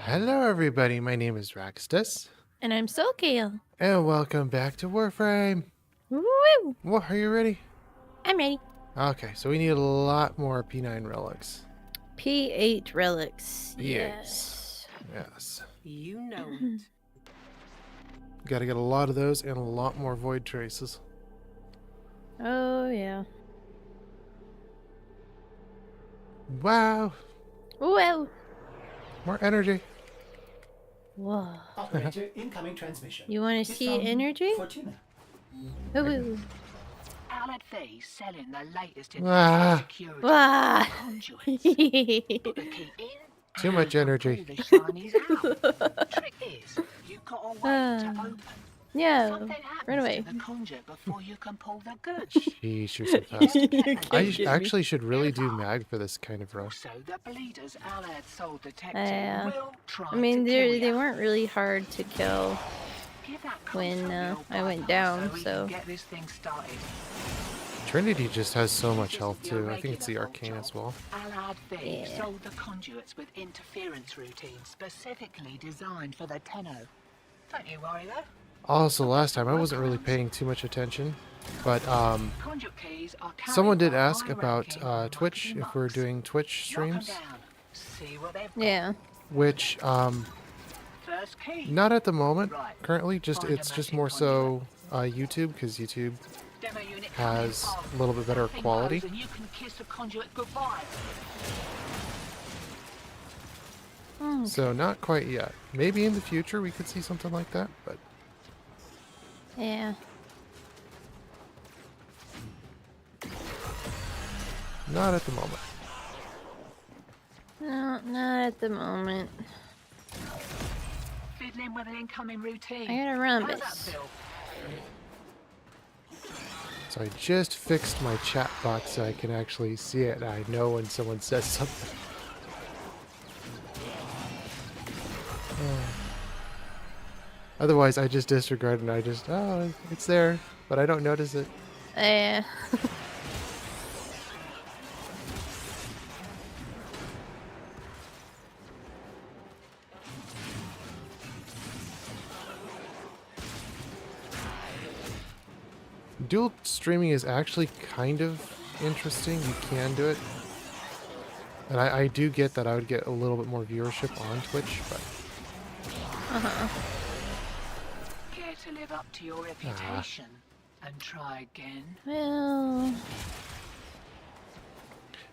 Hello, everybody. My name is Raxtus, And I'm Soulkale. and welcome back to Warframe. Woo! What? Are you ready? I'm ready. Okay, so we need a lot more P9 relics. P8 relics. P8s. Yes. Yes. You know it. Got to get a lot of those and a lot more void traces. Oh, yeah. Wow. Whoa. More energy. Whoa. Operator, incoming transmission. You want to It's see from energy? Fortuna. Ooh. LS3 selling the latest in Ah. security Wow. conduits. Put the key in. Too much and energy. pull the shinies out. Trick is, you've got to wait to open. Yeah. Something Run happens away. to the conduit before you can pull the goods. Jeez, you're so fast. I actually should really do mag for this kind of rush. Also, the bleeders Alad sold the tech Yeah. to will try I mean, to kill they ya. weren't really hard to kill Give that when console I your went bypass down, we can so. get this thing started. Trinity just has so much health, too. I think it's the arcane as well. Allied thieves Yeah. sold the conduits with interference routines specifically designed for the Tenno. Don't you worry though. Also, last time I wasn't really paying too much attention, but Conduit keys are carried someone did by ask high about ranking Twitch, marketing if we're monks. doing Twitch Knock 'em streams, down, see what they've got. Yeah. which First key. not at the moment. Right. Currently, Find a it's just magic more so YouTube, because YouTube Demo unit has coming fast. a little bit better Thing quality. goes and you can kiss the conduit goodbye. Oh, So not quite yet. Maybe in the future we could see something like that, but yeah. not at the moment. No, not at the moment. Fiddling with an incoming routine. I gotta run How's that this. feel? So I just fixed my chat box so I can actually see it. I know when someone says something. Otherwise, I just disregard it and I just, oh, it's there, but I don't notice it. Yeah. Dual streaming is actually kind of interesting. You can do it. And I do get that I would get a little bit more viewership on Twitch, but Care to live up to your reputation and try again? Well.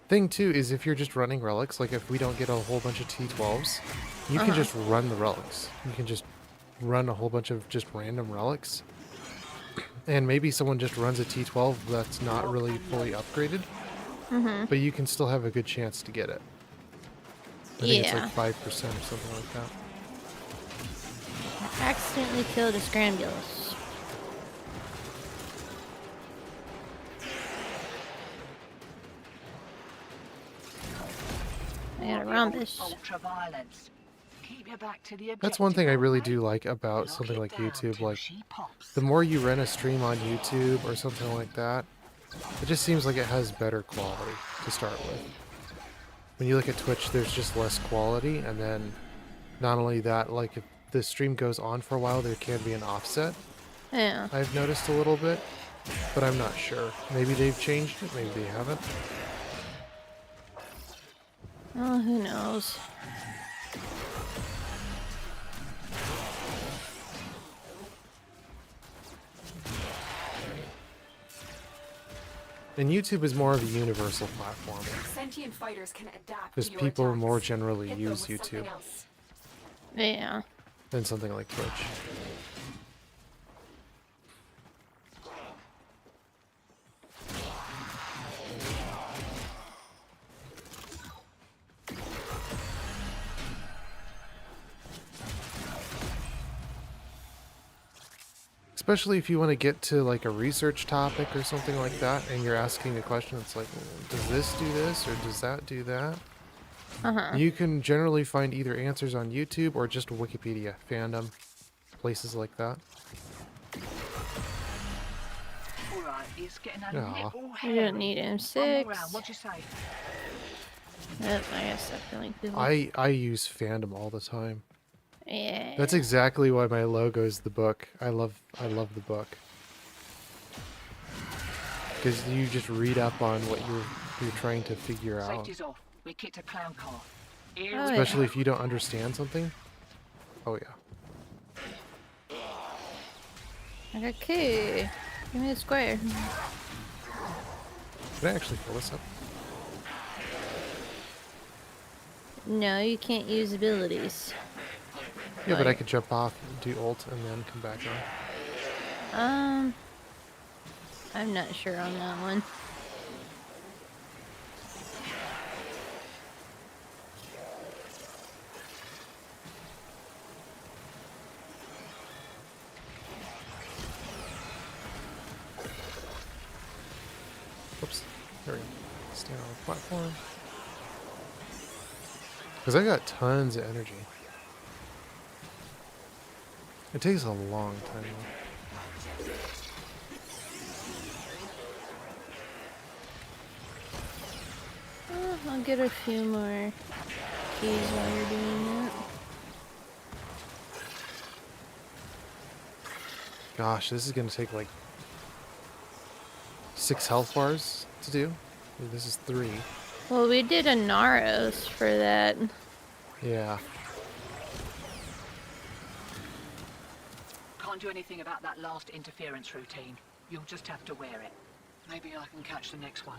thing too is if you're just running relics, like if we don't get a whole bunch of T12s, you can just run the relics. You can just run a whole bunch of just random relics. And maybe someone just runs a T12 that's not really fully upgraded, but you can still have a good chance to get it. I think it's Yeah. like 5% or something like that. I accidentally killed a Scrambulus. I got a rhombus. Ultraviolence. Keep your back to the That's one thing I objective, really alright? do like about Knock something it like down YouTube. till Like, she pops. the more you run a stream on YouTube or something like that, it just seems like it has better quality to start with. When you look at Twitch, there's just less quality, and then not only that, like if the stream goes on for a while, there can be an offset. Yeah. I've noticed a little bit, but I'm not sure. Maybe they've changed it, maybe they haven't. Oh, who knows? And YouTube is more of a universal platform, Sentient fighters can adapt because to your people attacks. more generally Hit them use with something YouTube else. Yeah. than something like Twitch. Especially if you want to get to like a research topic or something like that, and you're asking a question, it's like, does this do this or does that do that? You can generally find either answers on YouTube or just Wikipedia, fandom, places like that. Alright, it's getting a Aw. little You hairy. don't need One more M6. round, what'd you say? Yep, I gotta stop killing people. I use fandom all the time. Yeah. That's exactly why my logo is the book. I love the book. Because you just read up on what you're trying to figure out. Safety's off. We kicked a clown car. Here Oh, we Especially go. if you don't understand something. Oh yeah. I got key. Give me the square. Can I actually fill this up? No, you can't use abilities. Yeah, but I Like- could jump off, do ult, and then come back on. I'm not sure on that one. Oops. There we go. Stand on the platform. Because I got tons of energy. It takes a long time though. I'll get a few more keys while you're doing that. Gosh, this is gonna take like 6 health bars to do. This is 3. Well, we did a Naros for that. Yeah. Can't do anything about that last interference routine. You'll just have to wear it. Maybe I can catch the next one.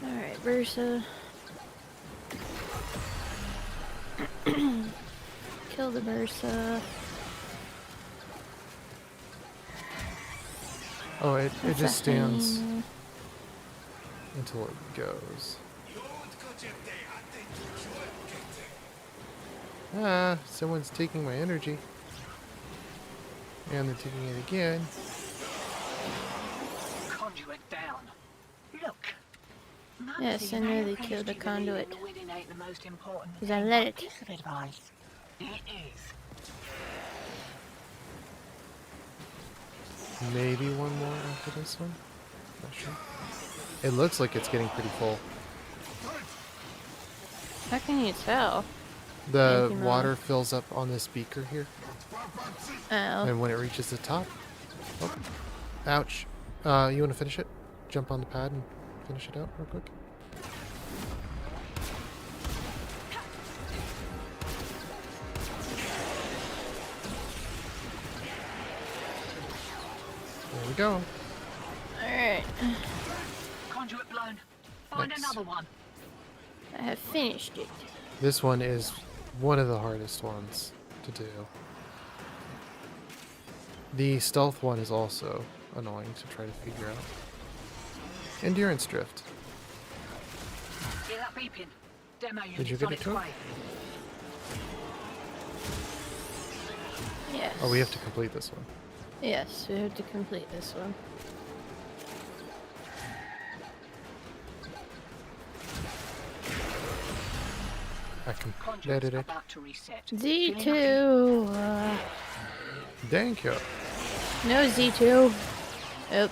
Alright, Bursa. Kill the Bursa. Oh, it That's just a stands hyena. until it goes. Ah, someone's taking my energy. And they're taking it again. Conduit down. Look. Yes, I know they killed a conduit. Because 'Cause I let it. Piece of advice. It is. Maybe one more after this one. Not sure. It looks like it's getting pretty full. How can you tell? The Thank you, water Mom. fills up on this beaker here. Oh. And when it reaches the top. Oh. Ouch. You want to finish it? Jump on the pad and finish it out real quick. There we go. Alright. Conduit blown. Find Nice. another one. I have finished it. This one is one of the hardest ones to do. The stealth one is also annoying to try to figure out. Endurance drift. Hear that beeping? Demo Did you unit's get on it its to it? way. Yes. Oh, we have to complete this one. Yes, we have to complete this one. I Conduit's completed it. about to reset. Feeling lucky? Z2. Thank you. No Z2. Oop.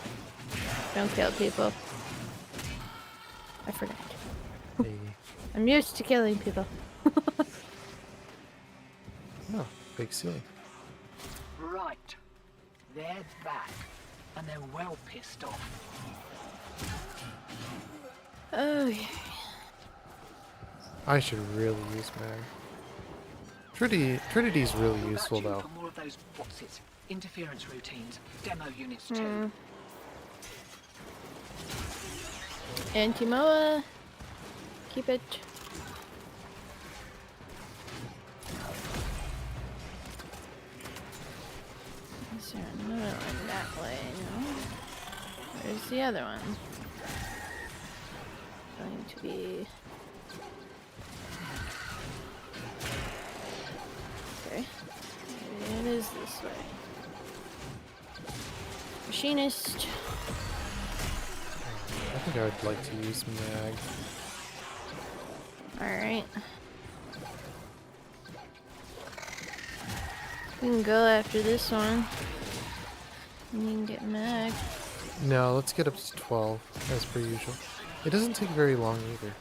Don't kill people. I forgot. Hey. I'm used to killing people. Oh, big ceiling. Right. They're back. And they're well pissed off. Oh, yeah. I should really use mag. Trinity's really What useful about you though. for more of those what's it? Interference routines. Demo units too. Hmm. Anti-Moa. Keep it. Is there another one that way? No. Where's the other one? Going to be. Okay. Maybe it is this way. Machinist. I think I would like to use mag. Alright. We can go after this one. And you can get mag. No, let's get up to 12, as per usual. It doesn't take very long either.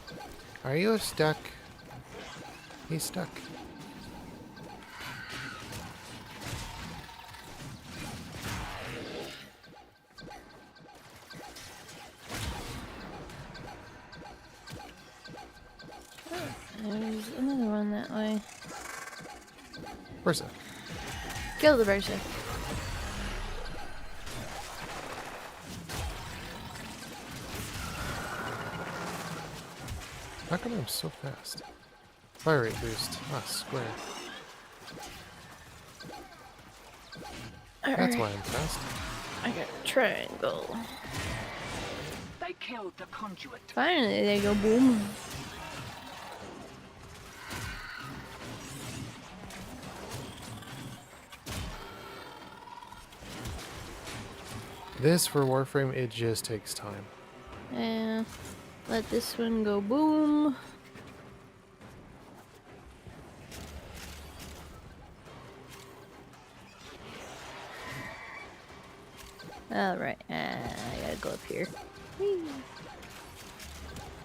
Are you stuck? He's stuck. There's another one that way. Where's that? Kill the person. How come I'm so fast? Fire rate boost. Ah, square. That's why I'm fast. I got a triangle. They killed the conduit. Finally, they go boom. This, for Warframe, it just takes time. Yeah. Let this one go boom. Alright, I gotta go up here. Whee.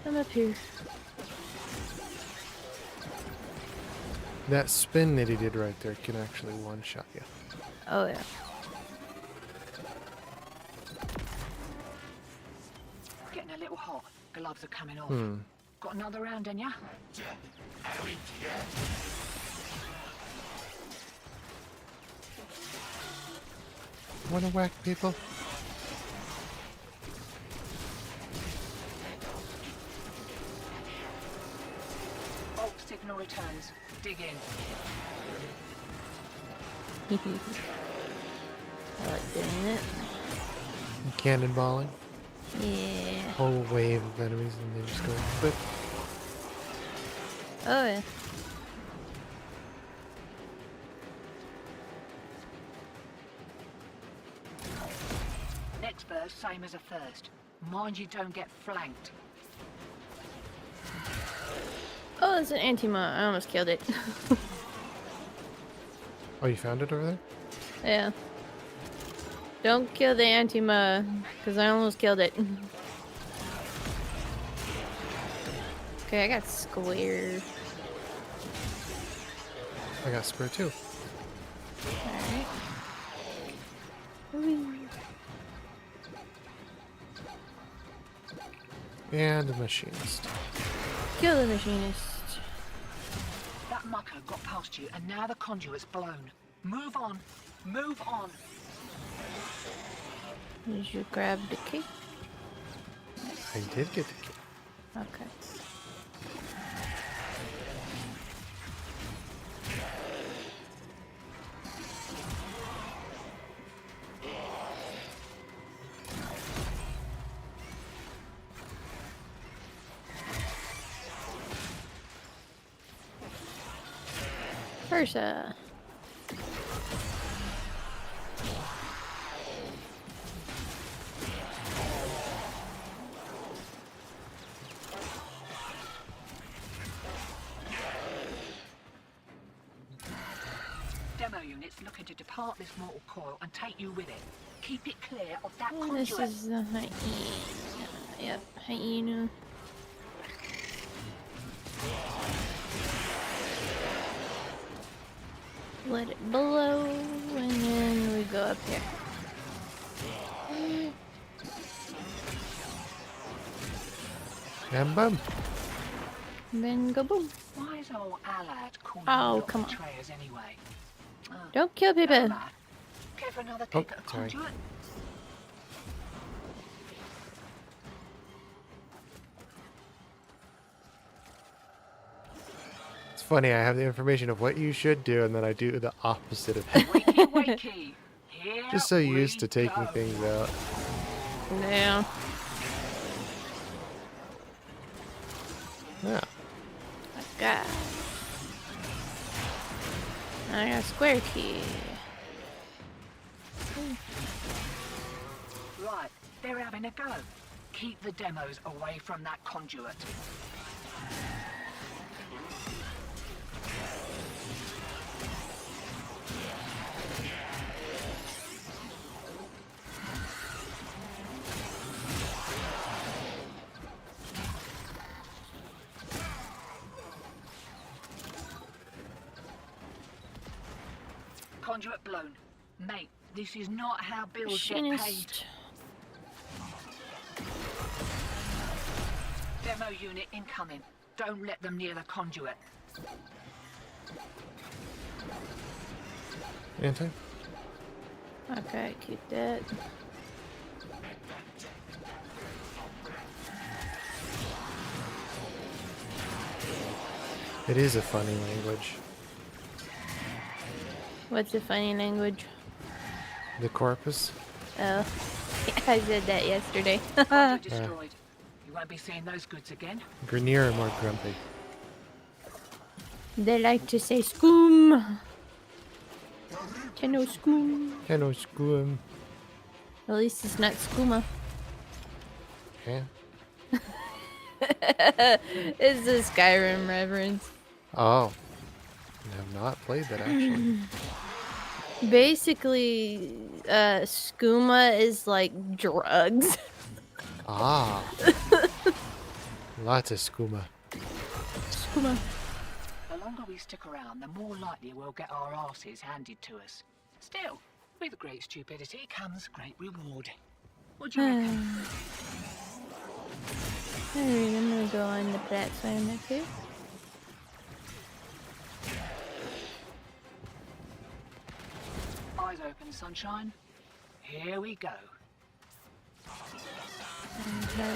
I'm up here. That spin that he did right there can actually one-shot you. Oh yeah. Getting a little hot. Gloves are coming off. Hmm. Got another round in ya? Wanna whack people? Oh, signal returns. Dig in. I like doing it. Cannonballing. Yeah. Whole wave of enemies and they just go flip. Oh yeah. Next burst, same as a first. Mind you don't get flanked. Oh, it's an anti-ma. I almost killed it. Oh, you found it over there? Yeah. Don't kill the anti-ma, because I almost killed it. Okay, I got square. I got square too. Alright. And a machinist. Kill the machinist. That mucker got past you, and now the conduit's blown. Move on. Move on. Did you grab the key? I did get the key. Okay. Versa. Demo units looking to depart this mortal coil and take you with it. Keep it clear of that Oh, this conduit. is the hyena. Yep, hyena. Let it blow, and then we go up here. And boom. Then go boom. Why is old Allard calling Oh, you come on. betrayers anyway? Don't kill people. Allard, care for another kick at a sorry. conduit? It's funny, I have the information of what you should do, and then I do the opposite of it. Wakey, wakey. Here Just so used to we taking go. things out. Yeah. Yeah. God. I got a square key. Right, they're having a go. Keep the demos away from that conduit. Conduit blown. Mate, this is not how bills get paid. Machinist. Demo unit incoming. Don't let them near the conduit. Anti? Okay, keep that. It is a funny language. What's the funny language? The corpus? Oh, I said that yesterday. Conduit destroyed. You won't be seeing those goods again. Grenier are more grumpy. They like to say scoom. Tenno scoom. Hello, school. At least it's not skooma. Yeah. It's a Skyrim reference. Oh. I have not played that actually. Basically, skooma is like drugs. Ah. Lots of skooma. Skooma. The longer we stick around, the more likely we'll get our asses handed to us. Still, with great stupidity comes great reward. What do you reckon? Alright, I'm gonna go on the platform up here. Eyes open, sunshine. Here we go. Okay.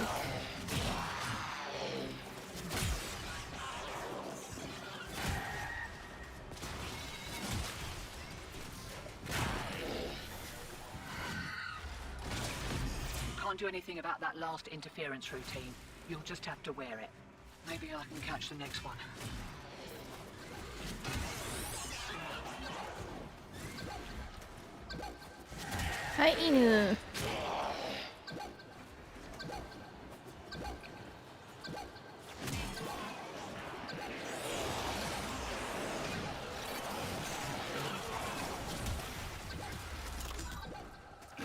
Can't do anything about that last interference routine. You'll just have to wear it. Maybe I can catch the next one. Hi, Inu.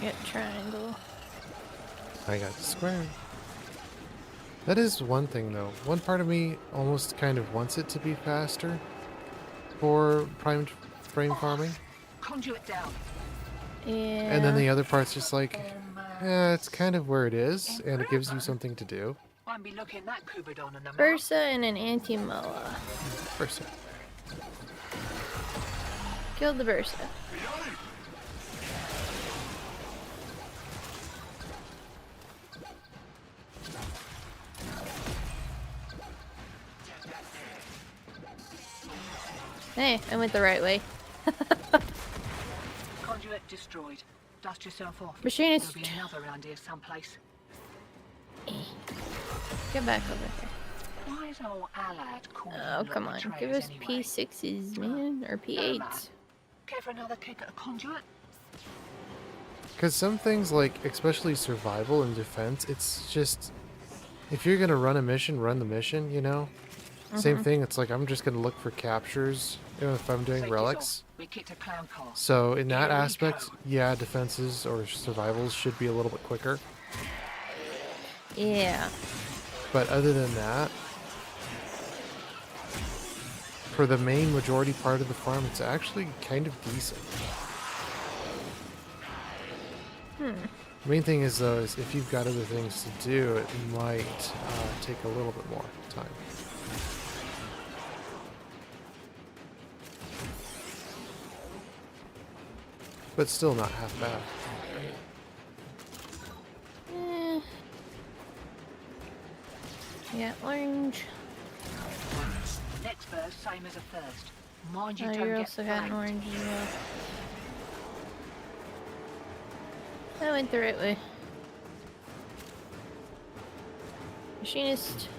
Get triangle. I got the square. That is one thing though. One part of me almost kind of wants it to be faster for primed frame farming. Conduit down. Yeah. And then the other part's just like, yeah, it's kind of where it is, and it gives you something to do. Won't be looking that Kubidon in the mouth. Versa and an anti-moa. First, Killed the Versa. Hey, I went the right way. Conduit destroyed. Dust yourself off. Machinist. There'll be another around here someplace. Get back over here. Why is old Alad calling Oh, you come lot on. betrayers Give us anyway? P6s, man. Or P8s. Care for another kick at a conduit? because some things like, especially survival and defense, it's just, if you're gonna run a mission, run the mission. You know. Same thing. It's like I'm just gonna look for captures. You know, if I'm doing Safety's relics. off. We kicked a clown car. So in that Here we aspect, go. yeah, defenses or survivals should be a little bit quicker. Yeah. But other than that, for the main majority part of the farm, it's actually kind of decent. The main thing is though, is if you've got other things to do, it might take a little bit more time. But still not half bad. Eh. Yeah, orange. Next verse, same as a first. Mind you Oh, don't you get also got an flanked. orange as well. I went the right way. Machinist.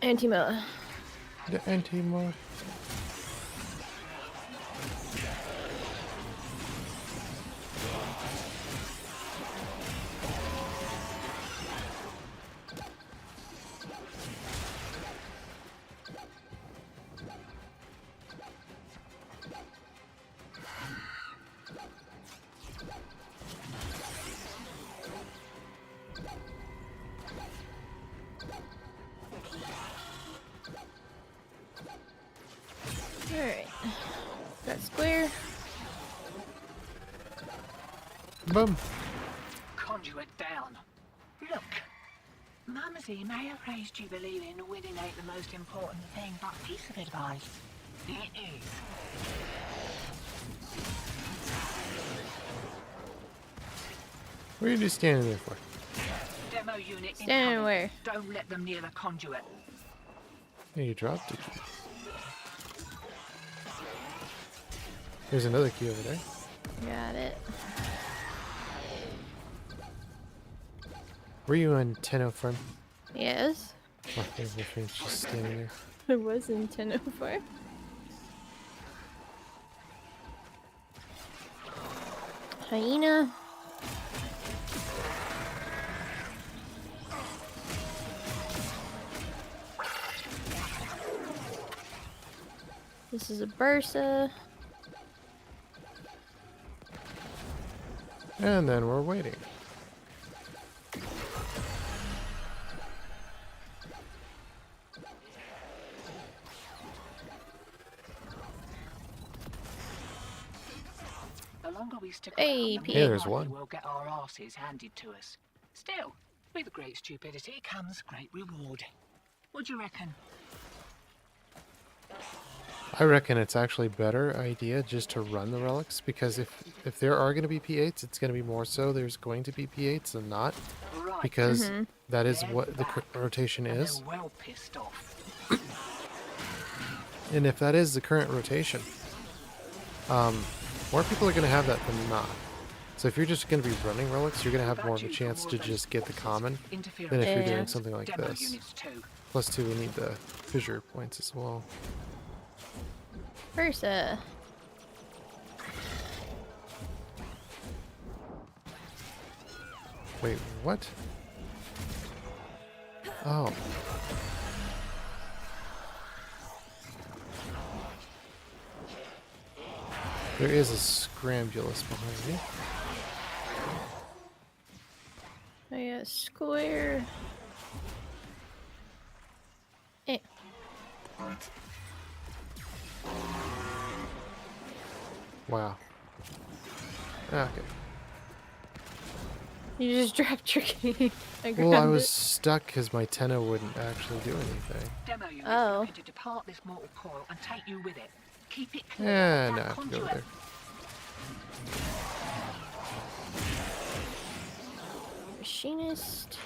Anti-moa. The anti-mod. him! Conduit down. Look, Mumsy may have raised you believing winning ain't the most important thing, but piece of advice, it is. What are you just standing there for? Demo unit Standing incoming. where? Don't let them near the conduit. Yeah, you dropped it. There's another key over there. Got it. Were you on 10:04? Yes. Oh, there's Warframe's just standing there. There was in 10:04. Hyena. This is a Bursa. And then we're waiting. The longer we stick Hey, around, the Pete. more Yeah, there's likely one. we'll get our asses handed to us. Still, with great stupidity comes great reward. What do you reckon? I reckon it's actually better idea just to run the relics, because if there are going to be P8s, it's going to be more so there's going to be P8s than not, Right. because that is They're what the back, rotation and is. they're well pissed off. And if that is the current rotation, more people are going to have that than not. So if you're just going to be running relics, you're going to have more of a chance to just get the common than if you're Yeah. doing something like Demo this. units too. Plus, too, we need the fissure points as well. Bursa. Wait, what? Oh. There is a scrambulous behind me. I got square. Eh. Wow. Okay. You just dropped your key. I Well, I grabbed was it. stuck because my tenno wouldn't actually do anything. Demo units Oh. looking to depart this mortal coil and take you with it. Keep it clear Yeah, of no, I that have to go conduit. there. Machinist.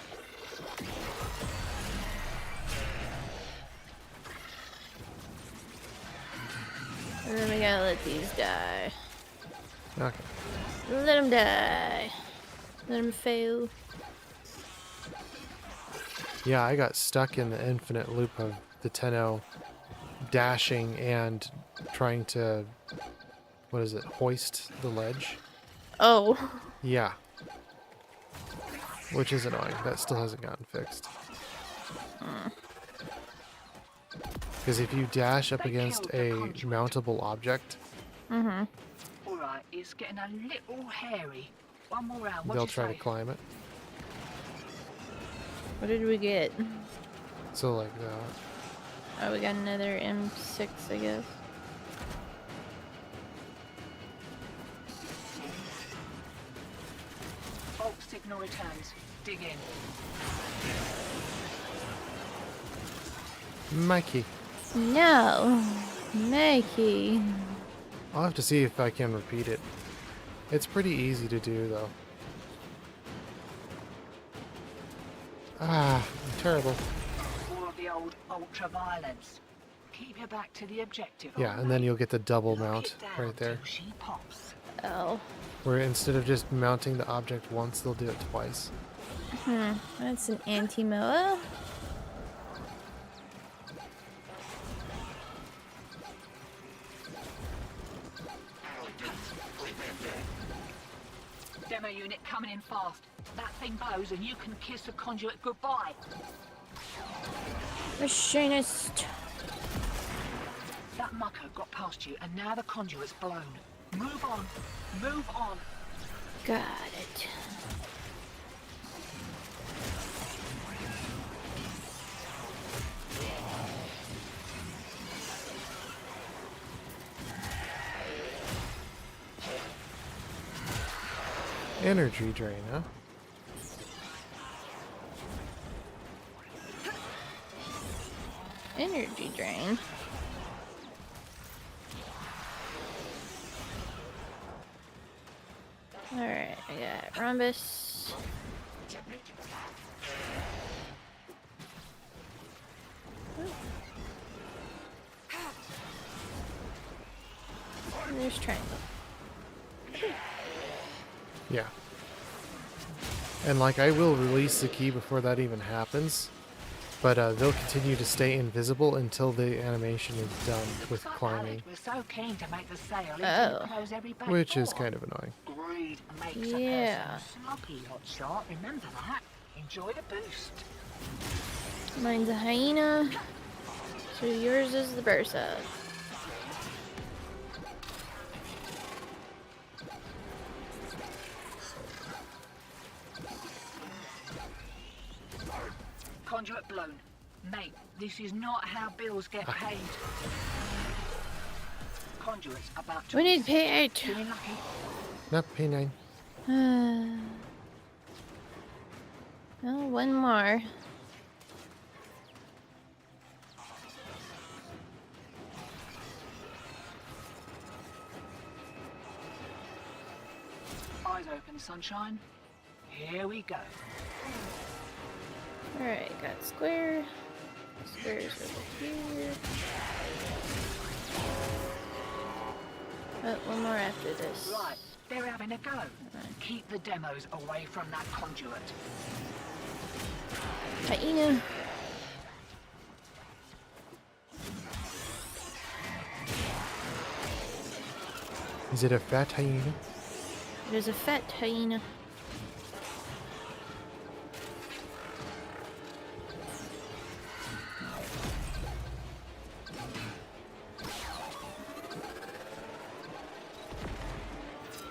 And then we gotta let these die. Okay. Let them die. Let them fail. Yeah, I got stuck in the infinite loop of the tenno dashing and trying to, what is it, hoist the ledge. Oh. Yeah. Which is annoying. That still hasn't gotten fixed. Because if you dash up against a mountable object, Mm-hmm. All right, it's getting a little hairy. One more round. What they'll do you try say? to climb it. What did we get? So like that. Oh, we got another M6, I guess. Fault signal returns. Dig in. Mikey. No. Mikey. I'll have to see if I can repeat it. It's pretty easy to do though. Ah, I'm terrible. More of the old ultra-violence. Keep your back to the objective. Yeah, and then you'll get the double mount down right there. till she pops. Oh. Where instead of just mounting the object once, they'll do it twice. That's an anti-moa. Demo unit coming in fast. That thing blows and you can kiss the conduit goodbye. Machinist. That mucker got past you and now the conduit's blown. Move on. Move on. Got it. Energy drain, huh? Energy drain. Alright, I got Rhombus. There's Triangle. Yeah. And like, I will release the key before that even happens, but they'll continue to stay invisible until the animation is done with climbing, We're so keen to make the sale, Oh. close every back which is door. kind of annoying. Greed makes Yeah. a person sloppy, hotshot. Remember that. Enjoy the boost. Mine's a hyena. So yours is the Bursa. Conduit blown. Mate, this is not how bills get paid. Conduit's about to... We need P8. Feeling lucky? Nope, P9. Oh, one more. Eyes open, sunshine. Here we go. Alright, got square. Square's over here. Oh, one more after this. Right, they're having a go. Keep the demos away from that conduit. Hyena. Is it a fat hyena? There's a fat hyena.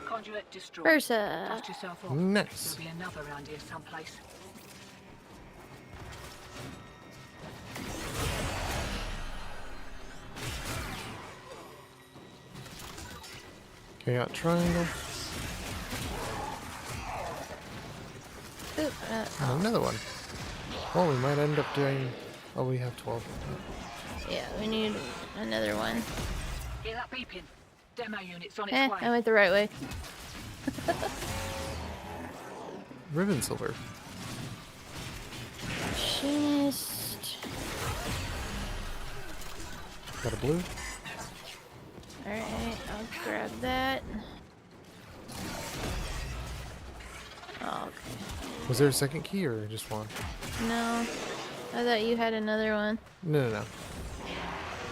Conduit destroyed. Bursa. Dust yourself off. Nice. There'll be another around here someplace. Okay, got triangle. Oop, And another one. Well, we might end up doing... Oh, we have 12. yeah, we need another one. Hear that beeping? Demo unit's on its Eh, way. I went the right way. Ribbon silver. Machinist. Got a blue. Alright, I'll grab that. Oh, okay. Was there a second key or just one? No. I thought you had another one. No, no, no.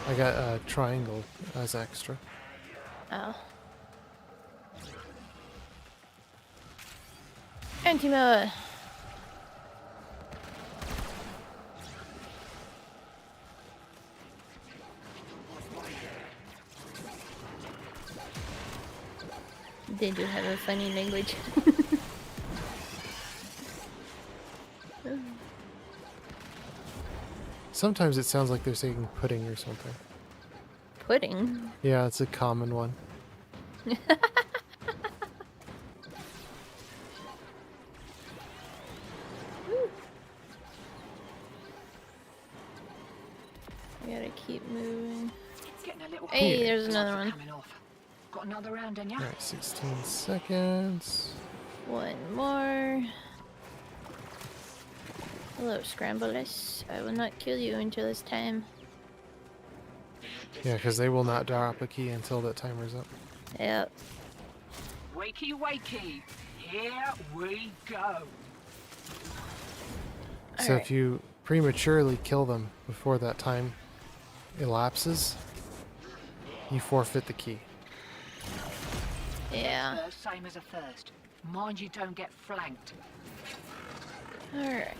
I got a triangle as extra. Oh. Anti-mode. They do have a funny language. Sometimes it sounds like they're saying pudding or something. Pudding. Yeah, it's a common one. I gotta keep moving. It's getting a little Hey, hot. there's Gloves another are one. coming off. Got another round in ya? Alright, 16 seconds. One more. Hello, Scrambleless. I will not kill you until it's time. Yeah, because they will not drop a key until that timer's up. Yep. Wakey, wakey. Here we go. So Alright. if you prematurely kill them before that time elapses, you forfeit the key. Yeah. First, same as a first. Mind you don't get flanked. Alright.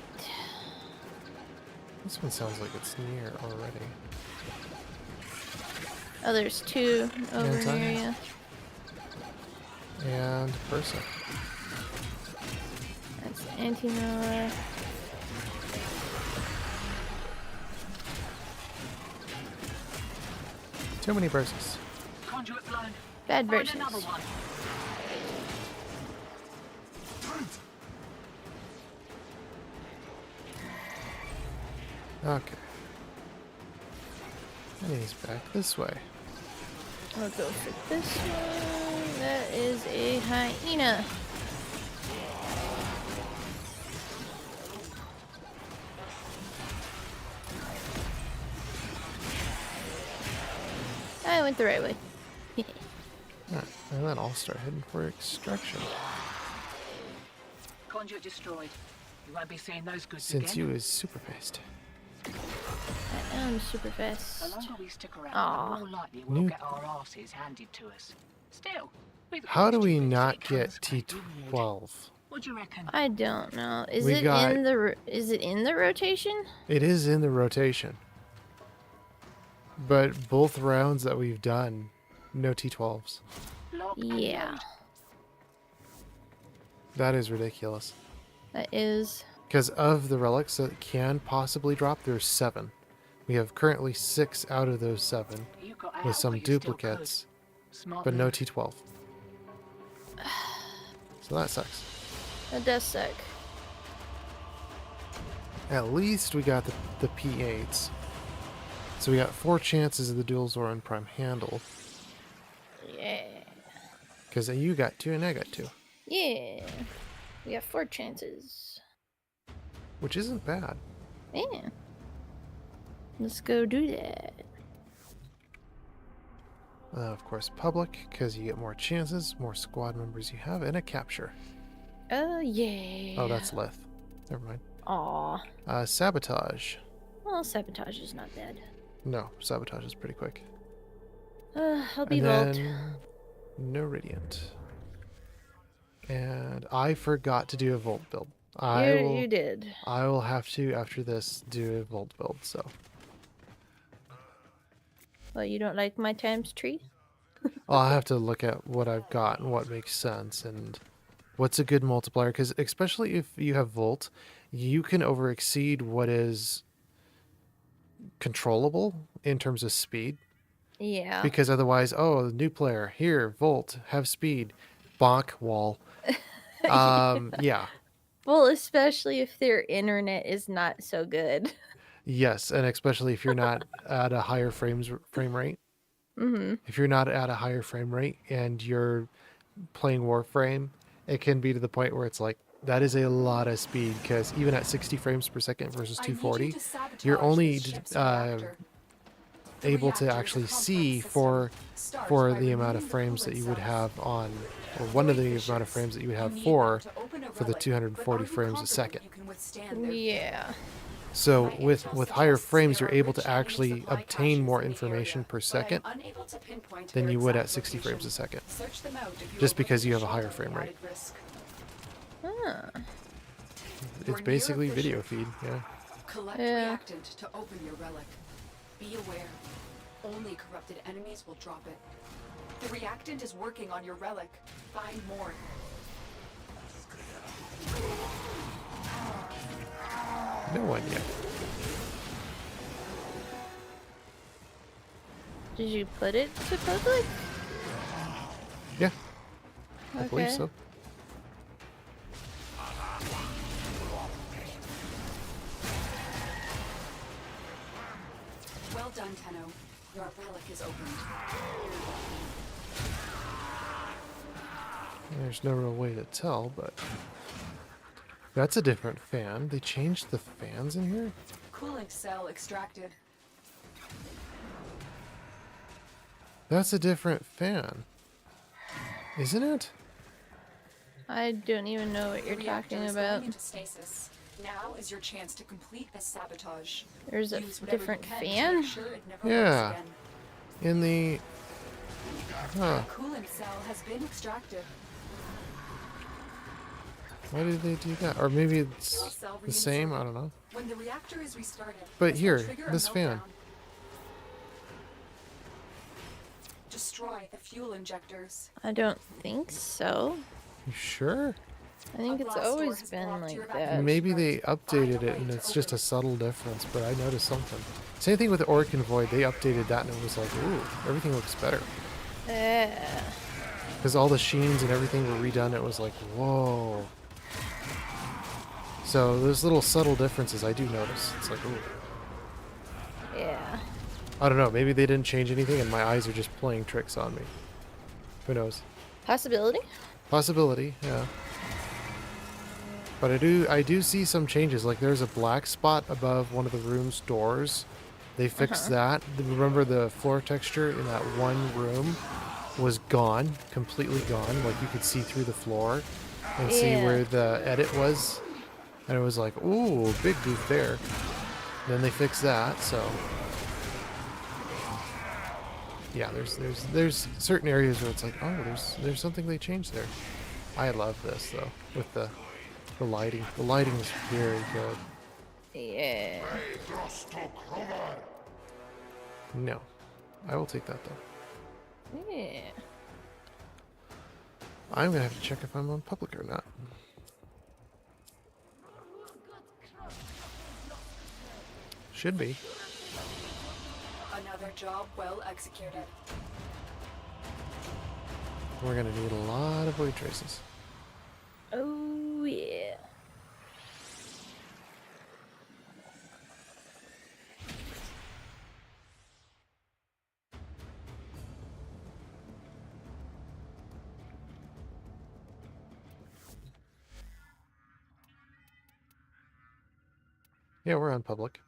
This one sounds like it's near already. Oh, there's two over Anti? here, yeah. And Bursa. That's anti-melee. Too many Bursas. Conduit blown. Bad Find versus. another one. Okay. And he's back this way. I'll go for this one. That is a hyena. I went the right way. Alright, and then I'll start heading for extraction. Conduit destroyed. You won't be seeing those goods Since again. you is super fast. I am super fast. The longer we stick around, Aw. the more likely we'll New- get our asses handed to us. Still, with How do we stupidity not comes get great reward. T12? What do you reckon? I don't know. Is We it got- in the is it in the rotation? It is in the rotation. But both rounds that we've done, no T12s. Lock and Yeah, load. That is ridiculous. that is. Because of the relics that can possibly drop, there's 7. We have currently 6 out of those 7 You got out with some while you still duplicates, could. Smart but no move. T12. So that sucks. That does suck. At least we got the P8s. So we got 4 chances of the dual Zoran Prime handle. Yeah. Because you got 2 and I got 2. Yeah. We got 4 chances. Which isn't bad. Yeah. Let's go do that. Of course, public, because you get more chances, more squad members you have, and a capture. Oh, yeah. Oh, that's Leth. Never mind. Aw. Sabotage. Well, sabotage is not bad. No, sabotage is pretty quick. I'll be And vault. then no radiant. And I forgot to do a Volt build. You did. I will have to, after this, do a Volt build, so. Well, you don't like my times tree? I'll have to look at what I've got and what makes sense and what's a good multiplier. Because especially if you have Volt, you can overexceed what is controllable in terms of speed. Yeah. Because otherwise, oh, new player, here, Volt, have speed, bonk, wall. Yeah. Well, especially if their internet is not so good. Yes, and especially if you're not at a higher frame rate. Mm-hmm. If you're not at a higher frame rate and you're playing Warframe, it can be to the point where it's like, that is a lot of speed, because even at 60 frames per second versus I need you 240, to sabotage you're only this ship's reactor. The able to reactor is a actually complex see system. Start for by the amount of removing the frames that coolant you would cells. have on, or one of the Avoid amount of fissions. frames that you would have need for them to open a the relic, 240 but are you frames a confident second. you can withstand their Yeah. So My with intel higher suggests frames, there you're are able rich to enemy actually supply obtain caches more in the information area, per but second I'm unable to pinpoint than their you would at exact 60 frames a location. second. Search them out if you Just are because willing you to have a higher shoulder frame the rate. added risk. Huh. It's You're basically near video efficient. feed, yeah. Collect Yeah. reactant to open your relic. Be aware. Only corrupted enemies will drop it. The reactant is working on your relic. Find more. No one yet. Did you put it to public? Yeah, I believe Okay. so. Well done, Tenno. Your relic is opened. There's no real way to tell, but that's a different fan. They changed the fans in here? Cooling cell extracted. That's a different fan. Isn't it? I don't even know what The you're reactor talking is about. going into stasis. Now is your chance to complete the sabotage. There's a Use whatever you different can to fan? make sure it never Yeah. works again. In the... Huh. Coolant cell has been extracted. Why did they do that? Or maybe Fuel it's cell the same? I reinserted. don't know. When the reactor is restarted, But this will here, trigger a this fan. meltdown. Destroy the fuel injectors. I don't think so. You sure? I think A it's blast door always has been blocked like your that. evacuation. Maybe they Right. updated Find a it and way it's to just a open it. subtle difference, but I noticed something. Same thing with the Orkin Void. They updated that and it was like, ooh, everything looks better. Yeah. Because all the sheens and everything were redone. It was like, whoa. So those little subtle differences I do notice. It's like, ooh. I don't know. Maybe they didn't change anything and my eyes are just playing tricks on me. Who knows? Possibility? Possibility, yeah. But I do see some changes. Like there's a black spot above one of the room's doors. They fixed that. Remember the floor texture in that one room was gone, completely gone. Like you could see through the floor and see Yeah. where the edit was. And it was like, ooh, big goof there. Then they fixed that, so yeah, there's certain areas where it's like, oh, there's something they changed there. I love this though, with the lighting. The lighting is very good. Yeah. No. I will take that though. Yeah. I'm gonna have to check if I'm on public or not. Should be. Another job well executed. We're gonna need a lot of void traces. Oh, yeah. Yeah, we're on public.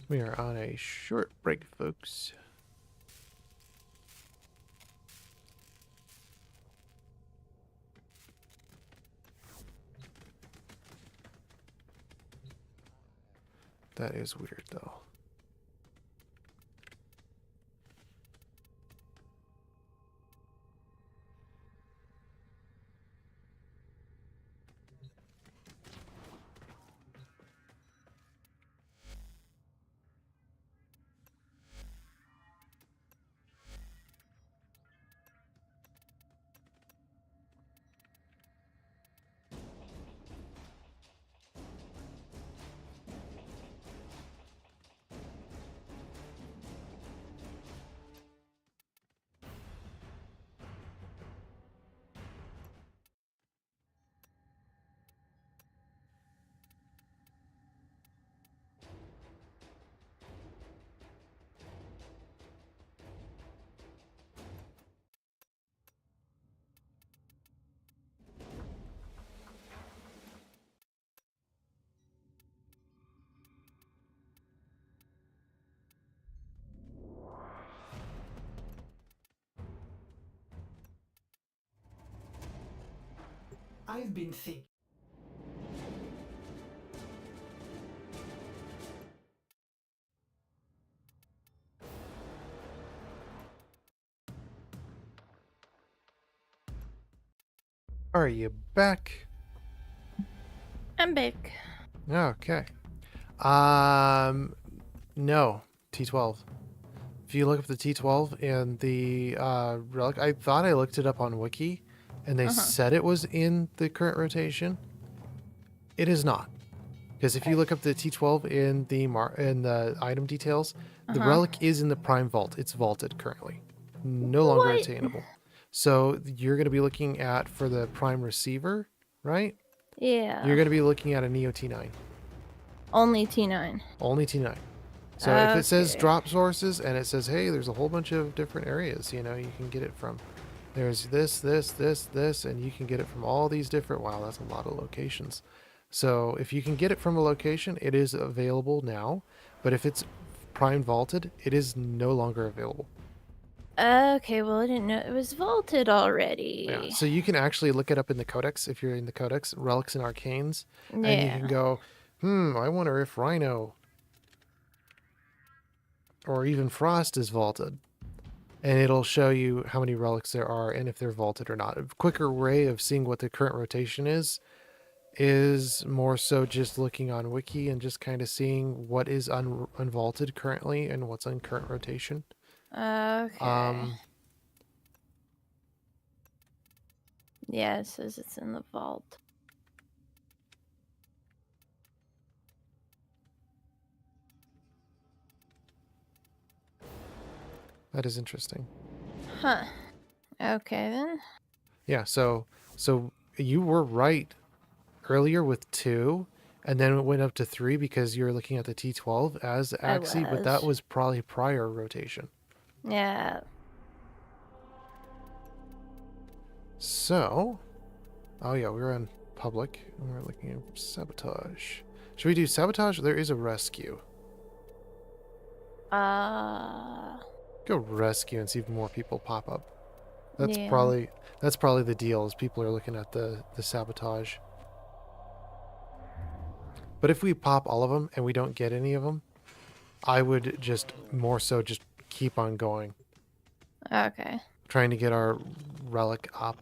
We are on a short break, folks. That is weird, though. I've been thinking. Are you back? I'm back. Okay. No. T12. If you look up the T12 and the relic, I thought I looked it up on Wiki, and they said it was in the current rotation. It is not, because if you look up the T12 in the item details, the relic is in the Prime Vault. It's vaulted currently, no longer What? attainable. So you're going to be looking at for the Prime Receiver, right? Yeah. You're going to be looking at a Neo T9. Only T9. Only T9. So if it says Okay. drop sources and it says, hey, there's a whole bunch of different areas, you know, you can get it from. There's this, and you can get it from all these different, wow, that's a lot of locations. So if you can get it from a location, it is available now. But if it's Prime Vaulted, it is no longer available. Okay, well, I didn't know it was vaulted already. Yeah, so you can actually look it up in the Codex, if you're in the Codex, Relics and Arcanes, and you can go, I wonder if Rhino or even Frost is vaulted. And it'll show you how many relics there are and if they're vaulted or not. A quicker way of seeing what the current rotation is more so just looking on Wiki and just kind of seeing what is unvaulted currently and what's on current rotation. Okay. Yeah, it says it's in the vault. That is interesting. Huh. Okay then. Yeah, so you were right earlier with 2, and then it went up to 3 because you were looking at the T12 as I Axie, but that was. was probably prior rotation. Yeah. So, oh yeah, we were on public, and we're looking at sabotage. Should we do sabotage? There is a rescue. Go rescue and see if more people pop up. That's Yeah. probably the deal, is people are looking at the sabotage. But if we pop all of them and we don't get any of them, I would just more so just keep on going, Okay. trying to get our relic up.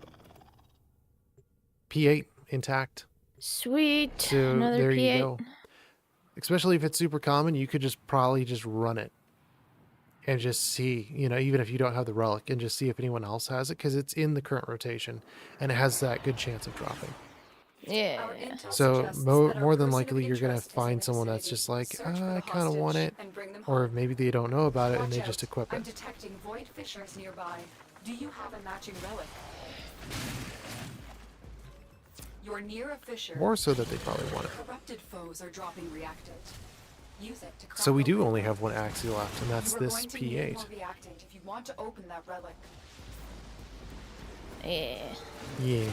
P8 intact. Sweet. So Another there P8. you go. Especially if it's super common, you could just probably just run it and just see, even if you don't have the relic, and just see if anyone else has it, because it's in the current rotation and it has that good chance of dropping. Yeah. Our intel So suggests that our more than person of likely you're going to interest is in find the someone that's vicinity. just like, Search for the I kind of want hostage it. and bring them Or home. maybe they don't know about it and Watch they out. just equip I'm it. detecting void fissures nearby. Do you have a matching relic? You're near a fissure. More so that they probably want it. Corrupted foes are dropping reactant. Use it to crack So we do open only the have one relic. Axie left, and that's You are this going to need P8. more reactant if you want to open that relic. Yeah. Yeah.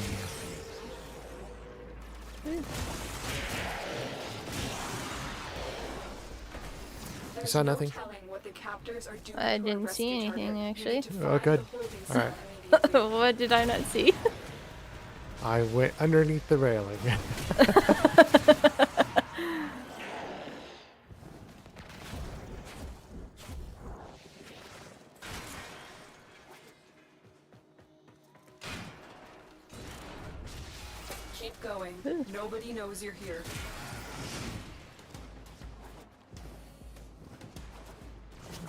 There's saw no nothing? telling what the captors are doing I to a didn't see rescue anything, target. You actually. need to Oh, find good. the holding All right. cell immediately. What did I not see? I went underneath the railing. Keep going. Ooh. Nobody knows you're here.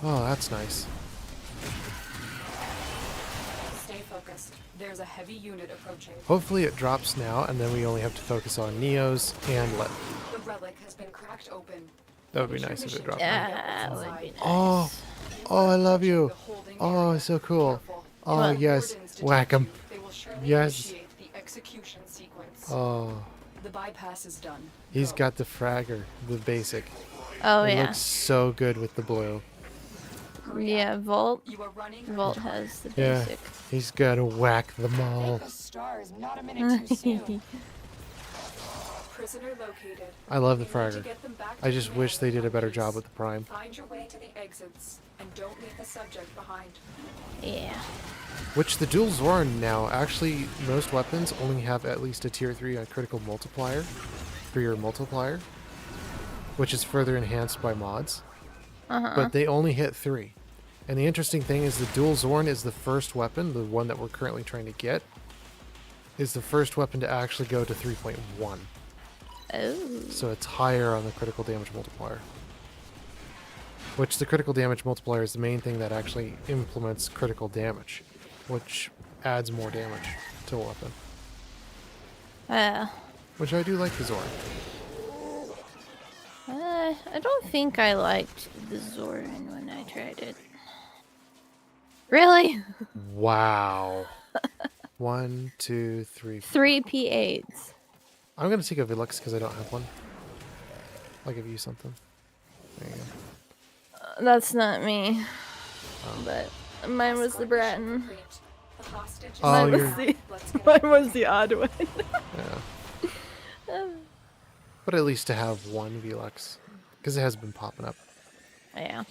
Oh, that's nice. Stay focused. There's a heavy unit approaching. Hopefully it drops now, and then we only have to focus on Neos and let. The relic has been cracked open. That would be Finish your nice if it mission dropped to now. find out That what's would be inside. Oh, nice. oh, I love you. The holding Oh, area. so cool. Careful. Oh, If the yes. wardens detect Whack 'em. you, they will surely Yes. initiate the execution sequence. Oh, The bypass is done. he's Go. got the fragger, the basic. Oh It yeah. looks so good with the blue. Yeah, Volt. You are running. Volt has the Yeah, basic. he's gonna whack them all. The star is not a minute too soon. Prisoner located. I love the You need to fragger. get them back I to just command wish they in did a one better piece. job with the prime. Find your way to the exits and don't leave the subject behind. Yeah. Which the dual Zoran now, actually, most weapons only have at least a tier 3 critical multiplier for your multiplier, which is further enhanced by mods. But they only hit 3. And the interesting thing is the dual Zorn is the first weapon, the one that we're currently trying to get, is the first weapon to actually go to 3.1. Oh. So it's higher on the critical damage multiplier. Which the critical damage multiplier is the main thing that actually implements critical damage, which adds more damage to a weapon. Which I do like the Zorn. I don't think I liked the Zoran when I tried it. Really? Wow. 1, 2, 3. 3 P8s. I'm gonna take a Vilux because I don't have one. I'll give you something. There you go. That's not me. Oh. But mine was the Bratton. Complete. The hostage is Oh, Mine was you're- the Let's get mine was the odd one. Yeah. But at least to have one Velux, because it has been popping up. Yeah.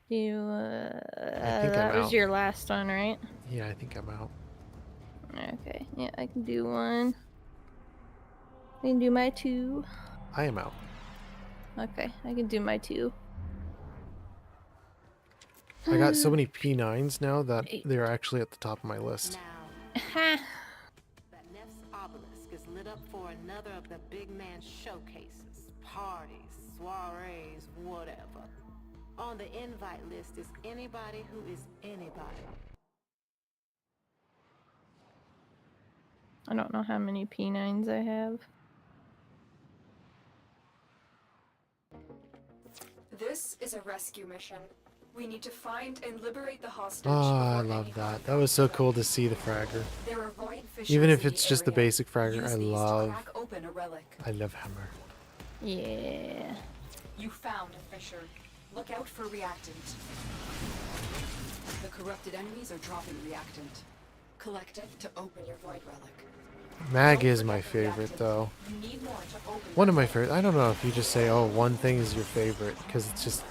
You I think that I'm was out. your last one, right? Yeah, I think I'm out. Okay. Yeah, I can do one. I can do my 2. I am out. Okay, I can do my 2. I got so many P9s now that they're actually at the top of my list. Now, Ha! that Neff's obelisk is lit up for another of the big man showcases, parties, soirees, whatever. On the invite list is anybody who is anybody. I don't know how many P9s I have. This is a rescue mission. We need to find and liberate the hostage. Oh, I before love any that. harm That was so comes to cool them. to see the fragger. There are void fissures Even if in it's the just the area. basic fragger, Use I these to love crack open a relic. hammer. Yeah. You found a fissure. Look out for reactant. The corrupted enemies are dropping reactant. Collect it to open your void relic. Mag Don't is my forget the favorite reactant. though. You need more to open One that of my relic. favorite. I don't know if you just say, oh, one thing is your favorite, because it's just,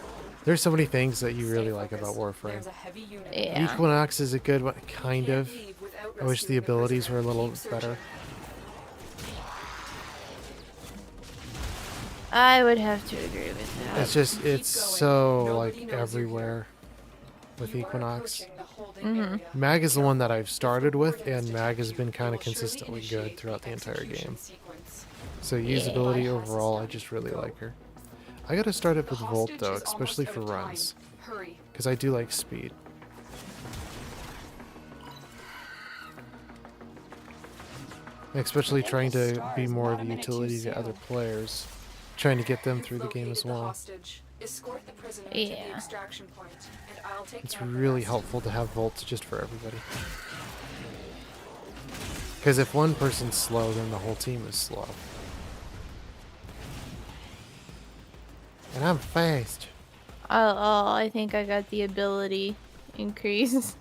there's so many things that you really Stay like about focused. Warframe. There's a heavy unit. Yeah. Equinox is a good one, You kind can't of. leave without I wish the rescuing the abilities were prisoner. a little Keep better. searching. I would have to agree with that. It's just, Keep it's going. so, Nobody like, knows you're everywhere with You are Equinox. approaching the holding area. Mag is the one that I've started with, Coordinates and Mag has detect been you. kind It of will surely consistently good initiate throughout the entire execution game. sequence. So Yeah. usability Bypass overall, I system. just really Go. like her. I gotta start up The with Volt hostage though, is almost especially out for of time. runs, Hurry. because I do like speed. Especially trying to be more of a utility to other players, trying to get them You've through the game as located the well. hostage. Escort the prisoner to Yeah. the extraction point, and I'll take It's care of the really rest. helpful to have Volts just for everybody. Because if one person's slow, then the whole team is slow. And I'm fast. I think I got the ability increase.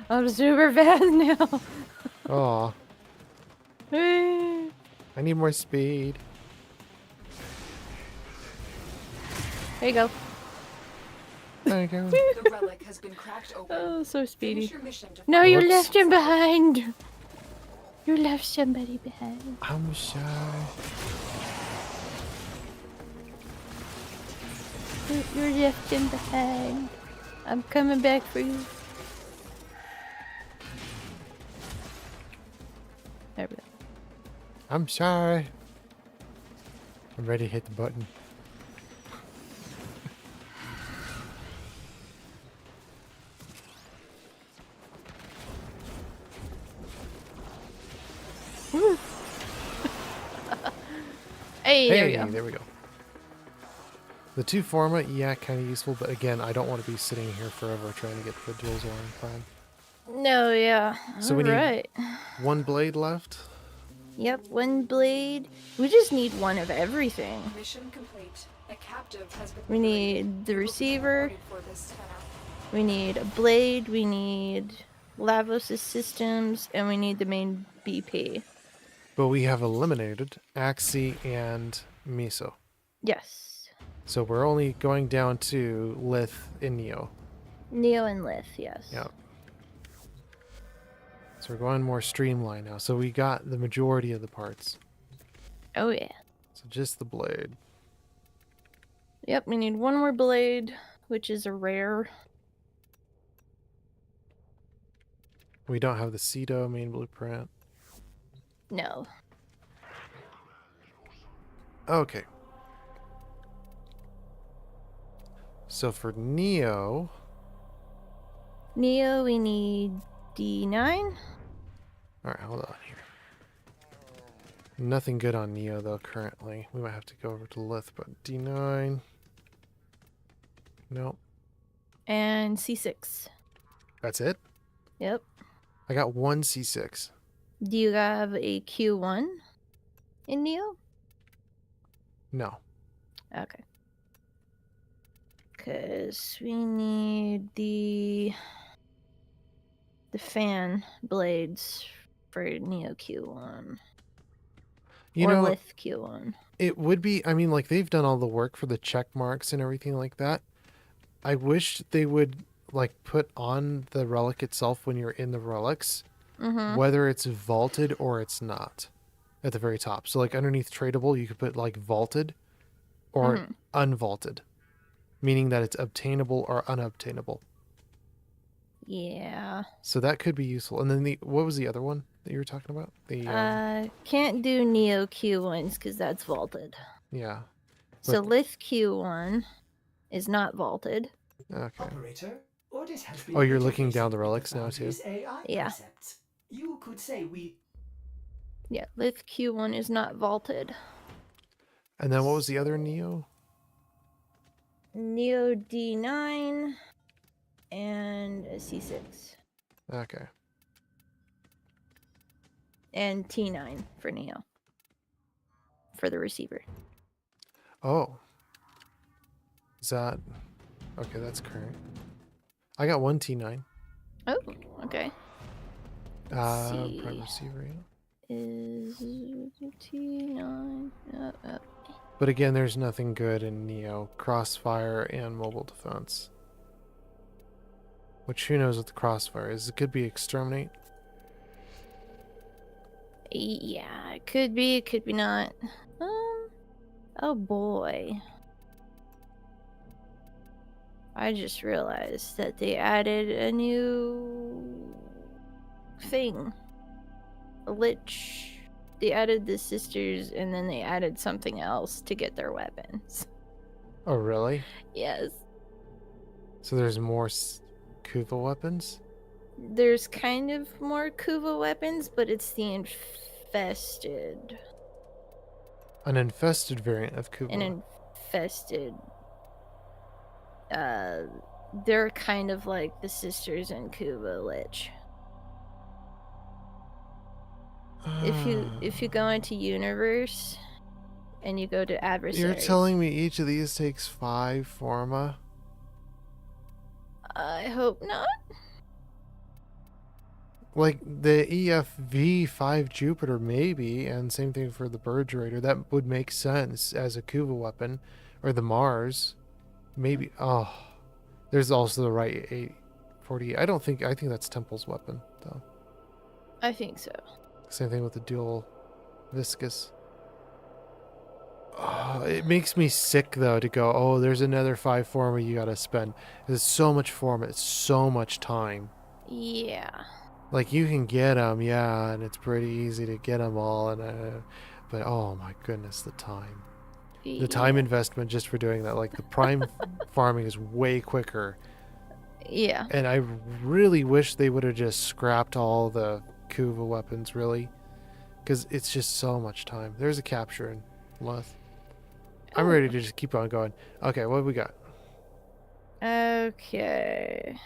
I'm super fast now. Aw, There I need more speed. you go. There you go. The relic has been cracked open. Oh, so speedy. Finish your mission to No, find you Whoops. left him behind. You left somebody behind. I'm shy. You left him behind. I'm coming back for you. There we go. I'm shy. I'm ready to hit the button. Hey, there we go. There we go. The two format, yeah, kind of useful, but again, I don't want to be sitting here forever trying to get the dual zoning prime. No, yeah. So we need- Alright. One blade left. Yep, one blade. We just need one of everything. Mission complete. A captive has been We liberated. need the You will be receiver. rewarded for this task. We need a blade. We need Lavos' systems. And we need the main BP. But we have eliminated Axie and Miso. Yes. So we're only going down to Lith and Neo. Neo and Lith, yes. Yeah. So we're going more streamlined now. So we got the majority of the parts. Oh, yeah. So just the blade. Yep, we need one more blade, which is a rare. We don't have the Cedo main blueprint. No. Okay. So for Neo, Neo, we need D9. alright, hold on here. Nothing good on Neo though currently. We might have to go over to Lith, but D9. Nope. And C6. That's it? Yep. I got one C6. Do you have a Q1 in Neo? No. Okay. Because we need the fan blades for Neo Q1. You or know, Lith Q1. it would be, I mean, like, they've done all the work for the check marks and everything like that. I wish they would, like, put on the relic itself when you're in the relics, Mm-hmm. whether it's vaulted or it's not, at the very top. So, like, underneath tradable, you could put, like, vaulted or Mhm. unvaulted, meaning that it's obtainable or unobtainable. Yeah. So that could be useful. And then what was the other one that you were talking about? The Can't do Neo Q1s because that's vaulted. yeah. So But- Lith Q1 is not vaulted. Okay. Operator, orders have been Oh, you're put in looking place down the with relics now, too? Foundry's AI Yeah. concepts. You could say we Yeah, Lith Q1 is not vaulted. And then what was the other Neo? Neo D9 and a C6. Okay. And T9 for Neo. For the receiver. Oh. Is that... Okay, that's current. I got one T9. Oh, okay. see. Prime receiver, yeah. Is T9. But again, there's nothing good in Neo. Crossfire and mobile defense. Which, who knows what the crossfire is. It could be exterminate. Yeah, it could be not. Oh boy. I just realized that they added a new thing. A lich. They added the sisters and then they added something else to get their weapons. Oh, really? Yes. So there's more Kuva weapons? There's kind of more Kuva weapons, but it's the infested. An infested variant of Kuva. An infested. They're kind of like the sisters in Kuva Lich. If you go into universe and you go to adversaries. You're telling me each of these takes 5 forma? I hope not. Like the EFV5 Jupiter, maybe, and same thing for the Bird Raider. That would make sense as a Kuva weapon, or the Mars, maybe. Oh, there's also the right 840. I think that's Temple's weapon though. I think so. Same thing with the dual viscous. Oh, it makes me sick though to go, oh, there's another 5 forma you gotta spend. There's so much forma. It's so much time. Yeah. Like, you can get them, yeah, and it's pretty easy to get them all, and but oh my goodness, the time. The time investment just for doing that. Like, the prime farming is way quicker. Yeah. And I really wish they would have just scrapped all the Kuva weapons, really. Because it's just so much time. There's a capture in Leth. I'm ready to just keep on going. Okay, what have we got? Okay.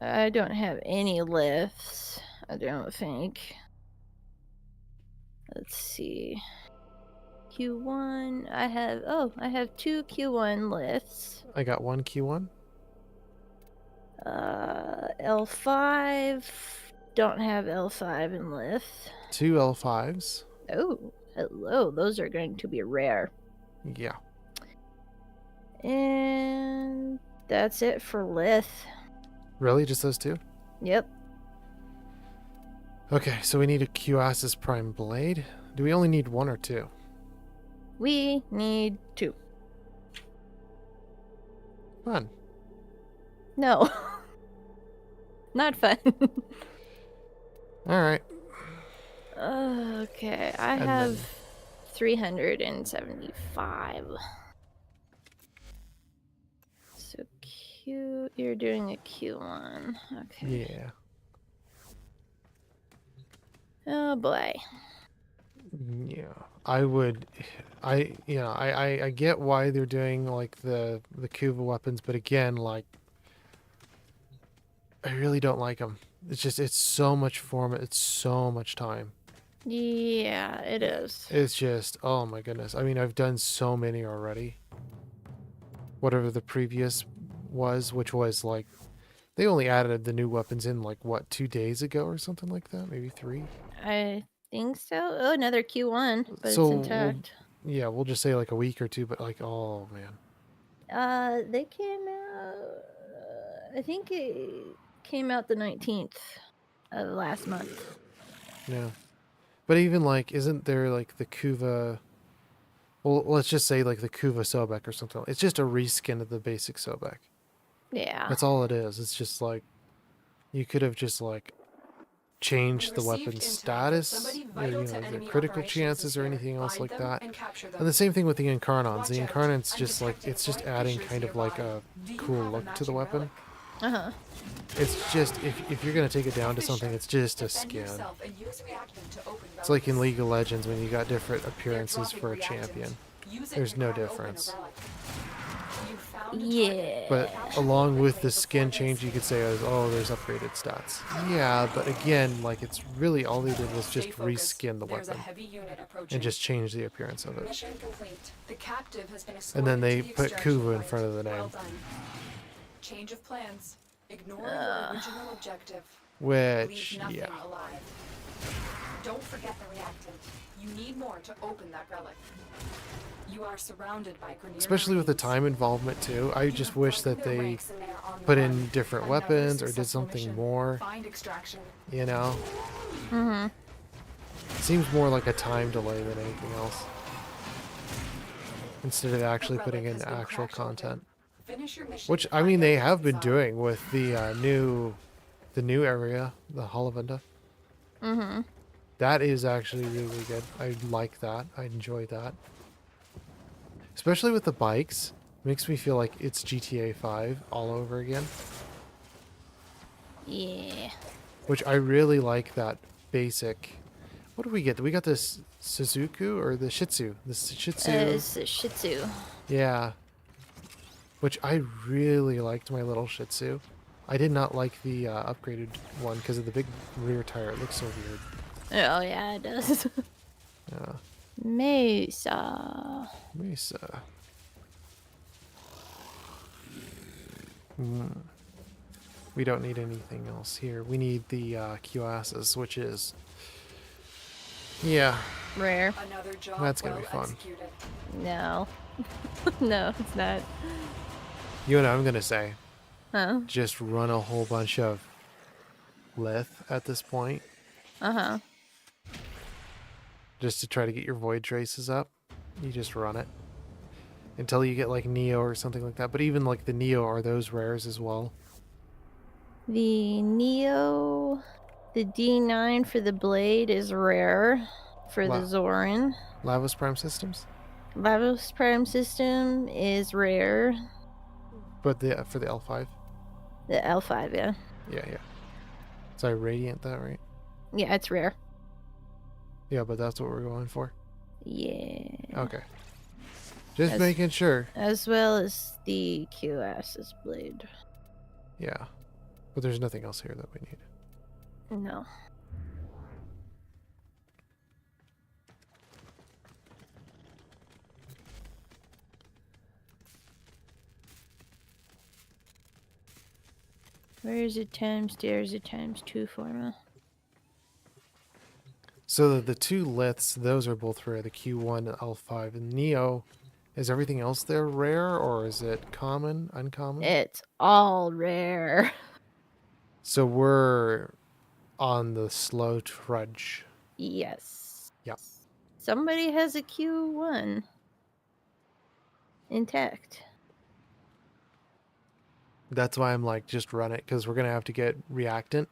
I don't have any lifts. I don't think. Let's see. Q1. I have 2 Q1 lifts. I got 1 Q1. L5. Don't have L5 in lift. 2 L5s. Oh, hello. Those are going to be rare. Yeah. And that's it for lith. Really? Just those 2? Yep. Okay, so we need a Q-Ass's Prime Blade. Do we only need 1 or 2? We need 2. Fun. No. Not fun. Alright. Okay, I And have then- 375. So you're doing a Q1. Okay. Yeah. Oh boy. Yeah. I get why they're doing like the Kuva weapons, but again, like, I really don't like them. It's so much format, it's so much time. Yeah, it is. It's just, oh my goodness. I mean, I've done so many already. Whatever the previous was, which was like, they only added the new weapons in like, what, 2 days ago or something like that? Maybe 3? I think so. Oh, another Q1, but So, it's intact. Yeah, we'll just say like a week or 2, but like, oh man. They came out. I think it came out the 19th of last month. Yeah. But even like, isn't there like the Kuva? Well, let's just say like the Kuva Sobek or something. It's just a reskin of the basic Sobek. Yeah. That's all it is. It's just like, you could have just like changed the weapon status, or, the critical chances or anything else like that. And the same thing with the Incarnons. The Incarnons just like, it's just adding kind of like a cool look to the weapon. Uh-huh. It's just, if you're going to take it down to something, it's just a skin. It's like in League of Legends when you got different appearances for a champion. There's no difference. You found a Yeah. target. But Capture along the with replay the before skin they change, you escape. could say, oh, there's upgraded stats. Yeah, but again, like, it's really all they did was Stay just focused. reskin the There's a weapon heavy unit approaching. and just change the appearance of it. Mission complete. The captive has been escorted And then they to the put extraction Kuva in point. front of the Well name, done. Change of plans. Ignore Uh. your original objective. which, Leave nothing yeah. alive. Don't forget the reactant. You need more to open that relic. You are surrounded by Grineer Especially with the Marines. time involvement too. I You just have wish broken that their they ranks and they are on the put run. in different Another weapons or did successful something mission. more, Find extraction. you know? Mm-hmm. Seems more like a time delay than anything else. Instead of The actually relic putting in has been actual cracked open. content. Finish your mission Which, to I find mean, out they what's have been inside. doing with the new area, the Hollivenda. Mm-hmm. That is actually really good. I like that. I enjoy that. Especially with the bikes. Makes me feel like it's GTA 5 all over again. Yeah. Which I really like that basic... What did we get? We got this Suzuku or the Shih Tzu? The Shih Tzu. It's a Shih Tzu. Yeah. Which I really liked my little Shih Tzu. I did not like the upgraded one because of the big rear tire. It looks so weird. Oh, yeah, it does. Yeah. Mesa. Mesa. We don't need anything else here. We need the QSs, which is... Yeah, Rare. Another job That's gonna well be fun. executed. No. No, it's not. you know what I'm gonna say? Huh? Just run a whole bunch of lith at this point, Uh-huh. just to try to get your void traces up. You just run it until you get like Neo or something like that. But even like the Neo, are those rares as well? The Neo, the D9 for the blade is rare for the Wow. Zoran. Lavos Prime systems? Lavos Prime system is rare. But the for the L5? The L5, yeah. Yeah, yeah. Sorry, Radiant that, right? Yeah, it's rare. Yeah, but that's what we're going for. Yeah. Okay. Just As- making sure. As well as the QS's blade. Yeah. But there's nothing else here that we need. No. Where is it times there's a times 2 formula? So the two liths, those are both rare. The Q1 and L5. And Neo, is everything else there rare or is it common, uncommon? It's all rare. So we're on the slow trudge. Yes. Yep. Somebody has a Q1 intact. That's why I'm like, just run it, because we're going to have to get reactant.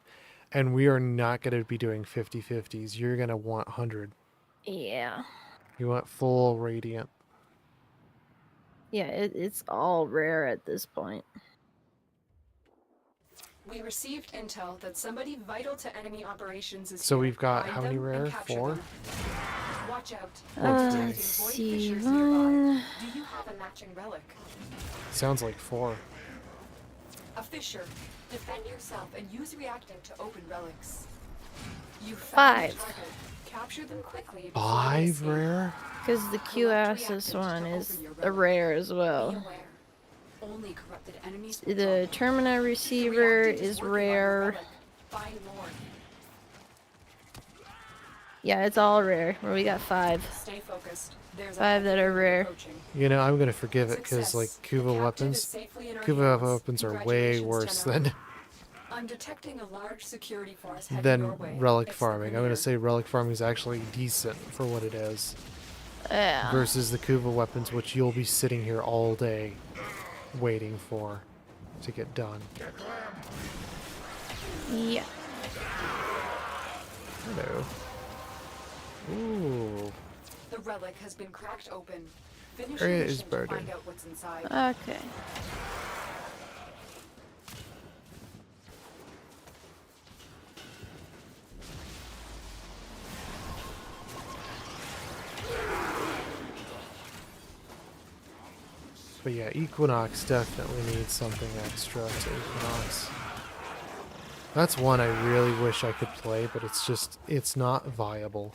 And we are not going to be doing 50-50s. You're going to want 100. Yeah. You want full radiant. Yeah, it's all rare at this point. We received intel that somebody vital to enemy operations is So here. we've got Find how many them and rare? capture 4? them. Watch out. Let's Detecting Let's void see. fissures nearby. 1. Do you have a matching relic? Sounds like 4. A fissure. Defend yourself and use reactant to open relics. You 5. target. Capture them quickly. before they 5 escape. rare? Because the QS's one is a rare as Be well. aware. Only corrupted enemies will The drop it. Termina The receiver reactant is working on your rare. relic. Find more. Yeah, it's all rare. Where we got 5. Stay focused. There's a 5 that are heavy rare. approaching. You know, I'm going to forgive it, because like Success. Kuva The captive is weapons, safely in our Kuva hands. weapons are way Congratulations, worse General. than I'm detecting a large security force heading than your way. relic It's the farming. I'm going to Grineer. say relic farming is actually decent for what it is. Yeah. Versus the Kuva weapons, which you'll be sitting here all day waiting for to get done. Yeah. Hello. Ooh. The relic has been cracked open. Finish Area your is mission to burdened. find out what's inside. Okay. But yeah, Equinox definitely needs something extra to Equinox. That's one I really wish I could play, but it's not viable.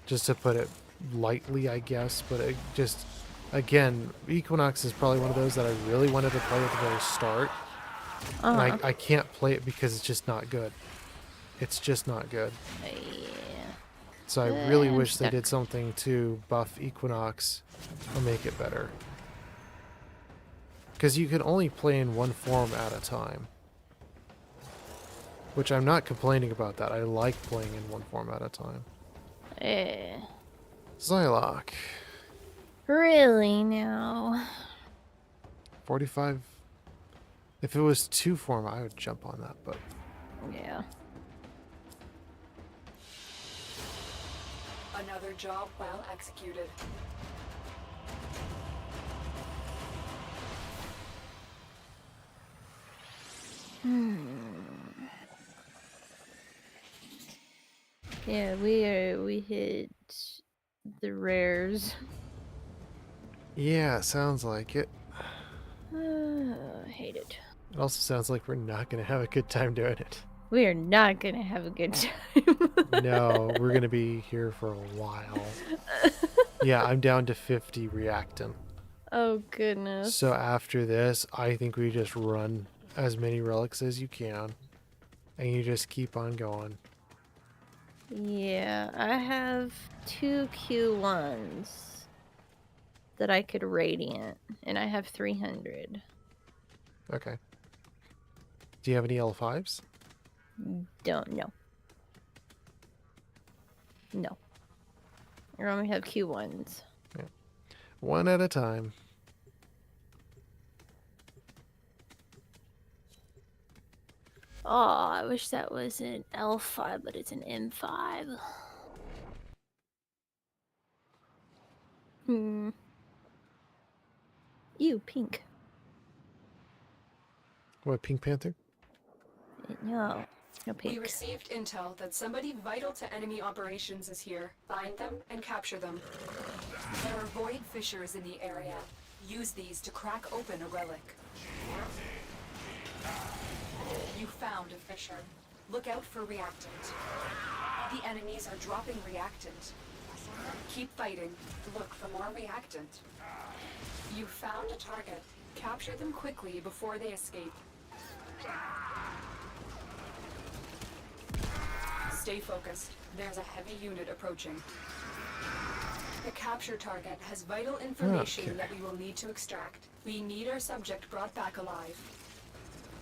Just to put it lightly, I guess, but it just, again, Equinox is probably one of those that I really wanted to play at the very start. And I can't play it because it's just not good. It's just not good. Yeah. So I really I'm wish they stuck. did something to buff Equinox or make it better. Because you can only play in one form at a time. Which I'm not complaining about that. I like playing in one form at a time. Yeah. Zylock. Really now? 45. If it was two form, I would jump on that, but Yeah. Another job well executed. Yeah, we hit the rares. yeah, sounds like it. I hate it. It also sounds like we're not going to have a good time doing it. We are not gonna have a good time. No, we're going to be here for a while. Yeah, I'm down to 50 reactant. Oh goodness. So after this, I think we just run as many relics as you can. And you just keep on going. Yeah, I have 2 Q1s that I could radiant, and I have 300. Okay. Do you have any L5s? Don't know. No. I only have Q1s. One at a time. Oh, I wish that was an L5, but it's an M5. Ew, pink. What, Pink Panther? No, no We pink. received intel that somebody vital to enemy operations is here. Find them and capture them. There are void fissures in the area. Use these to crack open a relic. You found a fissure. Look out for reactant. The enemies are dropping reactant. Keep fighting. Look for more reactant. You found a target. Capture them quickly before they escape. Stay focused. There's a heavy unit approaching. The capture target has vital information Okay. that we will need to extract. We need our subject brought back alive.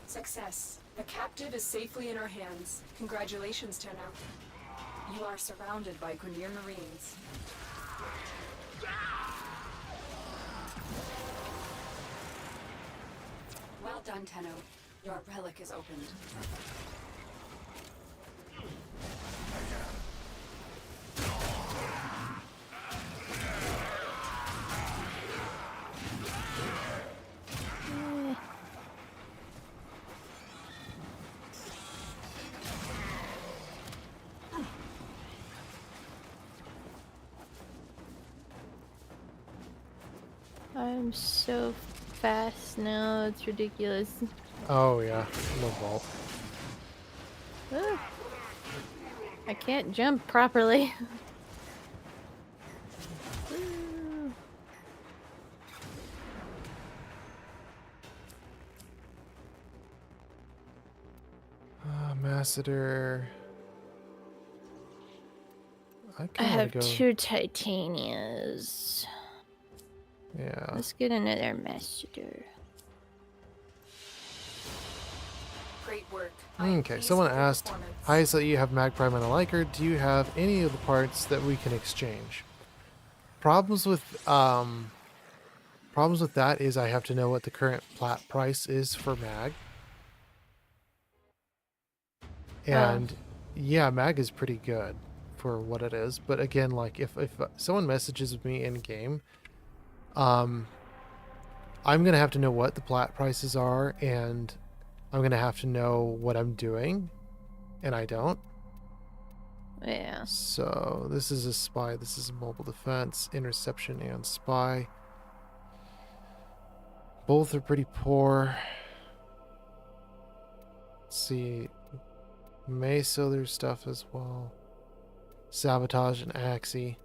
Success. The captive is safely in our hands. Congratulations, Tenno. You are surrounded by Grineer Marines. Well done, Tenno. Your relic is opened. I'm so fast now, it's ridiculous. Oh, yeah. No vault. Ah. I can't jump properly. Masseter. I I kind have of go. 2 Titanias. Yeah. Let's get another Master. Great work. I am Okay, pleased someone with your asked, performance. hi, so you have Mag Prime and a Liker. Do you have any of the parts that we can exchange? Problems with that is I have to know what the current plat price is for Mag. And yeah, Mag is pretty good for what it is. But again, like if someone messages me in game, I'm gonna have to know what the plat prices are, and I'm gonna have to know what I'm doing, and I don't. Yeah. So this is a spy, this is a mobile defense, interception, and spy. Both are pretty poor. Let's see. May sell their stuff as well. Sabotage and Axie.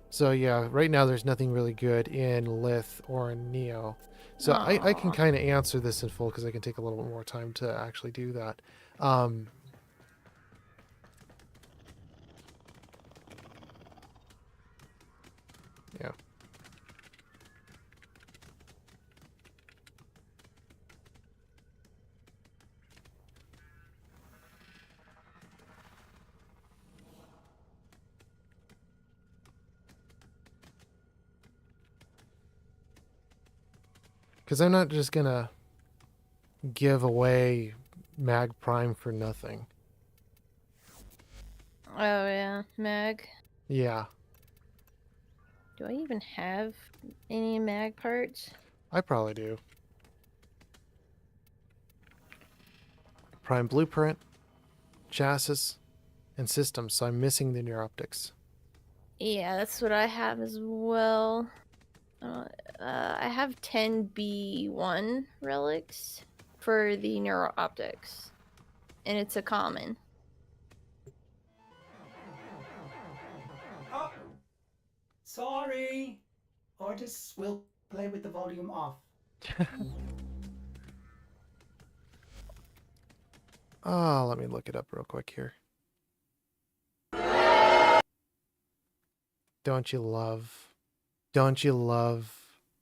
So yeah, right now there's nothing really good in Lith or in Neo. So I can Aw. kind of answer this in full because I can take a little bit more time to actually do that. Um, yeah. Because I'm not just gonna give away Mag Prime for nothing. Oh yeah, Mag. Yeah, Do I even have any Mag parts? I probably do. Prime Blueprint, Chassis, and Systems, so I'm missing the Neuroptics. Yeah, that's what I have as well. I have 10B1 relics for the neural optics, and it's a common. Oh, sorry. Orders will play with the volume off. Oh, let me look it up real quick here. Don't you love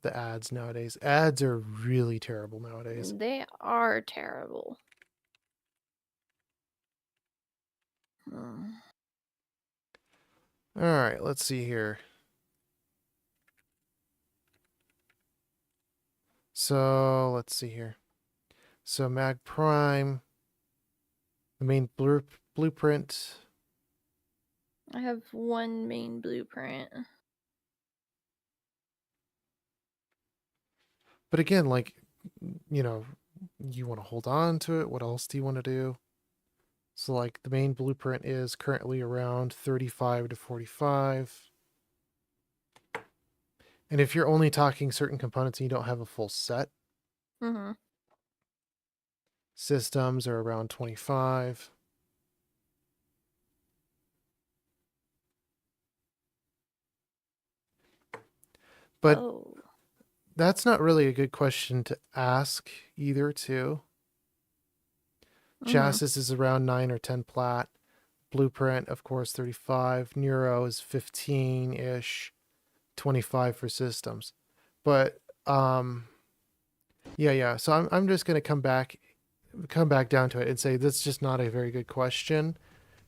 the ads nowadays? Ads are really terrible nowadays. They are terrible. Hmm. All right, let's see here. So, let's see here. So, Mag Prime, the main blueprint. I have one main blueprint. But again, like, you know, you want to hold on to it. What else do you want to do? So, like, the main blueprint is currently around 35 to 45. And if you're only talking certain components and you don't have a full set, Mm-hmm. systems are around 25. But Oh. that's not really a good question to ask either, too. Mhm. Chassis is around 9 or 10 plat. Blueprint, of course, 35. Neuro is 15-ish. 25 for systems. But yeah. So I'm just gonna come back down to it and say that's just not a very good question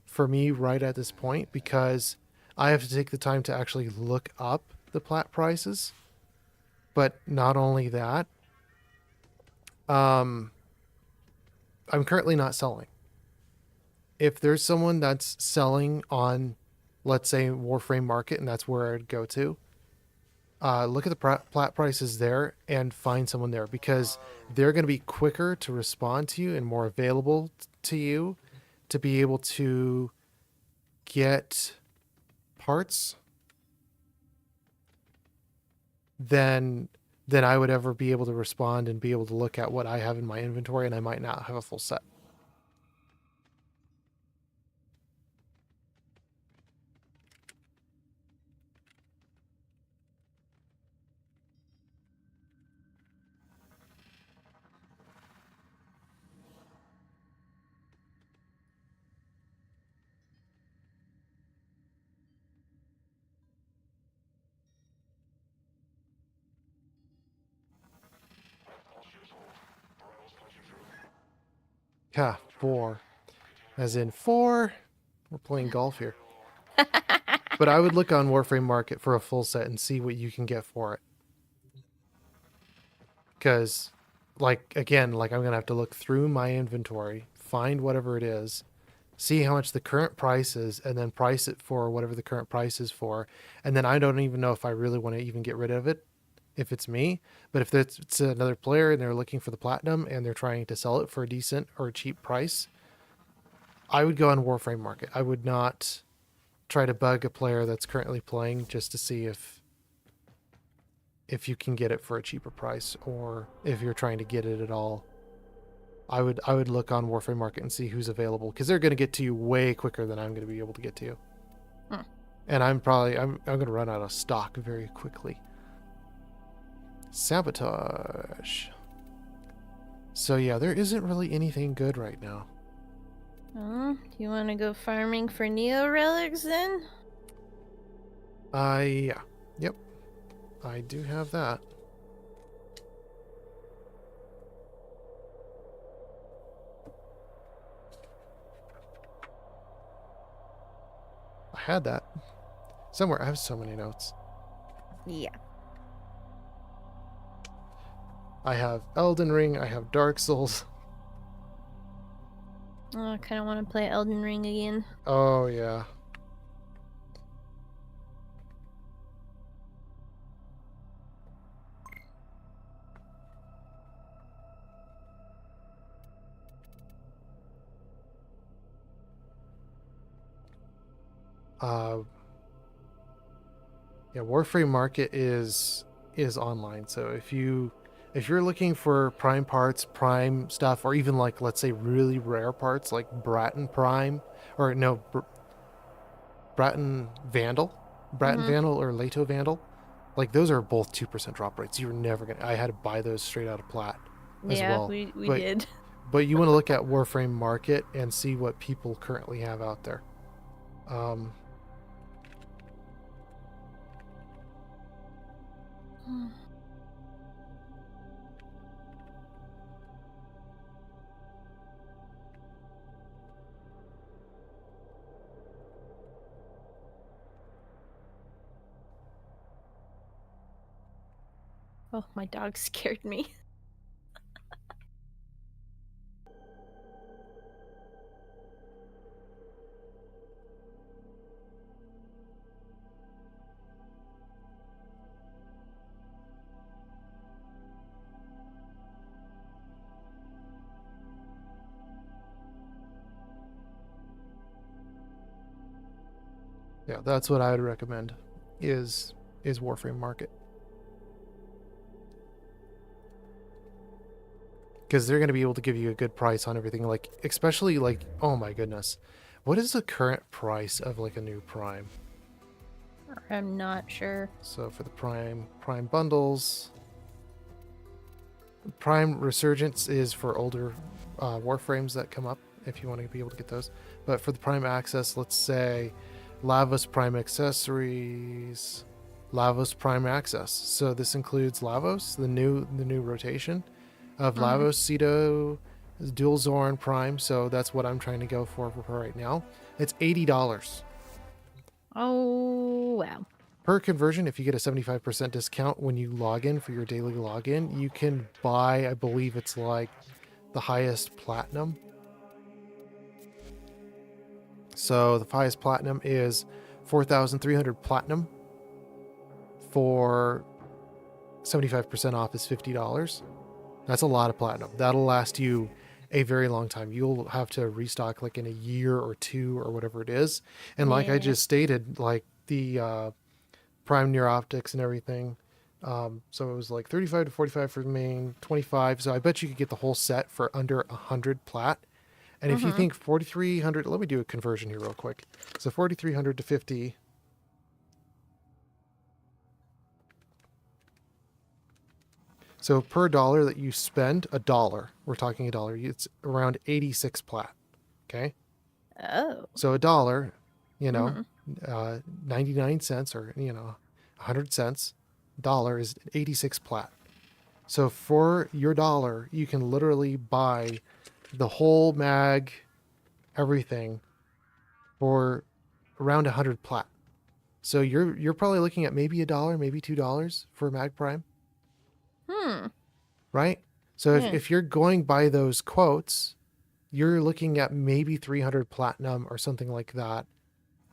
for me right at this point because I have to take the time to actually look up the plat prices. But not only that, I'm currently not selling. If there's someone that's selling on, let's say, Warframe Market, and that's where I'd go to, look at the plat prices there and find someone there because they're going to be quicker to respond to you and more available to you to be able to get parts than I would ever be able to respond and be able to look at what I have in my inventory and I might not have a full set. Yeah, 4. As in 4. We're playing golf here. But I would look on Warframe Market for a full set and see what you can get for it. Because, like, again, like I'm going to have to look through my inventory, find whatever it is, see how much the current price is, and then price it for whatever the current price is for. And then I don't even know if I really want to even get rid of it, if it's me. But if it's another player and they're looking for the platinum and they're trying to sell it for a decent or a cheap price, I would go on Warframe Market. I would not try to bug a player that's currently playing just to see if if you can get it for a cheaper price, or if you're trying to get it at all, I would look on Warframe Market and see who's available, because they're going to get to you way quicker than I'm going to be able to get to you. Hmm. And I'm going to run out of stock very quickly. Sabotage. So yeah, there isn't really anything good right now. Do you want to go farming for Neo Relics then? Yeah. Yep. I do have that. I had that. Somewhere. I have so many notes. Yeah. I have Elden Ring. I have Dark Souls. Oh, I kind of want to play Elden Ring again. Oh, yeah. Yeah, Warframe Market is online. So if you're looking for prime parts, prime stuff, or even like, let's say, really rare parts like Bratton Prime, or no, Bratton Vandal, Bratton Mhm. Vandal or Leto Vandal, like those are both 2% drop rates. You're never gonna. I had to buy those straight out of Plat as Yeah, well. we but did. but you want to look at Warframe Market and see what people currently have out there. Oh, my dog scared me. Yeah, that's what I would recommend. Is Warframe Market. Because they're going to be able to give you a good price on everything, like especially like, oh my goodness, what is the current price of like a new prime? I'm not sure. So for the prime bundles, prime resurgence is for older warframes that come up, if you want to be able to get those. But for the prime access, let's say Lavos prime accessories, Lavos prime access, so this includes Lavos, the new rotation of Lavos, Cedo, Dual Zorn Prime. So that's what I'm trying to go for right now. It's $80 Oh, wow. per conversion. If you get a 75% discount when you log in for your daily login, you can buy, I believe it's like the highest platinum. So the highest platinum is 4,300 platinum. For 75% off is $50. That's a lot of platinum. That'll last you a very long time. You'll have to restock like in a year or two or whatever it is. And like I Yeah. just stated, like the prime near optics and everything. So it was like 35 to 45 for the main, 25. So I bet you could get the whole set for under 100 plat. And if you think 4,300, let me do a conversion here real quick. So 4,300 to 50. So per dollar that you spend, a dollar, we're talking a dollar, it's around 86 plat. Okay. Oh. So a dollar, 99 cents, or, 100 cents, dollar is 86 plat. So for your dollar, you can literally buy the whole mag, everything, for around 100 plat. So you're probably looking at maybe $1, maybe $2 for Mag Prime. Right? So Yeah. if you're going by those quotes, you're looking at maybe 300 platinum or something like that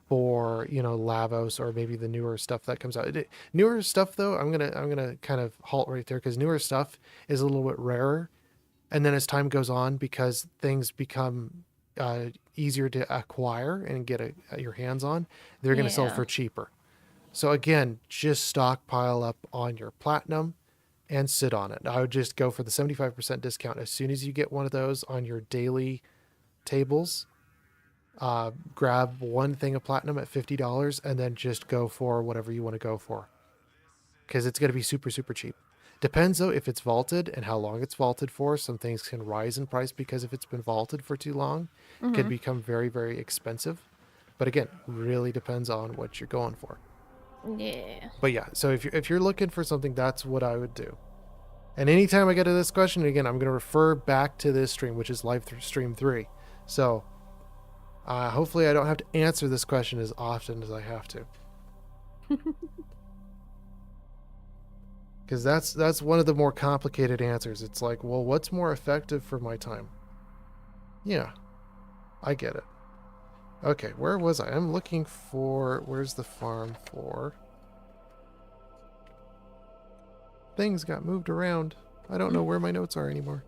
for, Lavos, or maybe the newer stuff that comes out. Newer stuff though, I'm gonna kind of halt right there, because newer stuff is a little bit rarer, and then as time goes on, because things become easier to acquire and get your hands on, they're going to sell Yeah. for cheaper. So again, just stockpile up on your platinum and sit on it. I would just go for the 75% discount as soon as you get one of those on your daily tables. Grab one thing of platinum at $50 and then just go for whatever you want to go for, because it's going to be super, super cheap. Depends though if it's vaulted and how long it's vaulted for. Some things can rise in price because if it's been vaulted for too long, it could become very, very expensive. But again, really depends on what you're going for. Yeah. But yeah, so if you're looking for something, that's what I would do. And anytime I get to this question, again, I'm going to refer back to this stream, which is live stream 3. So hopefully I don't have to answer this question as often as I have to. Because that's one of the more complicated answers. It's like, well, what's more effective for my time? Yeah, I get it. Okay, where was I? I'm looking for... Where's the farm for? Things got moved around. I don't know where my notes are anymore.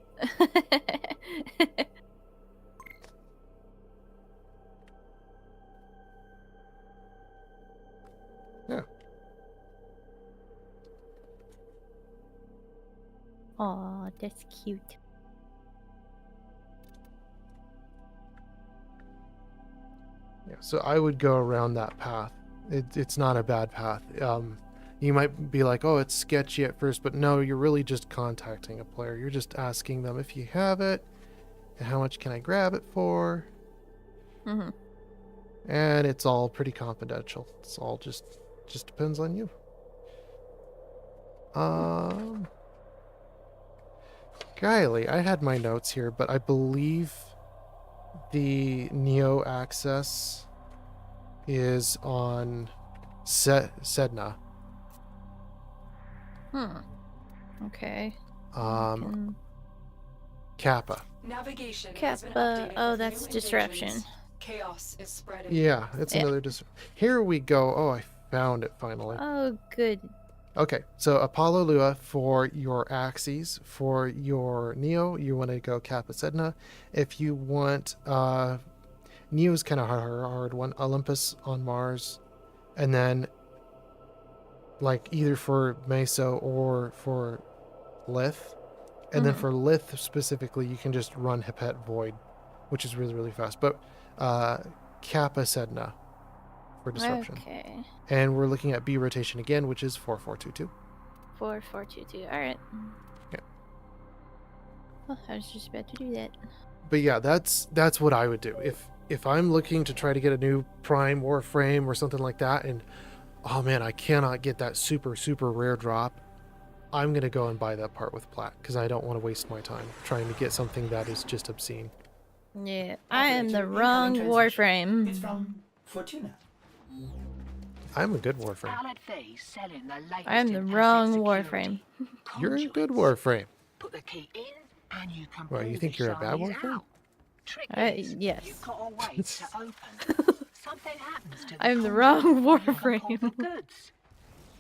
Yeah. Aw, that's cute. Yeah, so I would go around that path. It's not a bad path. You might be like, oh, it's sketchy at first, but no, you're really just contacting a player. You're just asking them if you have it, and how much can I grab it for? Mm-hmm. And it's all pretty confidential. It's all just depends on you. Kylie, I had my notes here, but I believe the Neo access is on Sedna. Okay. Kappa. Navigation has been Kappa. updated Oh, with that's new disruption. invasions. Chaos is spreading. Yeah, it's Yeah. another Here we go. Oh, I found it finally. Oh, good. Okay, so Apollo Lua for your axes. For your Neo, you want to go Kappa Sedna. If you want, Neo's kind of hard one. Olympus on Mars. And then, like, either for Meso or for Lith. And then for Lith specifically, you can just run Hepet Void, which is really, really fast. But Kappa Sedna for disruption. Okay. And we're looking at B rotation again, which is 4422. 4422. All right. Yeah. Well, I was just about to do that. But yeah, that's what I would do. If I'm looking to try to get a new Prime Warframe or something like that, and oh man, I cannot get that super, super rare drop, I'm going to go and buy that part with Plat, because I don't want to waste my time trying to get something that is just obscene. Yeah, I am the Operator, wrong incoming transmission. It's Warframe. from Fortuna. I'm a good Warframe. Ballad Fee selling the latest I am the in wrong asset Warframe. security. You're a good Conduits. Warframe. Put the key in, and you can Well, pull you think the you're a bad shinies Warframe? out. Trick is, yes. you've got to wait to open. Something happens to the I'm the conduit wrong before you can pull Warframe. the goods.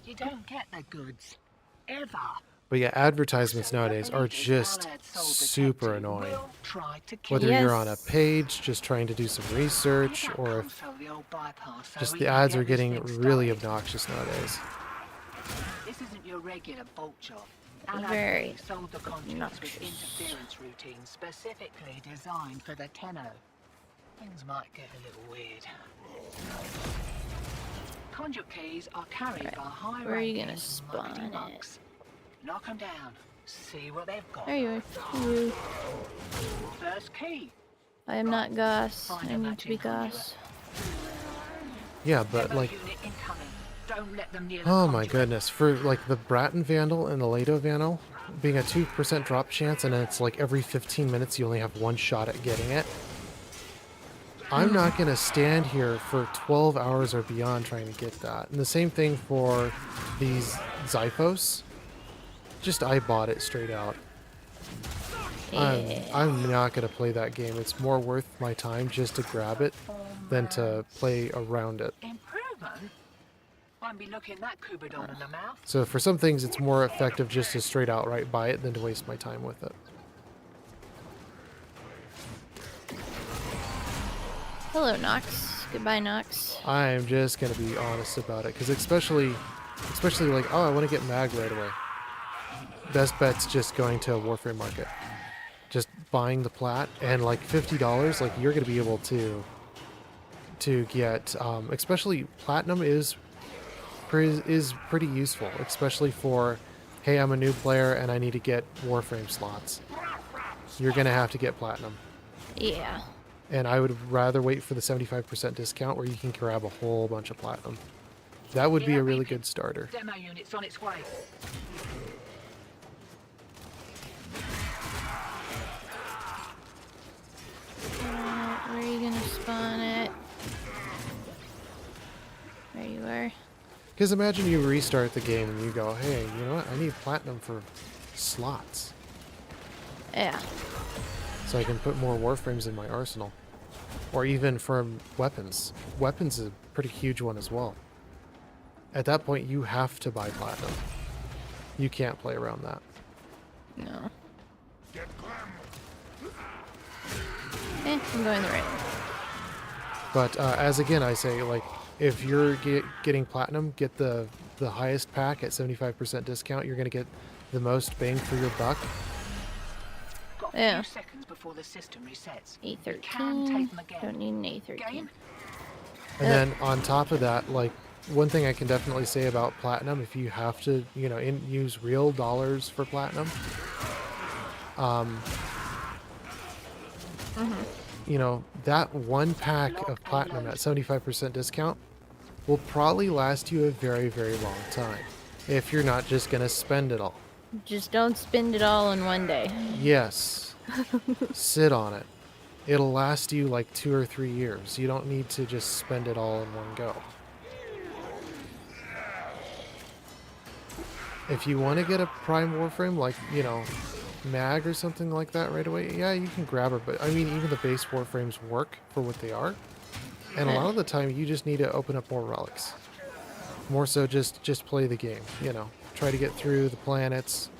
You don't get the goods ever. But yeah, advertisements So the nowadays are believers just Ballad sold super detective annoying. will try to kill Whether you. you're on a Yes. page just trying to do some research, Give that or if console the old bypass so just we the can ads get are this getting thing really started. obnoxious nowadays. This isn't your regular bolt job. Very Alad sold the conduits with obnoxious. interference routines specifically designed for the Tenno. Things might get a little weird. Conduit keys are carried by high where are you gonna ranking spawn mighty it? monks. Knock them down. See what they've got. There you are. You. First key. I am not Goss. Find I a need to be matching conduit. Goss. Yeah, but Demo like, unit incoming. Don't let them near the oh my conduit. goodness, for like the Bratton Vandal and the Lado Vandal being a 2% drop chance, and then it's like every 15 minutes you only have one shot at getting it. I'm not going to stand here for 12 hours or beyond trying to get that. And the same thing for these Zyphos. Just I bought it straight out. I'm not going to play that game. It's more worth my time just to grab it than to play around it. Improvement? Won't be looking that Kubidon in the mouth. So for some things, it's more effective just to straight outright buy it than to waste my time with it. Hello, Nox. Goodbye, Nox. I'm just gonna be honest about it, because especially like, oh, I want to get mag right away. Best bet's just going to a Warframe market, just buying the plat, and like $50, like you're gonna be able to get, especially platinum is pretty useful, especially for, hey, I'm a new player and I need to get Warframe slots. You're gonna have to get platinum. Yeah. And I would rather wait for the 75% discount where you can grab a whole bunch of platinum. That would be a really good starter. Demo unit's on its way. Where are you gonna spawn it? There you are. Because imagine you restart the game and you go, hey, you know what? I need platinum for slots. Yeah. So I can put more Warframes in my arsenal. Or even for weapons. Weapons is a pretty huge one as well. At that point, you have to buy platinum. You can't play around that. No. I'm going the right way. But as again, I say, like, if you're getting platinum, get the highest pack at 75% discount. You're going to get the most bang for your buck. Got a Yeah. few seconds before the system resets. A13. Can take them again. Don't need an A13. Game? And then on top of that, like, one thing I can definitely say about platinum, if you have to, you know, use real dollars for platinum, you know, that one pack of platinum at 75% discount will probably last you a very, very long time if you're not just going to spend it all. Just don't spend it all in one day. Yes. Sit on it. It'll last you like 2 or 3 years. You don't need to just spend it all in one go. If you want to get a Prime Warframe, like, you know, mag or something like that right away, yeah, you can grab it. But I mean, even the base Warframes work for what they are. And a lot of the time, you just need to open up more relics. More so just play the game, you know. Try to get through the planets.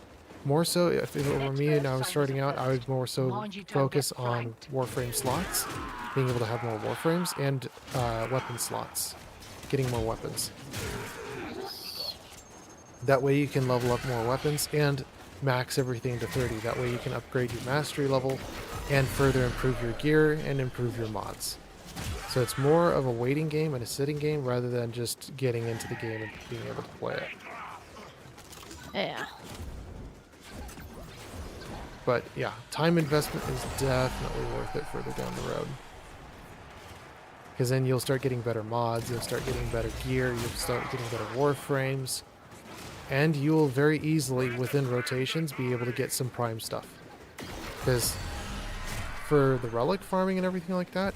More so, if it were me and I was starting out, I would more so focus on Warframe slots, being able to have more Warframes, and weapon slots, getting more weapons. That way you can level up more weapons and max everything to 30. That way you can upgrade your mastery level and further improve your gear and improve your mods. So it's more of a waiting game and a sitting game rather than just getting into the game and being able to play it. Yeah. But yeah, time investment is definitely worth it further down the road. Because then you'll start getting better mods, you'll start getting better gear, you'll start getting better Warframes, and you'll very easily, within rotations, be able to get some Prime stuff. Because for the relic farming and everything like that,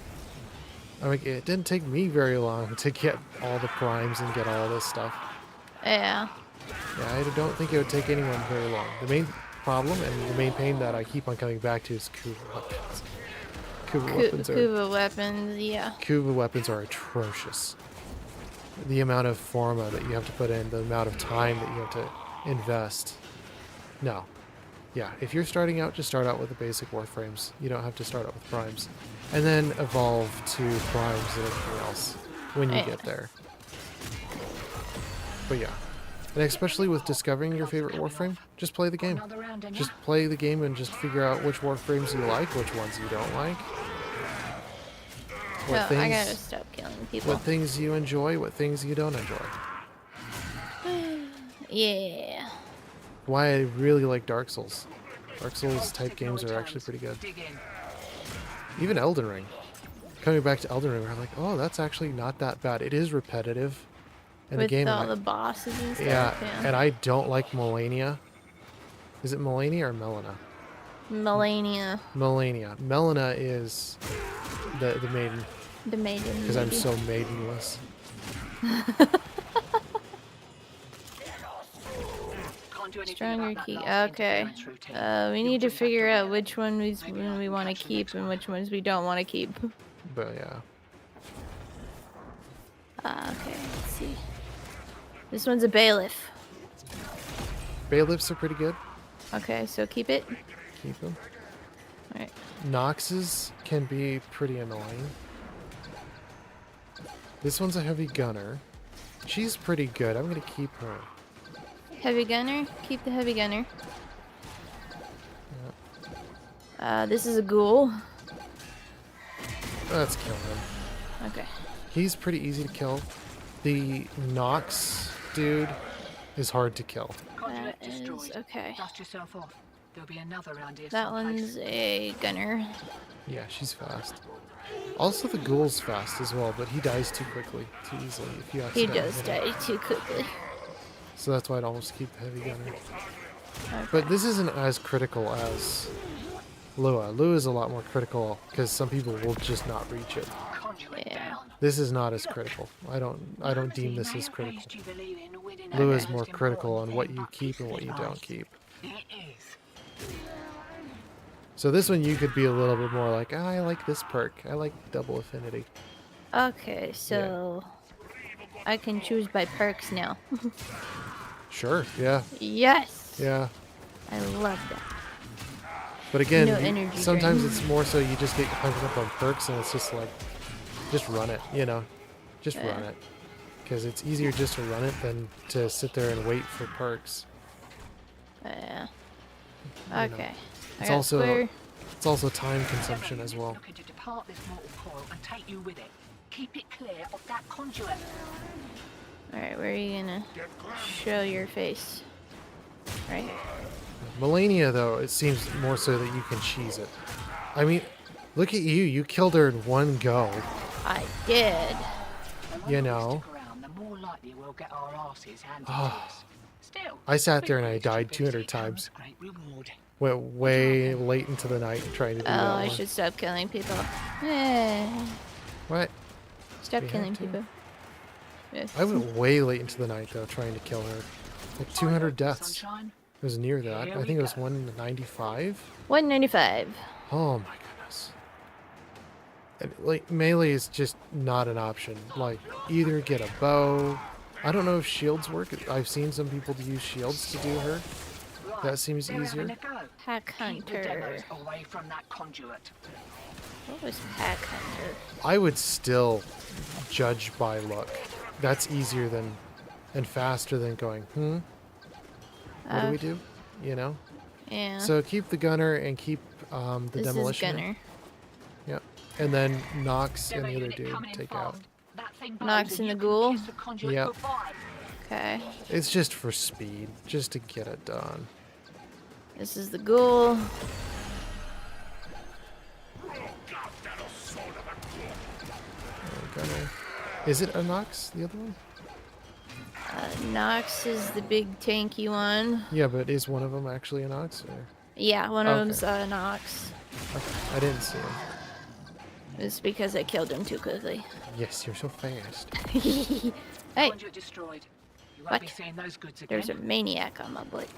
I mean, it didn't take me very long to get all the Primes and get all this stuff. Yeah. Yeah, I don't think it would take anyone very long. The main problem and the main pain that I keep on coming back to is Kuva weapons. Kuva weapons, yeah. Kuva weapons are atrocious. The amount of forma that you have to put in, the amount of time that you have to invest. No. Yeah, if you're starting out, just start out with the basic Warframes. You don't have to start out with Primes. And then evolve to Primes and everything else when you get there. But yeah. And especially with discovering your favorite Warframe, just play the game. Another round and Just play the game and just figure out which Warframes you like, which ones you don't like. So I gotta stop killing people. What things you enjoy, what things you don't enjoy. Yeah. Why I really like Dark Souls. Dark Souls type games are actually pretty good. dig in. Even Elden Ring. Coming back to Elden Ring, we're like, oh, that's actually not that bad. It is repetitive. In With the game, all the bosses and stuff. yeah, and I don't like Melania. Is it Melania or Melina? Melania. Melania. Melina is the maiden. The maiden. Because I'm lady. so maidenless. Can't do anything Stronger about that key. last Okay. interference routine. We need to figure out which one we want to keep and which ones we don't want to keep. But yeah. Okay, let's see. This one's a bailiff. Bailiffs are pretty good. Okay, so keep it. Keep them. Alright. Noxes can be pretty annoying. This one's a heavy gunner. She's pretty good. I'm gonna keep her. Heavy gunner. Keep the heavy gunner. This is a ghoul. Let's kill him. Okay. He's pretty easy to kill. The Nox dude is hard to kill. Conduit That is destroyed. okay. Dust yourself off. There'll be another around here That someplace. one's a gunner. Yeah, she's fast. Also, the ghoul's fast as well, but he dies too quickly, too easily if you He accidentally does hit him. die too quickly. So that's why I'd almost keep the heavy gunner. Okay. But this isn't as critical as Lua. Lua is a lot more critical because some people will just not reach it. Conduit Yeah. down. This is not as critical. I don't deem this as critical. Lua is more critical on what you keep and what you don't keep. It is. So this one you could be a little bit more like, "Ah, I like this perk. I like double affinity." Okay, so I can choose by perks now. Sure, yeah, Yes. yeah. I love that. But again, No you- energy sometimes drain. it's more so you just get hung up on perks and it's just like, just run it, you know? Just Yeah. run it. Because it's easier just to run it than to sit there and wait for perks. Yeah. You know. Okay. I It's got also square. it's also time consumption as well. Looking to depart this mortal coil and take you with it. Keep it clear of that conduit. Alright, where are you gonna show your face? Right here. Melania, though, it seems more so that you can cheese it. I mean, look at you. You killed her in one go. I did. The You longer we know. stick around, the more likely we'll get our asses handed to Ah. us. Still, I sat with there and I great died stupidity 200 times. comes great reward. Went way late into the night trying to do Oh, that I one. should stop killing people. Eh. What? Stop We have killing to. people. Yes. I went way late into the night, though, trying to kill her. Like 200 deaths. Sunshine. It was near that. Here I we think it was go. 195. 195. Oh my goodness. And, like, melee is just not an option. Like, either get a bow. I don't know if shields work. I've seen some people use shields to do her. Right, That seems they're easier. having a go. Pack Keep the Hunter. demos away from that conduit. What was Pack Hunter? I would still judge by luck. That's easier than and faster than going, what do we do? You know? Yeah. So keep the gunner and keep the this is demolition. Gunner. Yep. And then Nox and Demo the other unit dude coming in take fast. out. That thing Nox blows and you the can ghoul? kiss the conduit Yep. goodbye. Okay. It's just for speed, just to get it done. This is the ghoul. Gunner. Is it a Nox, the other one? Nox is the big tanky one. Yeah, but is one of them actually a Nox? Or? Yeah, one of Okay. them's Nox. Okay. I didn't see him. It's because I killed him too quickly. Yes, you're so fast. Hey, Conduit destroyed. You won't What? be seeing those goods again. there's a maniac on my butt.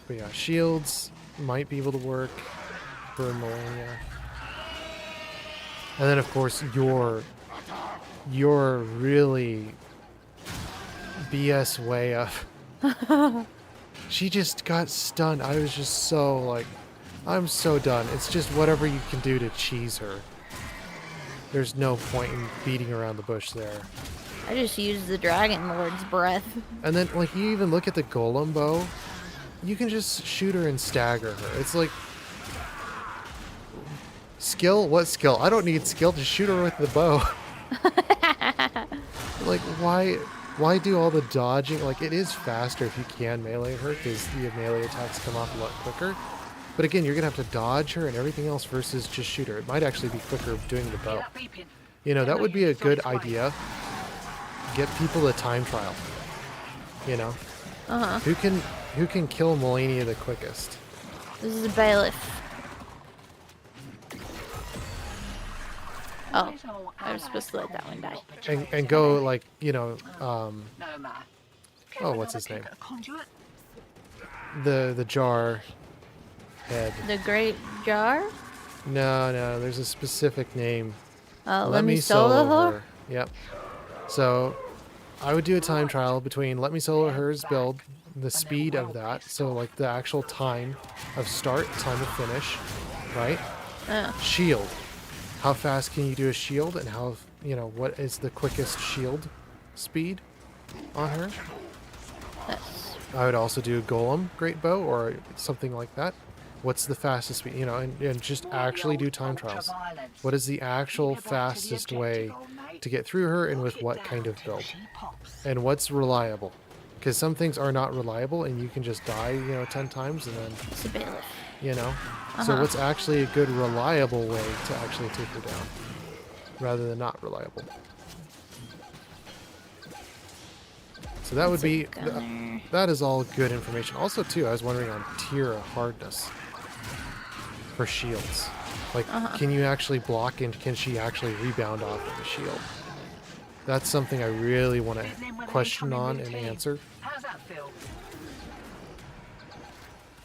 But yeah, shields might be able to work for Melania. And then of course your really BS way of she just got stunned. I was just so like, I'm so done. It's just whatever you can do to cheese her. There's no point in beating around the bush there. I just used the Dragon Lord's breath. And then like you even look at the golem bow, you can just shoot her and stagger her. It's like skill? What skill? I don't need skill to shoot her with the bow. Like why do all the dodging? Like it is faster if you can melee her because the melee attacks come off a lot quicker. But again, you're gonna have to dodge her and everything else versus just shoot her. It might actually be quicker doing the bow. Hear that beeping? You know, that Demo would be a unit's on good its way. idea. Get people a time trial. You know? Uh-huh. Who can kill Melania the quickest? This is a bailiff. Oh, Where's old I was supposed to let that one die. And go like, you know, No matter. oh, what's his name? A conduit? The jar head. The Great Jar? No, there's a specific name. Let me solo her? Yep. So I would do a time trial between let me solo her's build, the speed of that, so like the actual time of start, time of finish, right? Oh. Shield. How fast can you do a shield and you know, what is the quickest shield speed on her. That's I would also do Golem Great Bow or something like that. What's the fastest speed? You know, and just actually do time trials. What is the actual fastest way to get through her, and with what kind of build? And what's reliable? Because some things are not reliable, and you can just die, you know, 10 times, and then, it's a bailiff. you know. So what's actually a good, reliable way to actually take her down, rather than not reliable? So that would be, that is all good information. Also, too, I was wondering on tier hardness for shields. Like, can you actually block, and can she actually rebound off of the shield? That's something I really want to question on and answer. How's that feel?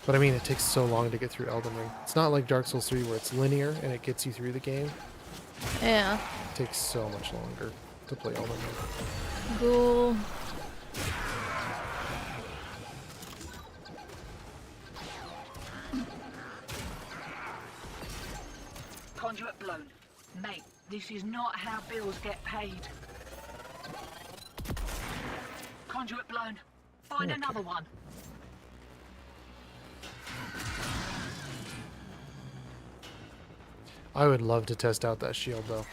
But I mean, it takes so long to get through Elden Ring. It's not like Dark Souls 3 where it's linear and it gets you through the game. Yeah. It takes so much longer to play Elden Ring. Cool. Conduit blown. Mate, this is not how bills get paid. Conduit blown. Find another one. I would love to test out that shield, though.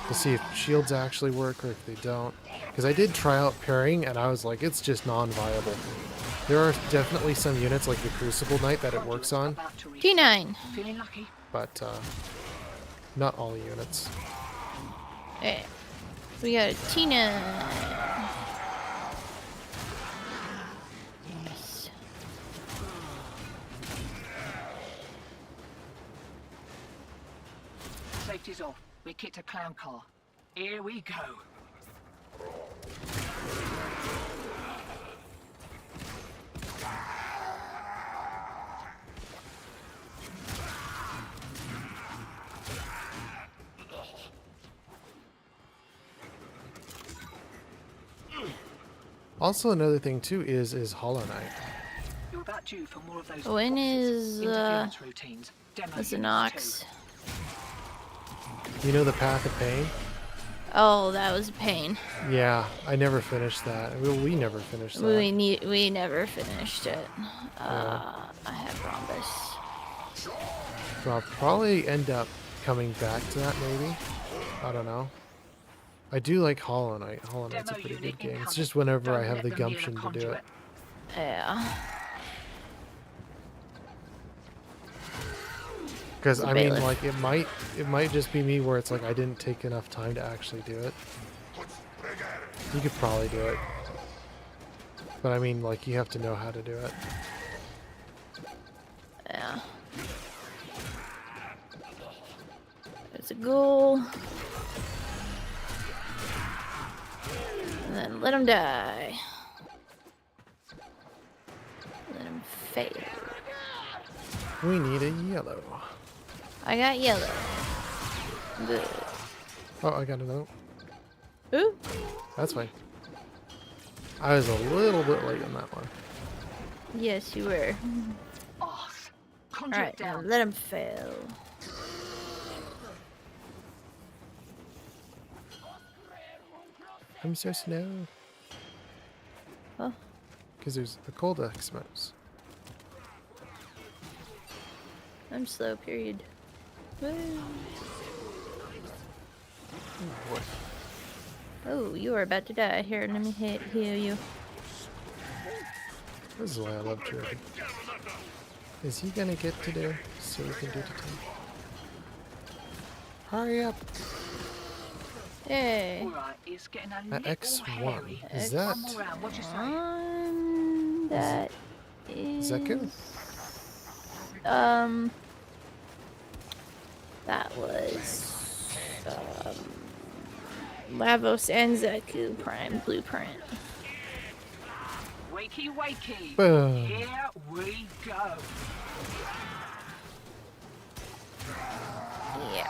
To see if shields actually work or if they don't. Because I did try out parrying, and I was like, it's just non-viable. There are definitely some units, like the Crucible Knight, that it works on, T9. Feeling lucky? but not all units. Yeah. We got a T9. Yes. Safety's off. We kicked a clown car. Here we go. Also, another thing too is Hollow Knight. You're about due for more of those When boxes, is, interference routines, demo What's an units ox? too. You know the Path of Pain? Oh, that was a pain. Yeah, I never finished that. We never finished that. We never finished it. I have rhombus. So I'll probably end up coming back to that, maybe. I don't know. I do like Hollow Knight. Hollow Knight's a Demo pretty unit good game. It's incoming. just whenever Don't I have let the them near the gumption to do it. conduit. Yeah. Because The I mean, bailiff. like it might just be me where it's like I didn't take enough time to actually do it. You could probably do it, but I mean, like you have to know how to do it. Yeah. There's a goal. And then let him die. Let him fail. We need a yellow. I got yellow. Good. Oh, I got another. Ooh. That's fine. I was a little bit late on that one. Yes, you were. Off. Conduit Alright, now down. let him fail. I'm so slow. Oh. Because there's a cold Xmas. I'm slow, period. Woo. What? Oh, you are about to die. Here, let me heal you. This is why I love Jordan. Is he gonna get to there so we can do the thing? Hurry up! Hey. Alright, it's getting a little X1. hairy. Is that... One more round, what you say? That Is that good? That was Lavos and Zaku Prime Blueprint. Wakey, wakey. Boom. Here we go. Yeah.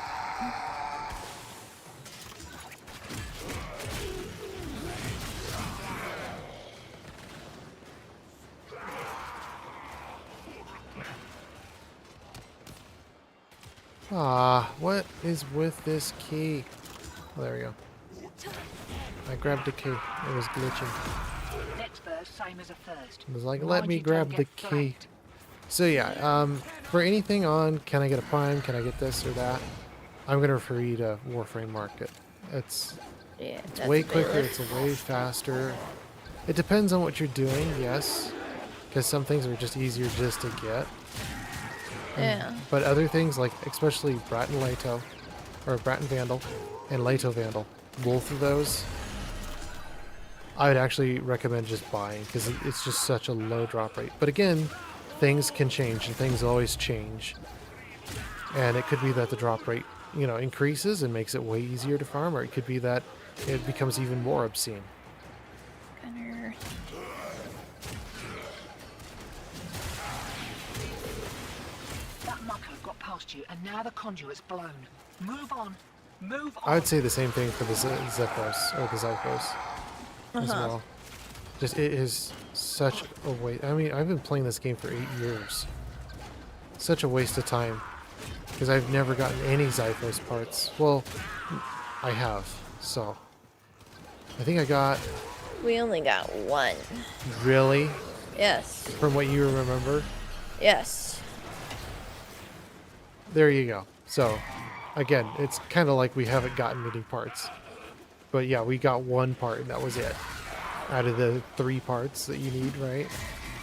Ah, what is with this key? Oh, there we go. I grabbed the key. It was glitching. Next burst, same as a first. It was like, Mind let me you don't grab the get key. flanked. So yeah, for anything on, can I get a prime? Can I get this or that? I'm gonna refer you to Warframe Market. It's Yeah, It's that's way a quicker, bailiff. it's a way faster. It depends on what you're doing, yes. Because some things are just easier just to get. Yeah. But other things, like especially Brat and Leto, or Brat and Vandal, and Leto Vandal, both of those, I would actually recommend just buying, because it's just such a low drop rate. But again, things can change, and things always change. And it could be that the drop rate, you know, increases and makes it way easier to farm, or it could be that it becomes even more obscene. Gunner. That mucker got past you, and now the conduit's blown. Move on. Move on. I would say the same thing for the Zephyros, or the Zyphos, as well. Just, it is such a waste. I mean, I've been playing this game for 8 years. Such a waste of time. Because I've never gotten any Zyphos parts. Well, I have, so. I think I got, We only got one. really, Yes. from what you remember. Yes. There you go. So, again, it's kind of like we haven't gotten any parts. But yeah, we got one part and that was it. Out of the 3 parts that you need, right?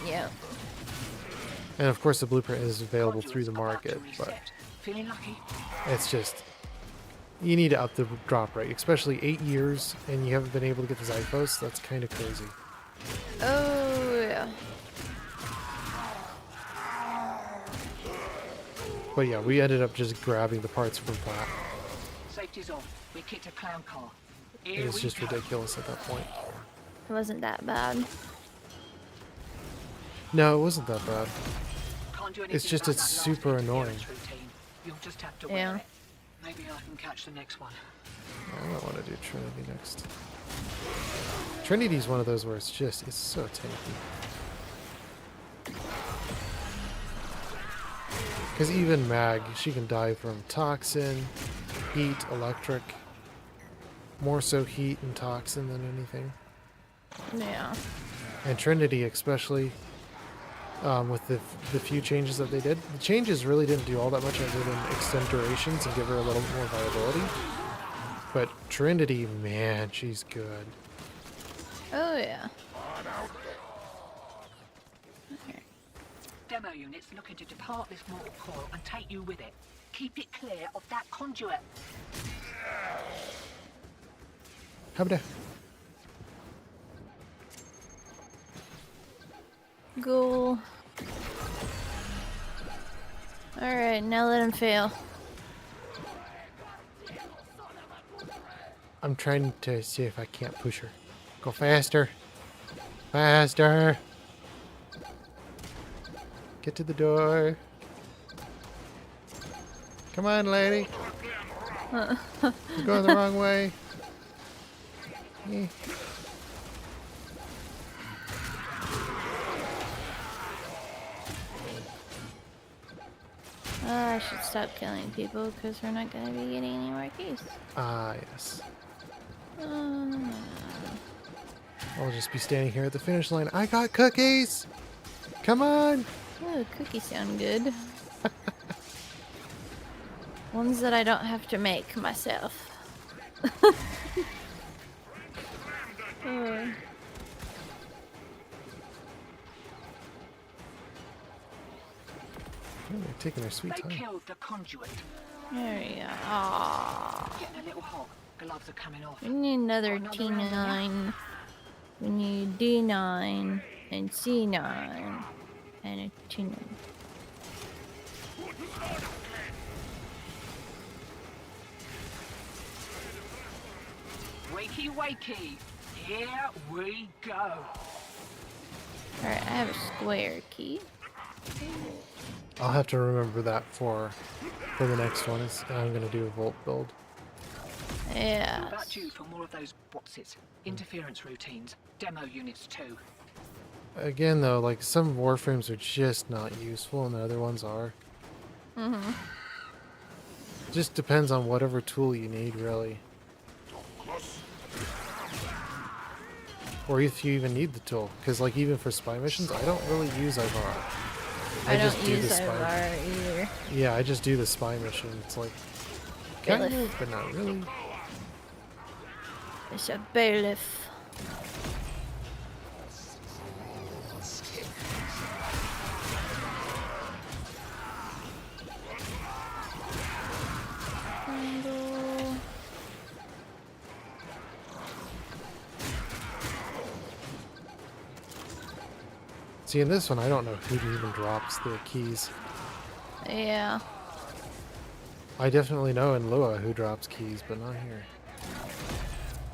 Yeah. And of course the blueprint is available through Conduit's the about market, to but reset. Feeling lucky? it's just, you need to up the drop rate, especially 8 years and you haven't been able to get the Zyphos. That's kind of crazy. Oh, yeah. But yeah, we ended up just grabbing the parts from Plat. Safety's off. We kicked a clown car. It Here was we just go. ridiculous at that point. It wasn't that bad. No, it wasn't that bad. Can't do It's anything just about it's that last super interference annoying. routine. You'll just have to Yeah. wear it. Maybe I can catch the next one. I don't want to do Trinity next. Trinity's one of those where it's so tanky. Because even Mag, she can die from toxin, heat, electric. More so heat and toxin than anything. Yeah. And Trinity especially, with the few changes that they did. The changes really didn't do all that much other than extend durations and give her a little more viability. But Trinity, man, she's good. Oh, yeah. Demo units looking to depart this mortal coil and take you with it. Keep it clear of that conduit. How about Ghoul. Alright, now let him fail. I'm trying to see if I can't push her. Go faster. Faster. Get to the door. Come on, lady. You're going the wrong way. Eh. I should stop killing people because we're not going to be getting any more keys. Ah, yes. Uh, I'll just be standing here at the finish line. I got cookies! Come on! oh, cookies sound good. Ones that I don't have to make myself. Uh, Oh, they're taking their sweet They time. killed the conduit. there we go. Aww. Getting a little hot. Gloves are coming off. We need another Got another round T9. We need D9 and C9 and a T9. Wakey, wakey. Here we go. Alright, I have a square key. I'll have to remember that for the next one. I'm gonna do a Volt build. Yeah. About due for more of those what's-its. Interference routines. Demo units too. Again, though, like some Warframes are just not useful, and the other ones are. Mm-hmm. Just depends on whatever tool you need, really. or if you even need the tool. Because like even for spy missions, I don't really use Ivara. I just don't do use the spy. Ivara either. Yeah, I just do the spy mission. It's like kind Bailiff. of, but not really. It's a bailiff. Triangle. See, in this one, I don't know who even drops the keys. Yeah. I definitely know in Lua who drops keys, but not here.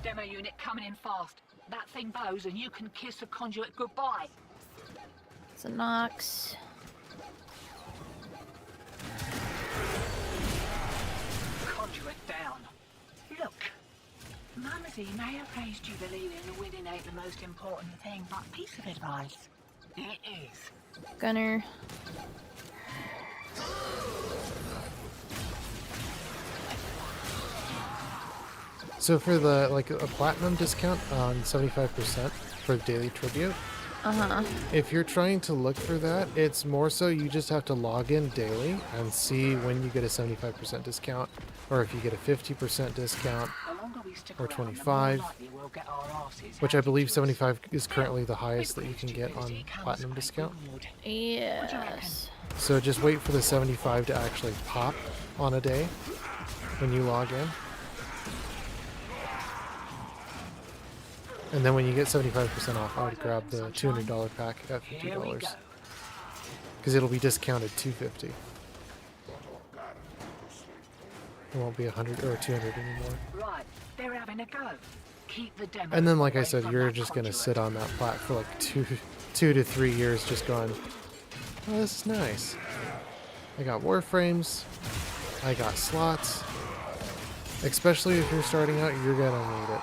Demo unit coming in fast. That thing bows and you can kiss the conduit goodbye. It's a Nox. Conduit down. Look, Mumsy may have raised you believing the winning ain't the most important thing, but piece of advice, it is. Gunner. So for the like a platinum discount on 75% for daily tribute, if you're trying to look for that, it's more so you just have to log in daily and see when you get a 75% discount, or if you get a 50% discount, The longer we stick or around, the more 25, likely we'll get our asses which I handed believe to us. 75 is currently the highest With that you great can get on stupidity comes platinum great discount. reward. Yes. So just wait for the 75 to actually pop on a day when you log in. And then when you get 75% off, I would grab the $200 pack at Here we go. $50. Because it'll be discounted $250. It won't be 100 or 200 anymore. Right, they're having a go. Keep the demo. And then, like I away said, from you're that just going to conduit. sit on that plat for like two to 3 years just going, oh, this is nice. I got Warframes. I got slots. Especially if you're starting out, you're going to need it.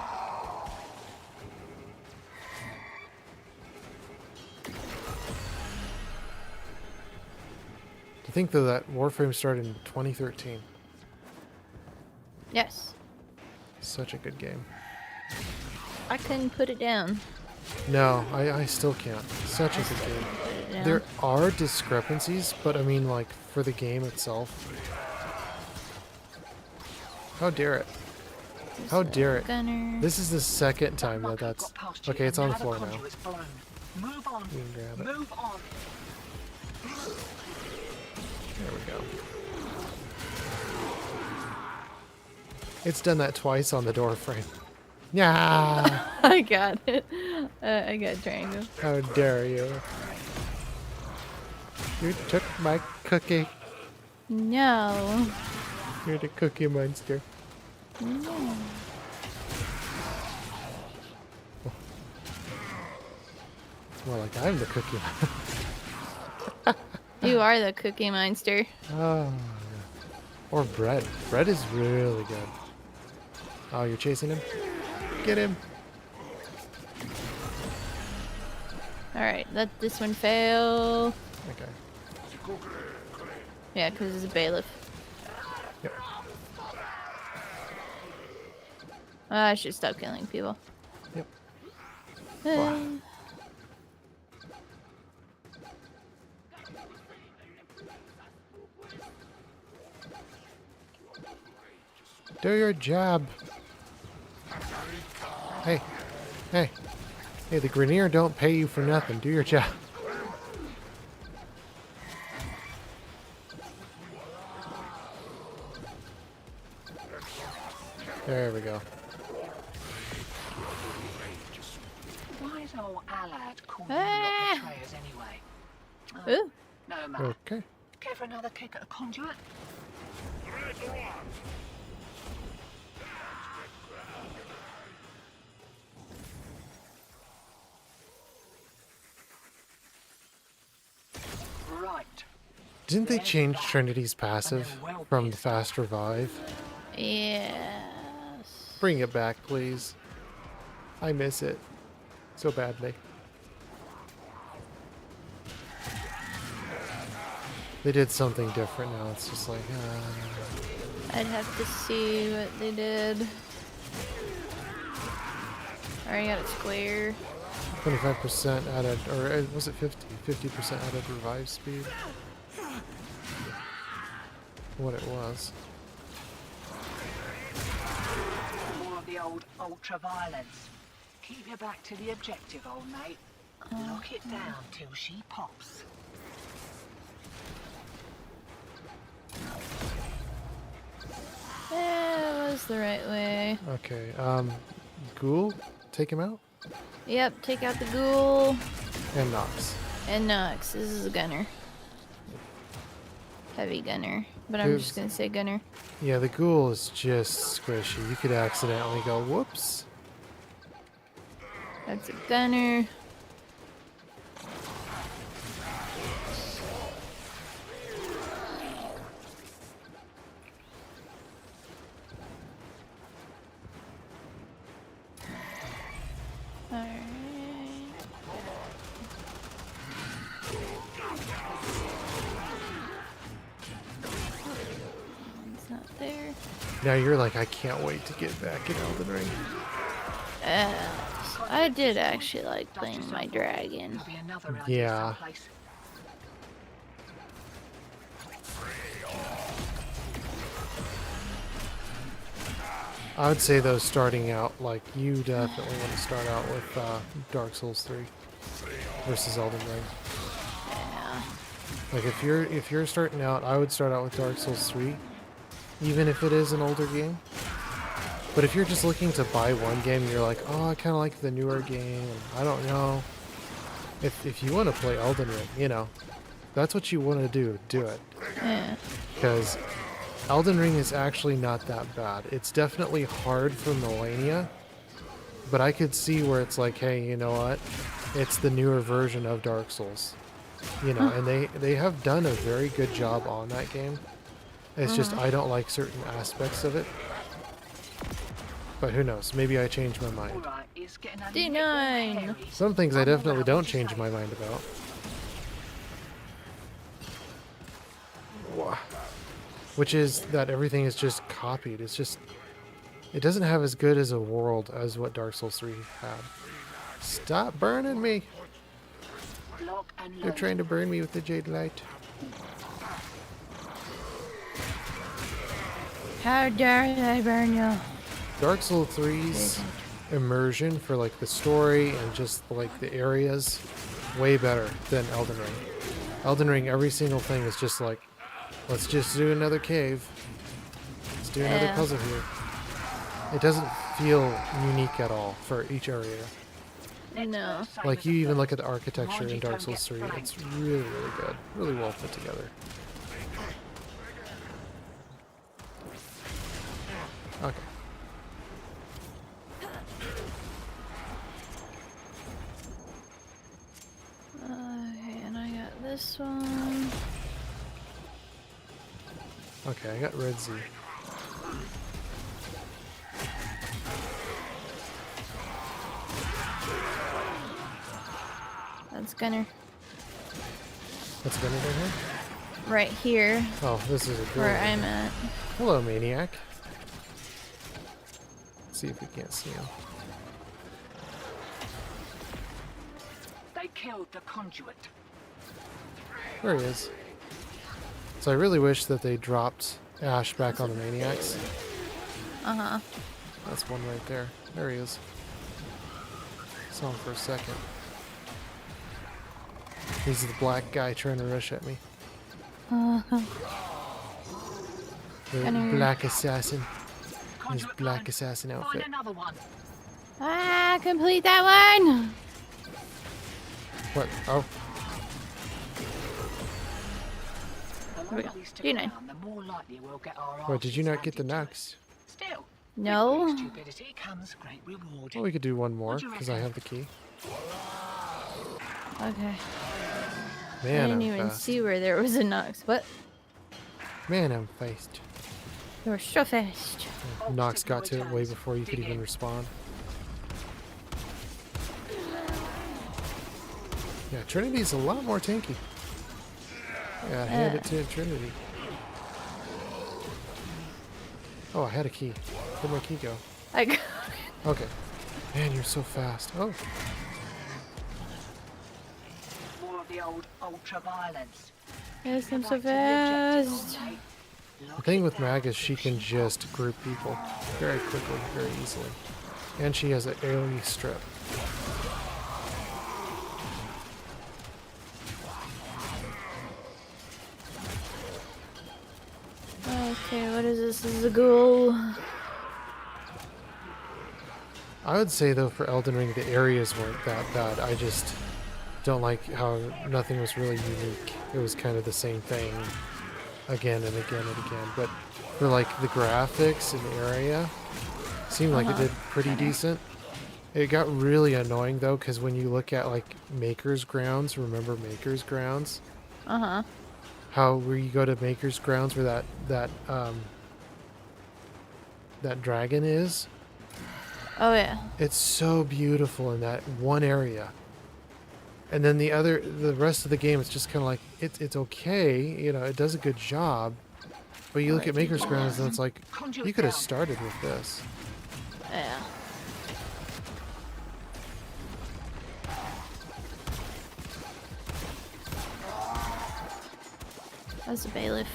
I think though that Warframe started in 2013. Yes. Such a good game. I couldn't put it down. No, I still can't. Such a good game. Put it down. There are discrepancies, but I mean, like, for the game itself. How dare it? How dare it? Gunner. This is the second time that Rocket that's... got past you, Okay, it's and on the now floor now. conduit's blown. Move on. You can grab it. Move on. There we go. It's done that twice on the door frame. Yeah. I got it. I got triangle. How dare you? You took my cookie. No. You're the cookie monster. No. Well, like I'm the cookie. You are the cookie monster. Oh. Or bread. Bread is really good. Oh, you're chasing him? Get him. Alright, let this one fail. Okay. Yeah, because it's a bailiff. Yep. I should stop killing people. Yep. Uh, Do your job. Hey. Hey. Hey, the Grenier don't pay you for nothing. Do your job. There we go. Why is old Alad calling you Ah. lot betrayers anyway? ooh. No matter. Okay. Care for another kick at a conduit? Right. Didn't they change Trinity's passive from the fast revive? Yes. Bring it back, please. I miss it so badly. They did something different now. It's just like, I'd have to see what they did. Already got it square. 25% added, or was it 50? 50% added revive speed? What it was. More of the old ultra-violence. Keep your back to the objective, old mate. Lock it down till she pops. That was the right way. Okay, Ghoul, take him out, Yep, take out the ghoul. and Nox. And Nox. This is a gunner. Heavy gunner. But I'm just gonna say gunner. Yeah, the Ghoul is just squishy. You could accidentally go, whoops. That's a gunner. Alright. It's not there. Now you're like, I can't wait to get back in Elden Ring. I did actually like playing my dragon. There'll be another around Yeah. here someplace. I would say though, starting out, like, you definitely want to start out with Dark Souls 3 versus Elden Ring. Yeah. Like if you're starting out, I would start out with Dark Souls 3, even if it is an older game. But if you're just looking to buy one game, and you're like, oh, I kind of like the newer game, and I don't know. If you want to play Elden Ring, you know, that's what you want to do it. Yeah. Because Elden Ring is actually not that bad. It's definitely hard for Millennia, but I could see where it's like, hey, you know what? It's the newer version of Dark Souls. You know, and they have done a very good job on that game. It's just I don't like certain aspects of it. But who knows? Maybe I changed my mind. All right, it's getting a D9. little hairy. Some things I definitely don't change my mind about. Wha- Which is that everything is just copied. It's just... It doesn't have as good as a world as what Dark Souls 3 had. Stop burning me! Lock and They're load. trying to burn me with the Jade Light. How dare they burn you? Dark Souls 3's immersion for like the story and just like the areas, way better than Elden Ring. Elden Ring, every single thing is just like, let's just do another cave. Let's do another Yeah. puzzle here. It doesn't feel unique at all for each area. No. Like you even look at the architecture in Dark Souls 3, it's really, really good. Really well put together. Okay. Okay, and I got this one. Okay, I got Red Z. That's gunner. What's going on here? Right here, Oh, this is a girl. where I'm at. Hello, Maniac. Let's see if we can't see him. They killed the conduit. There he is. So I really wish that they dropped Ash back on the Maniacs. Uh-huh. That's one right there. There he is. Saw him for a second. He's the black guy trying to rush at me. The Gunner. black assassin. His Conduit black line. assassin Find outfit. another one. Ah, complete that one! What? Oh, The we longer go. we stick D9. around, the more likely we'll get our what? Did you arses not get the handed to us. Nox? Still, No. with great stupidity comes great reward. Well, we could do one more What do you because I reckon? have the key. Okay. I Man, didn't I'm even fast. see where there was a Nox. What? Man, I'm fast. You're so fast. Nox got to it way before you could even respond. Yeah, Trinity's a lot more tanky. Yeah, hand it to Trinity. Oh, I had a key. Where'd my key go? I got Okay. Man, you're so fast. Oh. the old ultra-violence. Yes, I'm If so I had to fast. object all day, The lock thing it with Mag down is she till can just group people very quickly, very easily. And she has an AoE strip. Okay, what is this? This is a ghoul. I would say though for Elden Ring the areas weren't that bad. I just don't like how nothing was really unique. It was kind of the same thing again and again and again. But for like the graphics and the area, seemed like it did pretty decent. It got really annoying though, because when you look at like Maker's Grounds, remember Maker's Grounds? Uh-huh. How where you go to Maker's Grounds where that dragon is? Oh, yeah. It's so beautiful in that one area. And then the rest of the game, it's just kind of like, it's okay, you know, it does a good job. But you look at Maker's Grounds and it's like, you could have started with this. Yeah. That's a bailiff.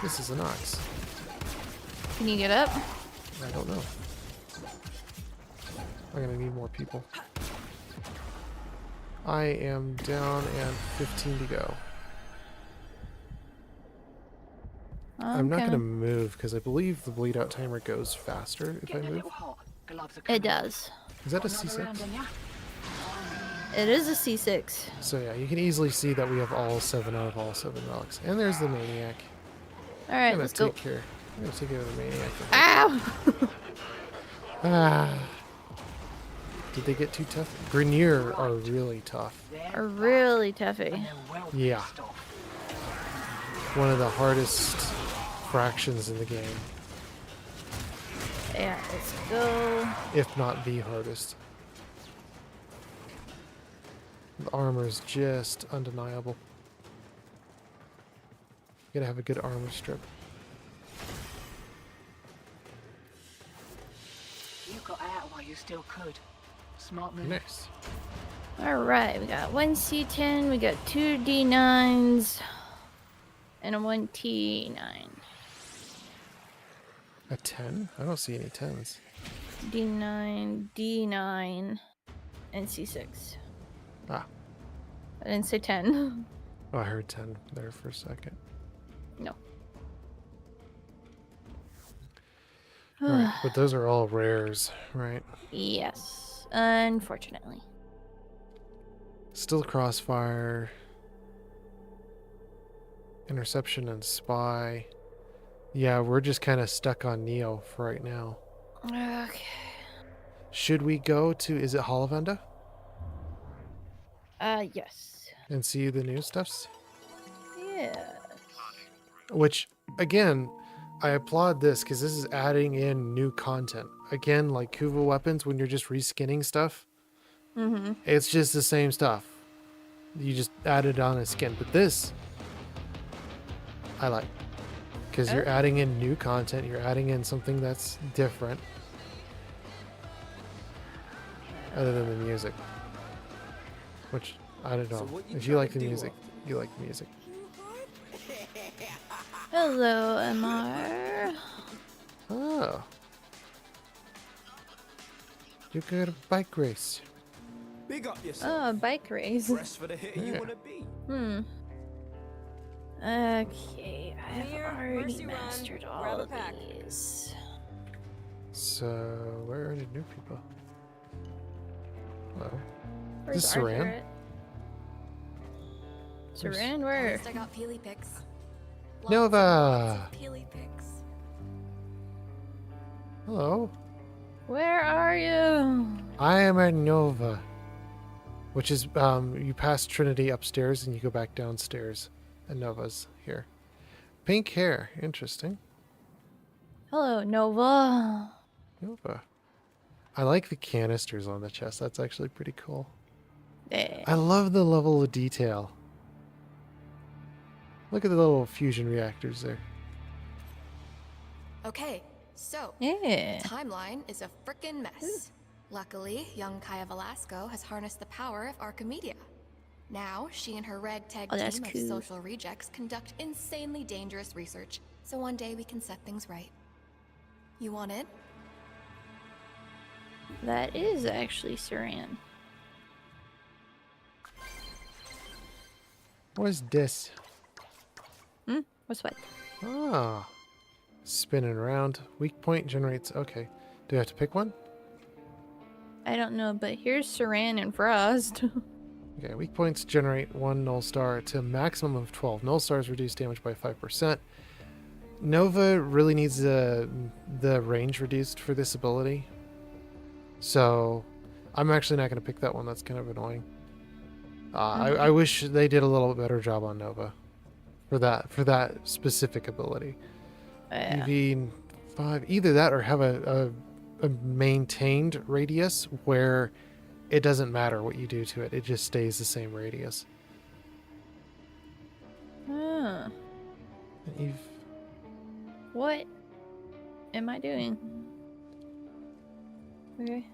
This is an ox. Can you get up? I don't know. I'm gonna need more people. I am down and 15 to go. I'm not gonna move because I believe the bleed out timer goes faster if I Getting a move. little hot. Gloves are It coming. does. Is that a Another round C6? on ya? It is a C6. So yeah, you can easily see that we have all 7 out of all 7 relics. And there's the maniac. Alright, I'm let's gonna go. take care. I'm gonna take care of the maniac. Ow! Ah. Did they get too tough? Grenier are really tough. Are really toughy. And they're well Yeah. pissed off. One of the hardest fractions in the game, Yeah, let's go. if not the hardest. The armor's just undeniable. You gotta have a good armor strip. You got out while you still could. Smart move. Nice. Alright, we got 1 C10, we got 2 D9s, and a 1 T9. A 10? I don't see any 10s. D9, D9, and C6. Ah. I didn't say 10. Oh, I heard 10 there for a second. No. Alright, but those are all rares, right? Yes, unfortunately. Still crossfire. Interception and spy. Yeah, we're just kind of stuck on Neo for right now. Okay. Should we go to, is it Hollivenda? Yes. And see the new stuffs? Yeah. Which, again, I applaud this because this is adding in new content. Again, like Kuva weapons, when you're just reskinning stuff, Mm-hmm. it's just the same stuff. You just added on a skin. But this, I like. Because you're adding in new content, you're adding in something that's different. Other than the music. Which, I don't know. If you like the music, you like the music. Hello, MR. Oh. You got a bike race. Big up yourself. Oh, a bike race. Press for the hit you Yeah. wanna be. Okay, I've Clear, already mercy run, mastered all grab a of pack. these. So, where are the new people? Hello. Where's This is Arthur Saran? at? Saran, where? At least I got Peely pics. Nova! Peely pics. Hello. Where are you? I am at Nova. Which is, you pass Trinity upstairs and you go back downstairs. And Nova's here. Pink hair. Interesting. Hello, Nova. Nova. I like the canisters on the chest. That's actually pretty cool. Eh. I love the level of detail. Look at the little fusion reactors there. Okay, so Yeah. timeline is a frickin' mess. Luckily, young Kaya Velasco has harnessed the power of Archimedia. Now, she and her ragtag Oh, that's team of cool. social rejects conduct insanely dangerous research, so one day we can set things right. You want in? That is actually Saran. What is this? What's what? Ah. Spinning around. Weak point generates. Okay. Do I have to pick one? I don't know, but here's Saran and Frost. Okay, weak points generate 1 null star to a maximum of 12. Null stars reduce damage by 5%. Nova really needs the range reduced for this ability. So I'm actually not going to pick that one. That's kind of annoying. I wish they did a little bit better job on Nova for that specific ability. Yeah. EV5, either that or have a maintained radius where it doesn't matter what you do to it. It just stays the same radius. Huh. What am I doing? Okay.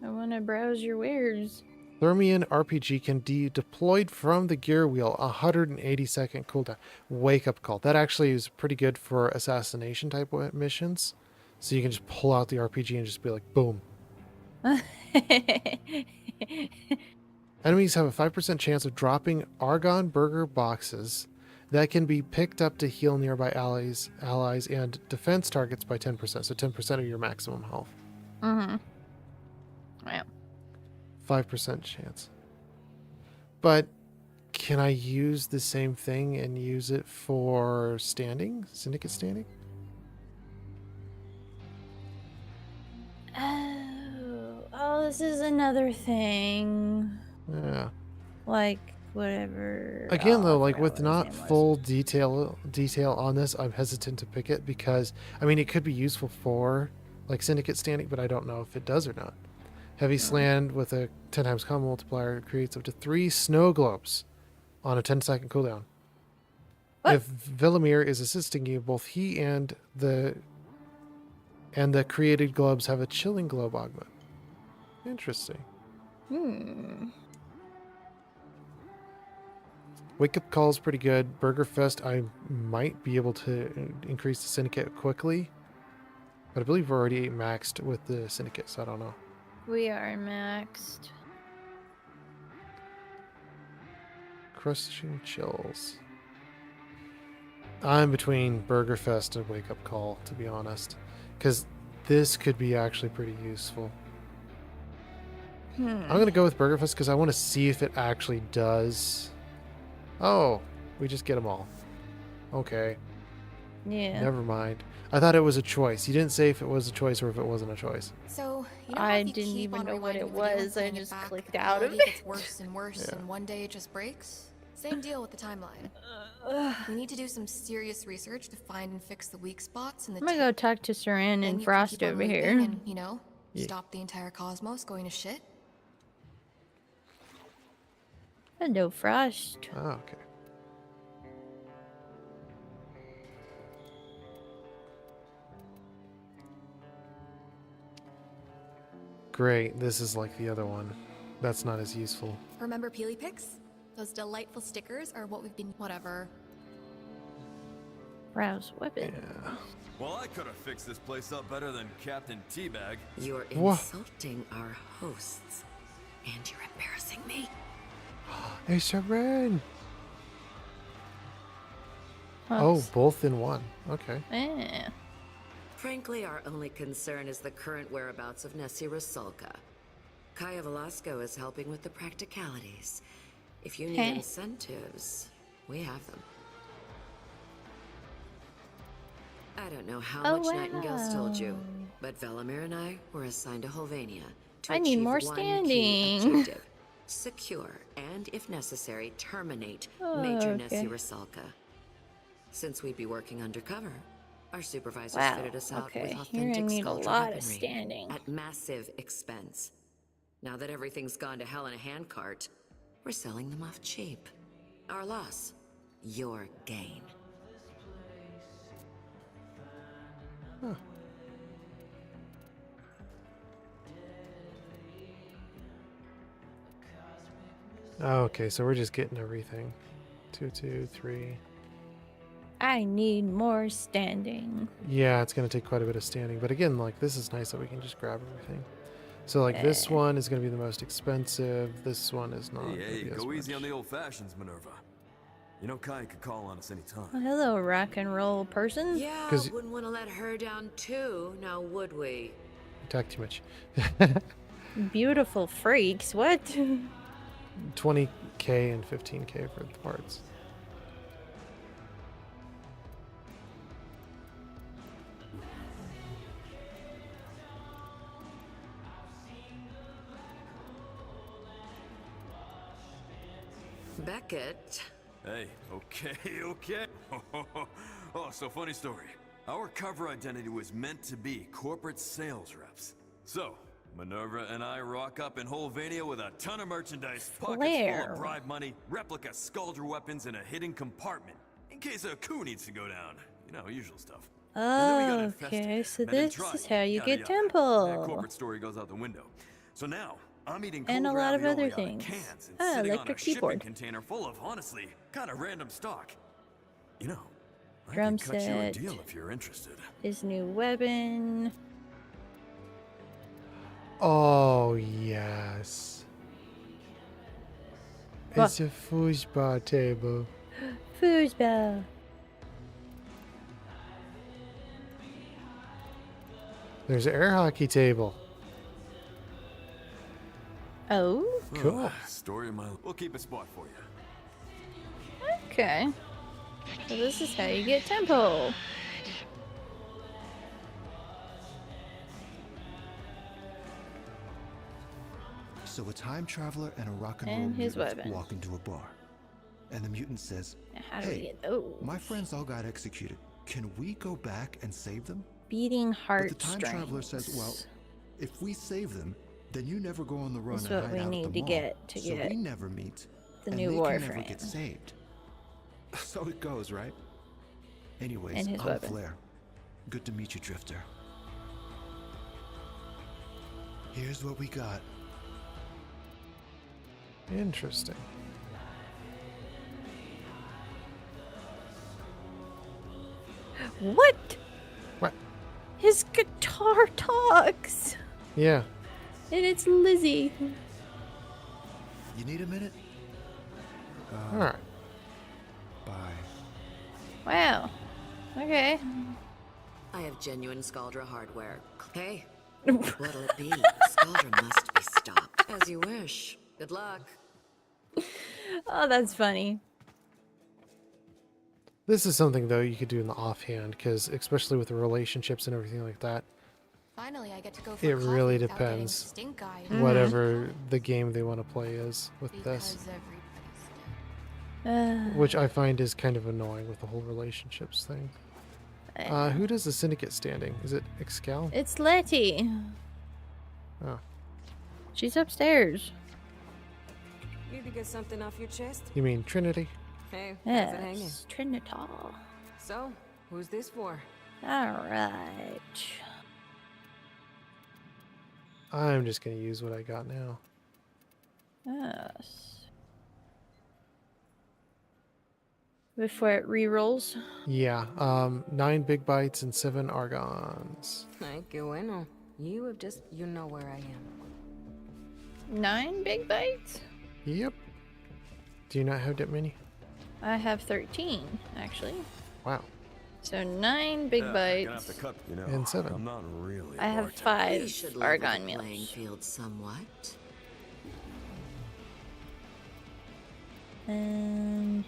I want to browse your wares. Thermian RPG can be deployed from the gear wheel, 180-second cooldown. Wake up call. That actually is pretty good for assassination type missions. So you can just pull out the RPG and just be like, boom. Enemies have a 5% chance of dropping Argon Burger boxes that can be picked up to heal nearby allies and defense targets by 10%. So 10% of your maximum health. Mm-hmm. Wow. 5% chance. But can I use the same thing and use it for standing? Syndicate standing? Oh, this is another thing. Yeah. Like, whatever. Again, Oh, though, I like forgot with what his not name was. full detail on this, I'm hesitant to pick it because, I mean, it could be useful for like Syndicate standing, but I don't know if it does or not. Heavy Sland with a 10 times combo multiplier creates up to 3 snow globes on a 10-second cooldown. What? If Villamir is assisting you, both he and the created globes have a chilling globe augment. Interesting. Wake Up Call is pretty good. Burger Fest, I might be able to increase the Syndicate quickly. But I believe we're already maxed with the Syndicate, so I don't know. We are maxed. Crushing Chills. I'm between Burger Fest and Wake Up Call, to be honest. Because this could be actually pretty useful. I'm going to go with Burger Fest because I want to see if it actually does. Oh, we just get them all. Okay. Yeah. Never mind. I thought it was a choice. You didn't say if it was a choice or if it wasn't a choice. So, you know I how if you didn't keep even on know what rewinding it a video and was. I playing it just back, clicked the out of quality it. gets worse and worse, Yeah. and one day it just breaks? Same deal with the timeline. We need to do some serious research to find and fix the weak spots in the I'm gonna go talk to Saran Then and you can Frost keep on over looping here. and, you know, Yeah. stop the entire cosmos going to shit. Hello, Frost. Oh, okay. Great. This is like the other one. That's not as useful. Remember Peely Picks? Those delightful stickers are what we've been. Whatever. Browse weapon. Yeah. Well, I could have fixed this place up better than Captain Teabag. You're Wha- insulting our hosts. And you're embarrassing me. Hey, Sharon. Oh, Oh, both in one. Okay. yeah. Frankly, our only concern is the current whereabouts of Nessie Rusalka. Kaya Velasco is helping with the practicalities. If you need Hey. incentives, we have them. I don't know how Oh, much Nightingale's told you, wow. but Velamir and I were assigned to Holvania to I need achieve more one key standing. objective. Secure, and if necessary, terminate Oh, Major okay. Nessie Rusalka. Since we'd be working undercover, our supervisors Wow. fitted us out Okay. with You're authentic gonna need a sculpture lot of weaponry standing. at massive expense. Now that everything's gone to hell in a handcart, we're selling them off cheap. Our loss, your gain. Oh, okay, so we're just getting everything. 2, 2, 3. I need more standing. Yeah, it's gonna take quite a bit of standing, but again, like this is nice that we can just grab everything. So like this one is gonna be the most expensive. This one is not. Hey, gonna hey, be as go easy much. on the old fashions, Minerva. You know Kai could call on us anytime. Oh, hello, rock and roll person. Yeah, 'Cause- wouldn't want to let her down too, now would we? Talk too much. Beautiful freaks. What? 20k and 15k for the parts. Beckett. Hey, okay, okay. Oh, so funny story. Our cover identity was meant to be corporate sales reps. So, Minerva and I rock up in Holvania with a ton of merchandise, pockets full Flair. of bribe money, replica Skuldra weapons in a hidden compartment, in case a coup needs to go down. You know, usual stuff. And then we got infested, Okay, so met in this tribe, is how you yada, get yada. Temple. That corporate story goes out the window. So now, I'm eating And cold a lot of ravioli other out of things. cans and Ah, sitting on a electric shipping keyboard. container full of, honestly, kind of random stock. You know, I Drum could cut you a set. deal if you're interested. His new weapon. Oh yes. What? It's a foosball table. Foosball. There's an air hockey table. Oh, Cool. Story of my life. We'll keep a spot for you. okay. So this is how you get Temple. So a time traveler and a rock and roll And his mutant weapon. walk into a bar. And the mutant says, Now how do we "Hey, get those? my friends all got executed. Can we go back and save them?" Beating But the time traveler heartstrings. says, "Well, if we save them, then you never go on the run That's and what hide we out at need the to mall. get to so get we never meet, the and new they can never Warframe. get saved." So it goes, right? Anyways, And his I'm weapon. Flair. Good to meet you, Drifter. Here's what we got. Interesting. What? What? His guitar talks. Yeah. And it's Lizzie. You need a minute? All right. Bye. Wow. Okay. I have genuine Skuldra hardware. Hey, what'll it be? Skuldra must be stopped. As you wish. Good luck. Oh, that's funny. This is something though you could do in the offhand, because especially with the relationships and everything like that, Finally, I get to go for it coffee really without getting depends. stink eye. Whatever the game they want to play is with Because this, everybody's dead. which I find is kind of annoying with the whole relationships thing. Who does the syndicate standing? Is it Excal? It's Letty. Oh, She's upstairs. Need to get something off your chest? you mean Trinity? Hey, how's it hanging? Yes, Trinital. So, who's this for? Alright. I'm just gonna use what I got now. Yes. Before it rerolls. Yeah, 9 big bites and 7 argons. Ay, qué bueno. You have just, you know where I am. 9 big bites? Yep. Do you not have that many? I have 13, actually. Wow. So 9 big Gonna have bites. to cut, you know. And 7. I'm not really. a I have bartender. We 5 should level argon the playing meals. field somewhat. And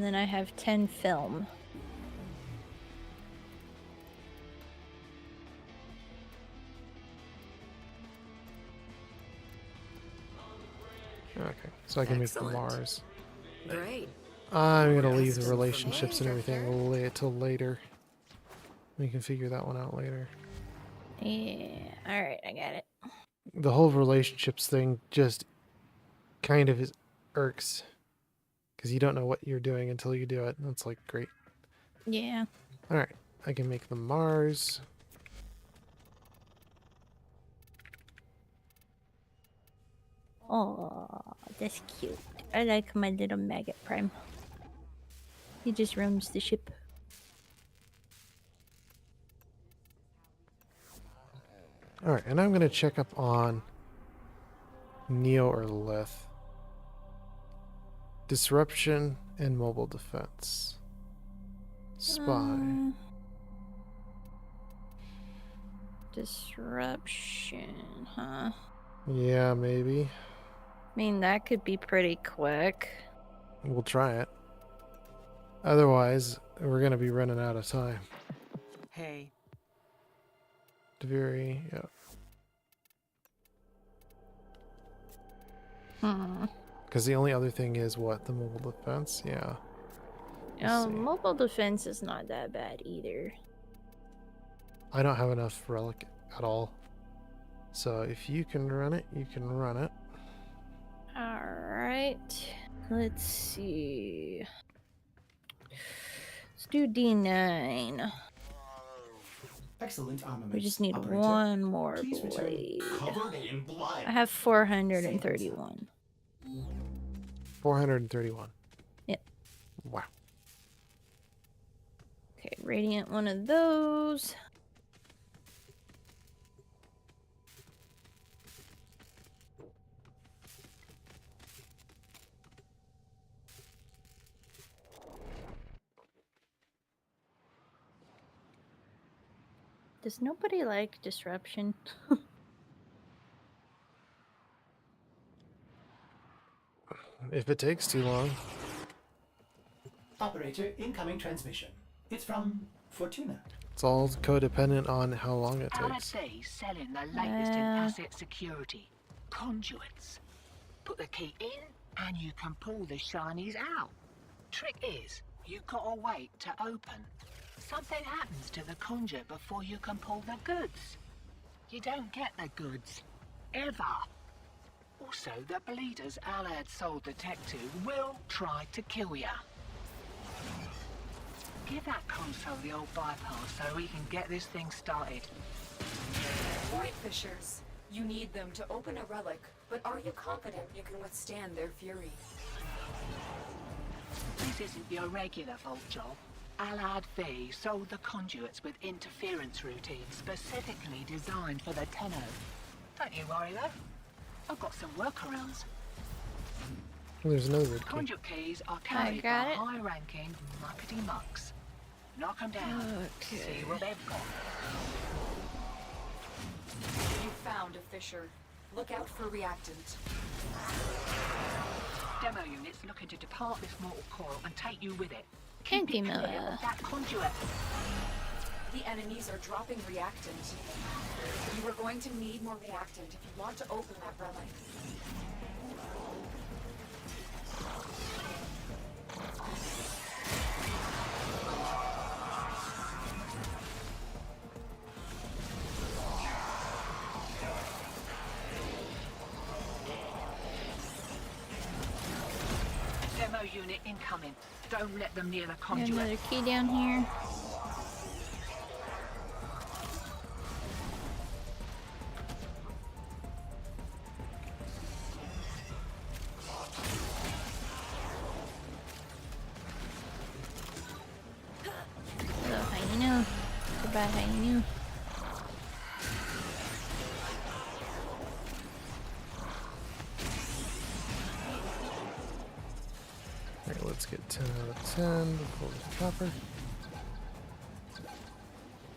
then I have 10 film. Okay, so I can make the Excellent. Mars. Great. I'm gonna leave the Custom relationships and for me, everything. We'll lay it till later. We can figure that one out later. Yeah, alright, I got it. The whole relationships thing just kind of irks. Because you don't know what you're doing until you do it. That's like great. Yeah. Alright, I can make the Mars. Oh, that's cute. I like my little maggot prime. He just roams the ship. Alright, and I'm going to check up on Neo or Lith. Disruption and mobile defense. Spy. Disruption, huh? Yeah, maybe. I mean, that could be pretty quick. We'll try it. Otherwise, we're going to be running out of time. Hey. Very, yeah. Because the only other thing is what? The mobile defense? Yeah. Mobile defense is not that bad either. I don't have enough relic at all. So if you can run it, you can run it. Alright. Let's see. Let's do D9. Excellent armament. We just need Operator, one more please return blade. covered in blood. I have 431. 431. Yep. Wow. Okay, radiant one of those. Does nobody like disruption? If it takes too long. Operator, incoming transmission. It's from Fortuna. It's all codependent on how long it takes. LS3 selling the latest in asset security. Conduits. Put the key in and you can pull the shinies out. Trick is, you gotta wait to open. Something happens to the conduit before you can pull the goods. You don't get the goods. Ever. Also, the bleeders Alad sold the tech to will try to kill ya. Give that console the old bypass so we can get this thing started. Void Fishers. You need them to open a relic, but are you confident you can withstand their fury? This isn't your regular vault job. Alad V sold the conduits with interference routines specifically designed for the Tenno. Don't you worry though. I've got some workarounds. There's no good key. Conduit keys are carried by high-ranking muckety mucks. Knock them down. Okay. See what they've got. You found a fissure. Look out for reactant. Demo units looking to depart this mortal coil and take you with it. Can't be Keep it clear of that conduit. The enemies are dropping reactant. You are going to need more reactant if you want to open that relic. Demo unit incoming. Don't let them near the Got conduit. another key down here. Hello, hyena. Goodbye, hyena. Alright, let's get 10 out of 10 before the copper.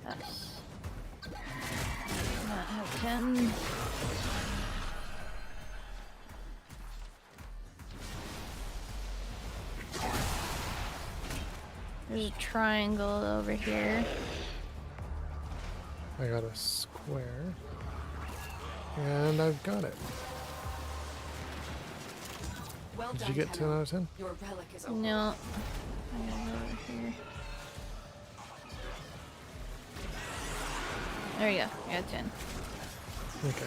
Yes. Not have 10. There's a triangle over here. I got a square. And I've got it. Well Did done, you get 10 Tenno. out of 10? Your relic is open. No. I got it over here. There you go. I got 10. Okay.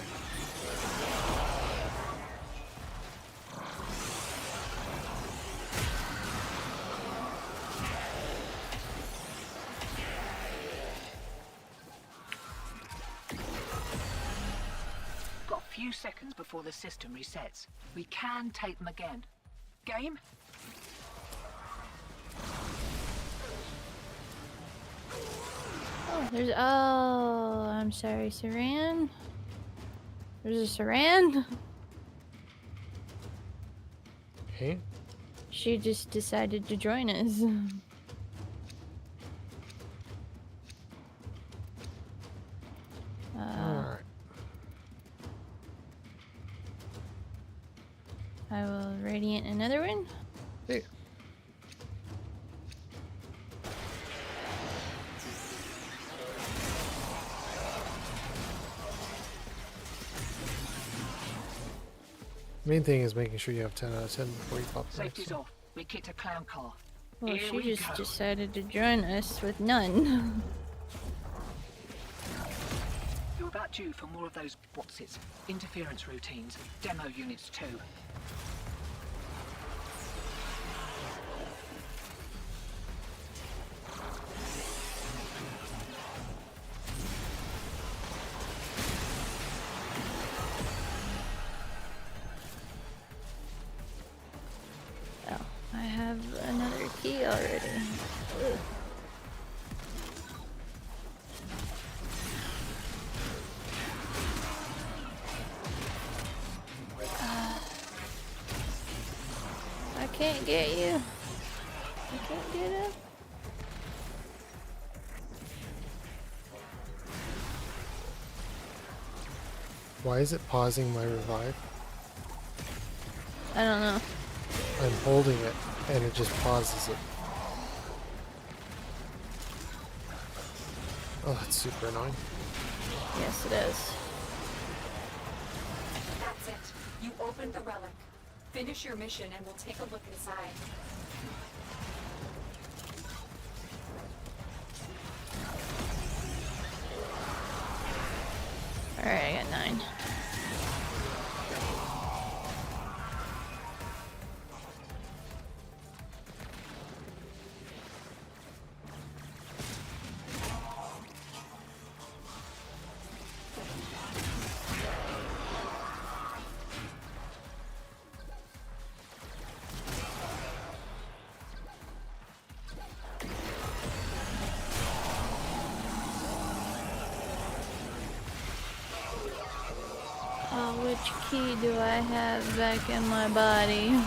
few seconds before the system resets. We can take them again. Game? Oh, there's. Oh, I'm sorry, Saran. There's a Saran. Okay. She just decided to join us. Alright. I will radiant another one. Hey. Main thing is making sure you have 10 out of 10 before you pop the Safety's next one. off. We kicked a clown car. Well, Here she we just go. decided to join us with none. You're about due for more of those what's-its, interference routines, demo units too. Oh, I have another key already. Ugh. I can't get you. I can't get up. Why is it pausing my revive? I don't know. I'm holding it and it just pauses it. Oh, that's super annoying. Yes, it is. That's it. You opened the relic. Finish your mission and we'll take a look inside. Alright, I got 9. Oh, which key do I have back in my body?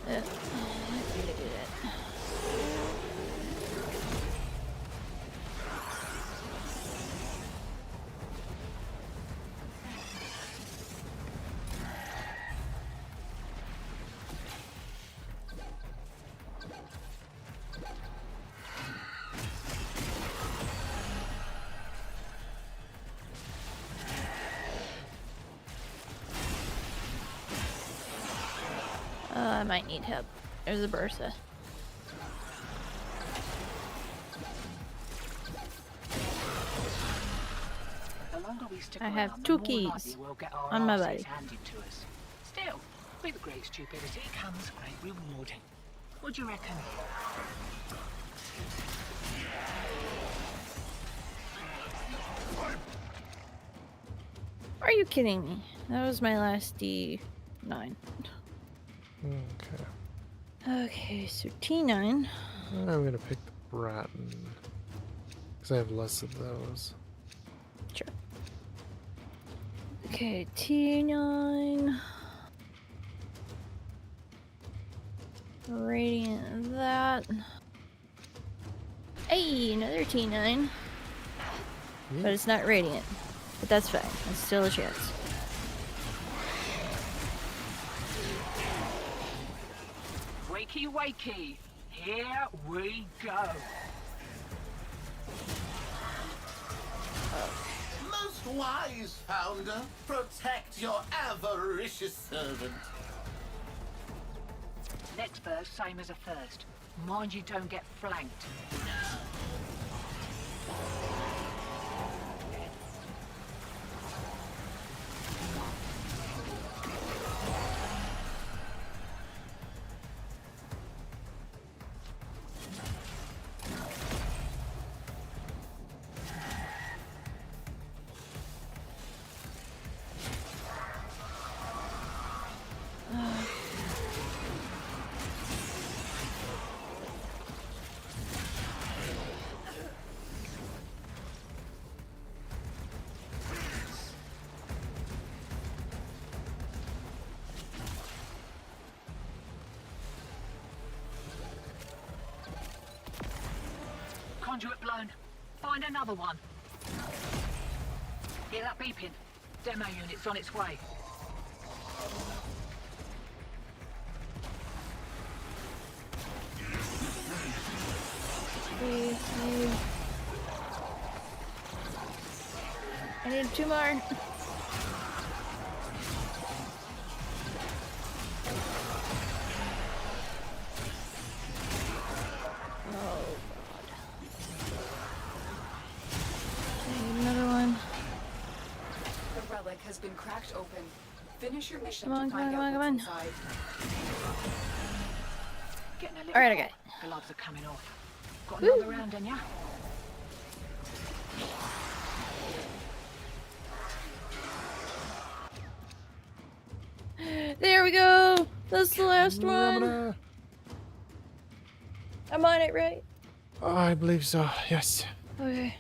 I gotta do that. I might need help. There's a Bertha. The longer we stick I around, have the 2 more keys likely we'll get our on my asses body. handed to us. Still, with great stupidity comes great rewarding. What do you reckon? Are you kidding me? That was my last D9. Okay. Okay, so T9. I'm gonna pick the Bratton. Because I have less of those. Sure. Okay, T9. Radiant that. Hey, another T9. But it's not radiant. But that's fine. It's still a chance. Wakey, wakey. Here we go. Most wise founder, protect your avaricious servant. Next burst, same as a first. Mind you don't get flanked. conduit blown. Find another one. Hear that beeping? Demo unit's on its way. I need 2 more. Oh god. I need another one. The relic has been cracked open. Finish your mission Come on, to find come on, out come on, what's come on. inside. Getting a little Alright, I hot. got it. Gloves are coming off. Got Woo. another round in ya? There we go! That's the last one! Ramana. I'm on it, right? I believe so, yes. Okay.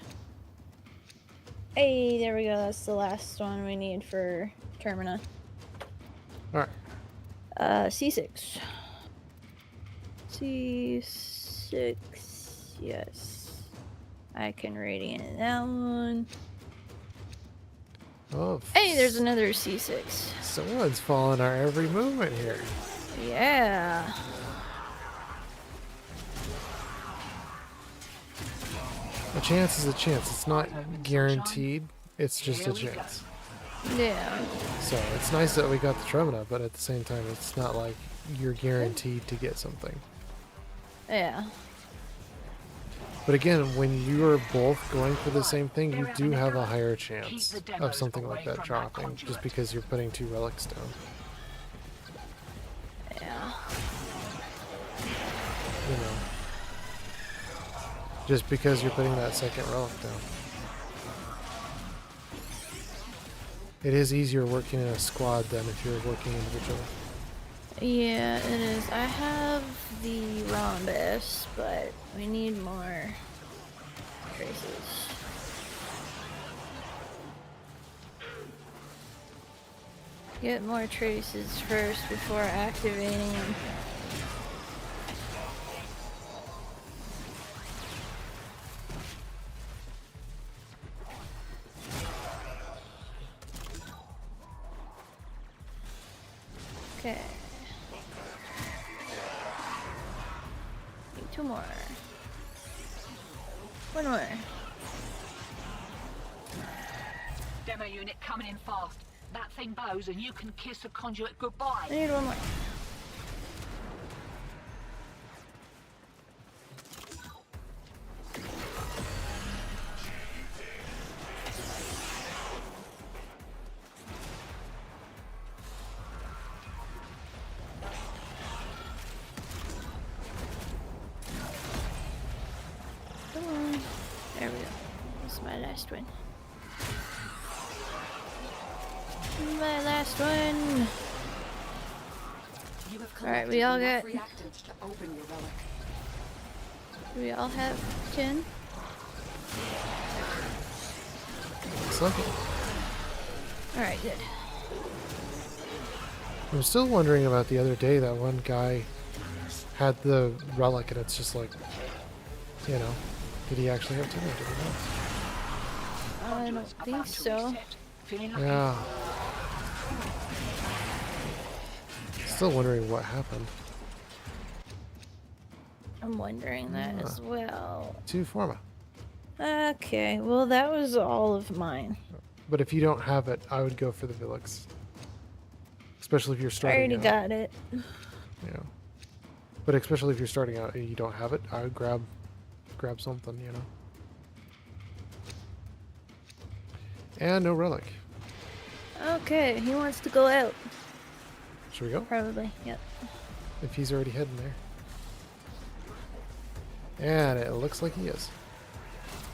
Hey, there we go. That's the last one we need for Termina. Alright. C6. C6. Yes. I can radiant that one. Oh, Hey, there's another C6. someone's following our every movement here. Yeah. A chance is a chance. It's not guaranteed. It's just a chance. Yeah. So it's nice that we got the Tremina, but at the same time, it's not like you're guaranteed to get something. Yeah. But again, when you are both going for the same thing, you do have a higher chance of something like that dropping, just because you're putting 2 relics down. Yeah. You know. Just because you're putting that second relic down. It is easier working in a squad than if you're working individually. Yeah, it is. I have the rhombus, but we need more traces. Get more traces first before activating them. Okay. Need 2 more. 1 more. Demo unit coming in fast. That thing bows and you can kiss the conduit goodbye. I need 1 more. Come on. There we go. This is my last one. My last one. You have Alright, we all collected got. enough reactants to open your relic. We all have 10. Looks like it. Alright, good. I'm still wondering about the other day that one guy had the relic and it's just like, you know, did he actually have 10 or did he not? I don't think so. Yeah. Still wondering what happened. I'm wondering that as well. 2 forma. Okay, well that was all of mine. But if you don't have it, I would go for the Vilix. Especially if you're I starting already out. got it. Yeah. But especially if you're starting out and you don't have it, I would grab something, you know. And no relic. Okay, he wants to go out. Should we go? Probably, yep. If he's already heading there. And it looks like he is.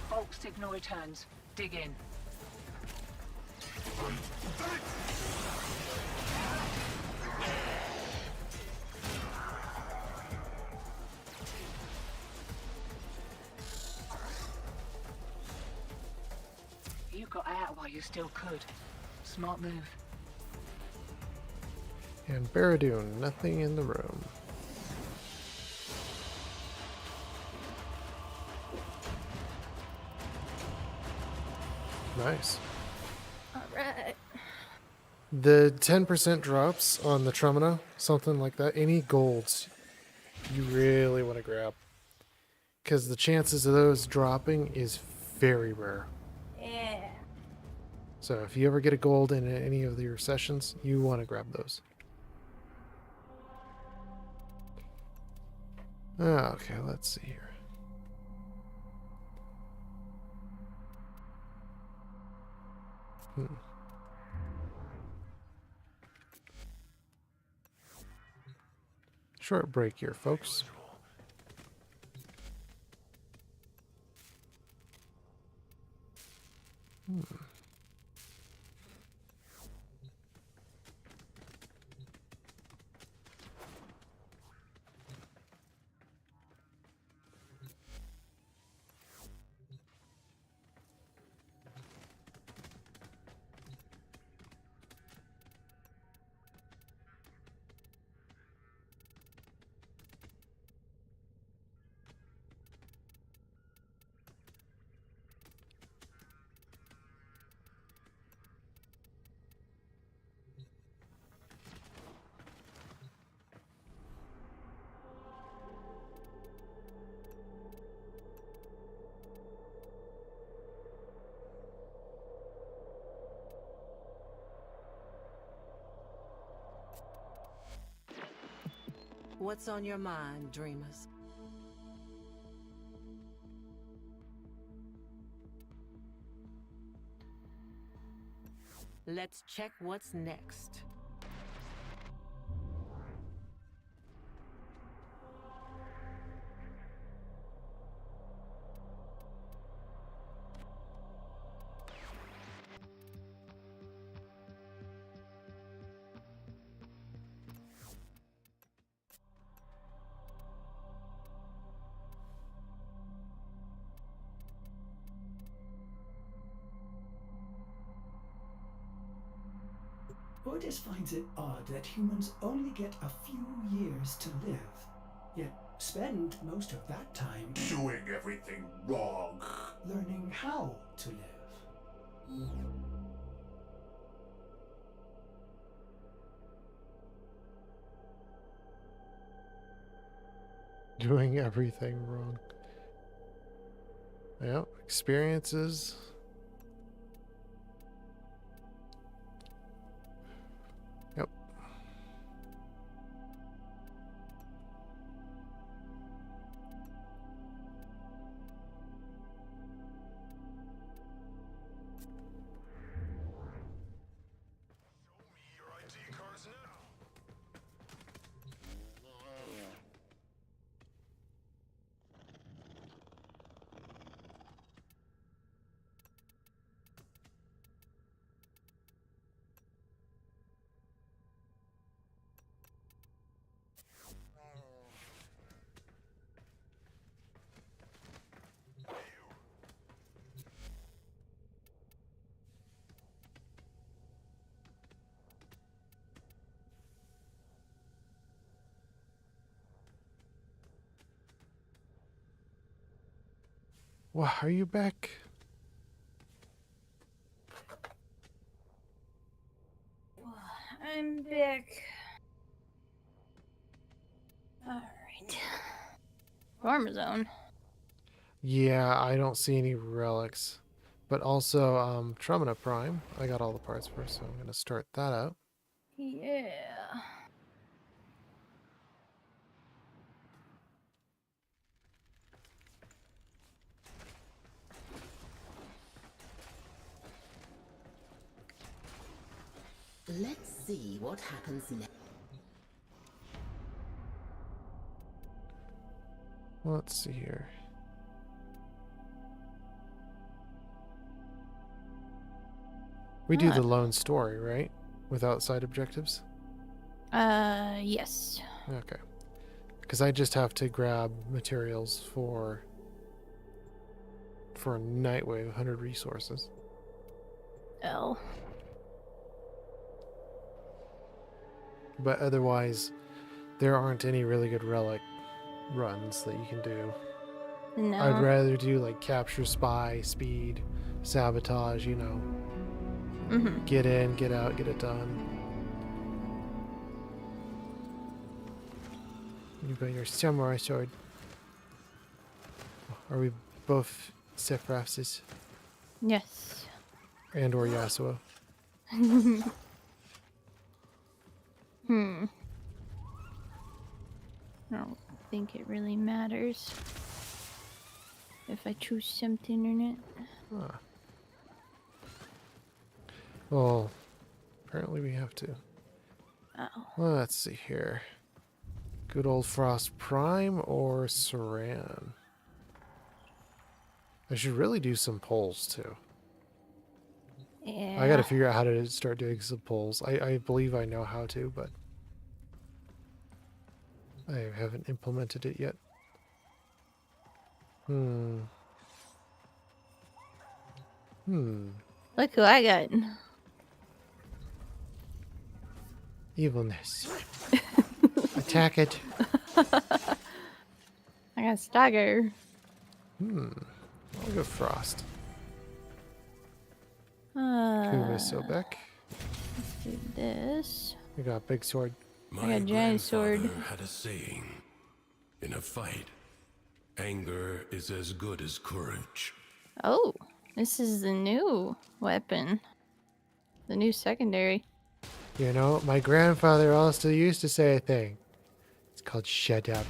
Bulk signal returns. Dig in. You got out while you still could. Smart move. And Barradoon, nothing in the room. Nice. Alright. The 10% drops on the Tremina, something like that, any golds you really want to grab. Because the chances of those dropping is very rare. Yeah. So if you ever get a gold in any of your sessions, you want to grab those. Okay, let's see here. Short break here, folks. What's on your mind, dreamers? Let's check what's next. Otis finds it odd that humans only get a few years to live, yet spend most of that time Doing everything wrong. learning how to live. Doing everything wrong. Yep, experiences. Yep. Wow, are you back? I'm back. Alright. Farmer zone. Yeah, I don't see any relics. But also, Tremina Prime. I got all the parts first, so I'm going to start that out. Yeah. Let's see what happens next. Let's see here. We do the lone story, right? Without side objectives? Yes. Okay. Because I just have to grab materials for Nightwave, 100 resources. Oh. But otherwise, there aren't any really good relic runs that you can do. No. I'd rather do like capture, spy, speed, sabotage, you know. Mm-hmm. Get in, get out, get it done. You got your samurai sword. Are we both Sephrafses? Yes. And or Yasuo? Hmm. I don't think it really matters if I choose something or not. Ah. Well, apparently we have to. Oh. Let's see here. Good old Frost Prime or Saran? I should really do some polls too. Yeah. I gotta figure out how to start doing some polls. I believe I know how to, but I haven't implemented it yet. Look who I got. Evilness. Attack it. I got Stagger. I'll go Frost. Let's Sobek. do this. We got Big Sword. I got Giant Sword. Had a saying: in a fight, anger is as good as courage. Oh, this is the new weapon. The new secondary. You know, my grandfather also used to say a thing. It's called shut up.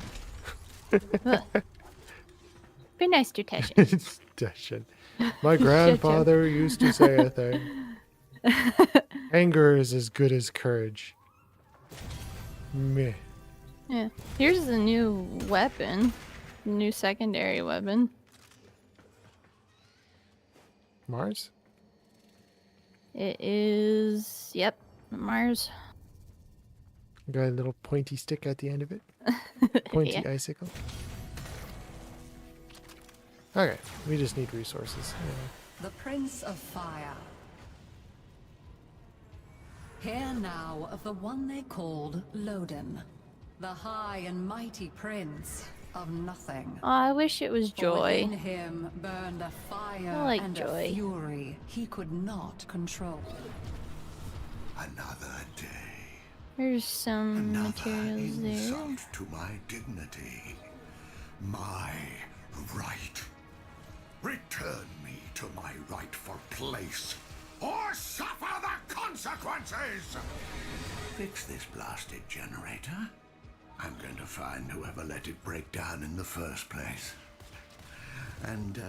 Be nice to Teshin. Teshin. My grandfather used to say a thing. Anger is as good as courage. Meh. Yeah. Here's the new weapon. New secondary weapon. Mars? It is... Yep. Mars. Got a little pointy stick at the end of it. Pointy Yeah. icicle. Okay, we just need resources. The Prince of Fire. Hear now of the one they called Loden, the high and mighty prince of nothing. Oh, I wish it was For Joy. within him burned a fire I like and Joy. a fury he could not control. Another day. There's some Another materials there. insult to my dignity. My right. Return me to my rightful place, or suffer the consequences! Fix this blasted generator. I'm going to find whoever let it break down in the first place. And,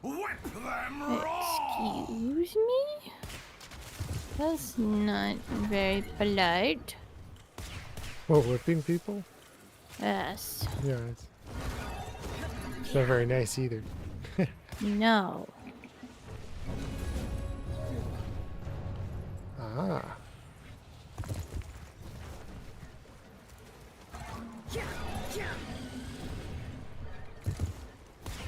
whip them raw! Excuse me? That's not very polite. What, whipping people? Yes. Yeah, it's not very nice either. No. Ah.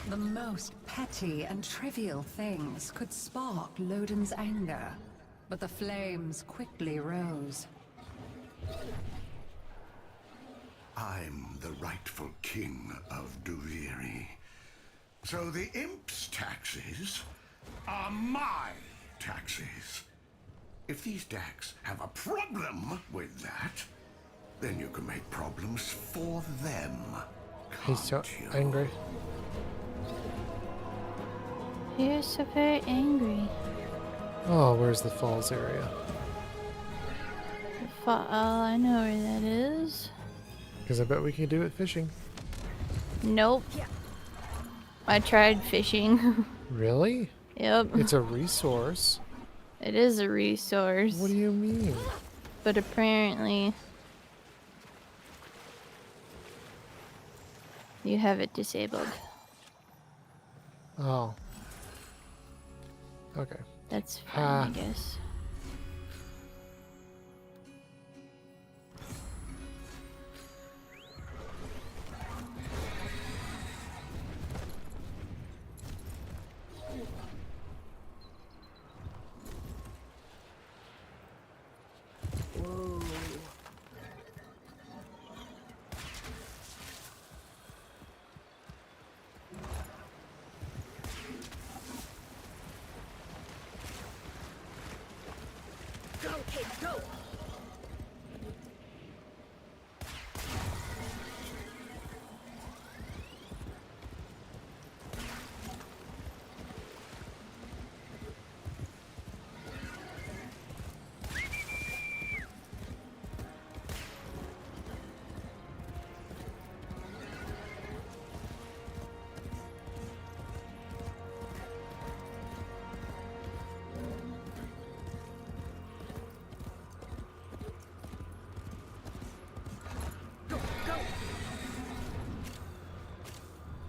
The most petty and trivial things could spark Loden's anger, but the flames quickly rose. I'm the rightful king of Duviri. So the imp's taxes are my taxes. If these Dax have a problem with that, then you can make problems for them. He's so angry. You're so very angry. Oh, where's the falls area? Oh, I know where that is. Because I bet we can do it fishing. Nope. I tried fishing. Really? Yep. It's a resource. It is a resource. What do you mean? But apparently... you have it disabled. Oh. Okay. That's fine, I guess. Whoa. Okay, go!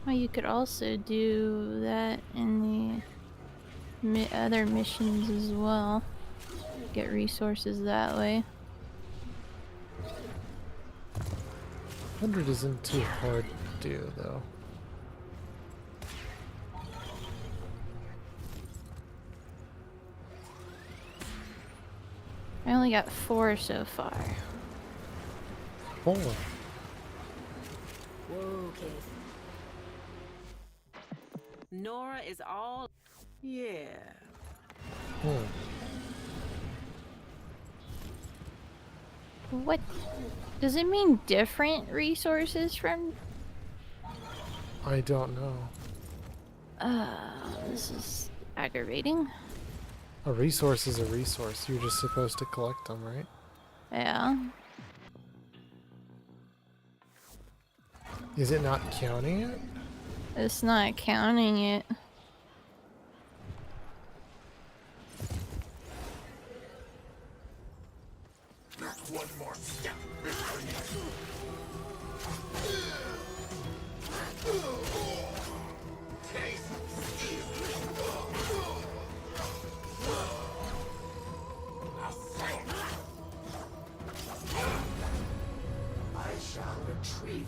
Well, you could also do that in the other missions as well. Get resources that way. 100 isn't too hard to do, though. I only got 4 so far. 4. Whoa, kid. Nora is all... Yeah. What? Does it mean different resources from... I don't know. This is aggravating. A resource is a resource. You're just supposed to collect them, right? Yeah. Is it not counting it? It's not counting it. One more step.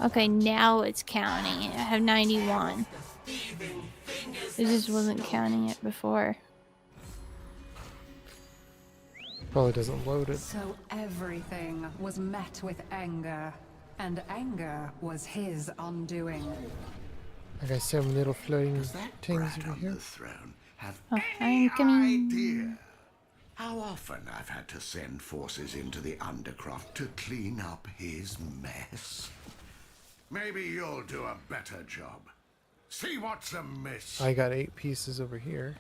Okay, now it's counting it. I have 91. It just wasn't counting it before. Probably doesn't load it. So everything was met with anger, and anger was his undoing. I got some little floating things over here. Throne have Oh, I'm coming. idea how often I've had to send forces into the Undercroft to clean up his mess? Maybe you'll do a better job. See what's amiss. I got 8 pieces over here.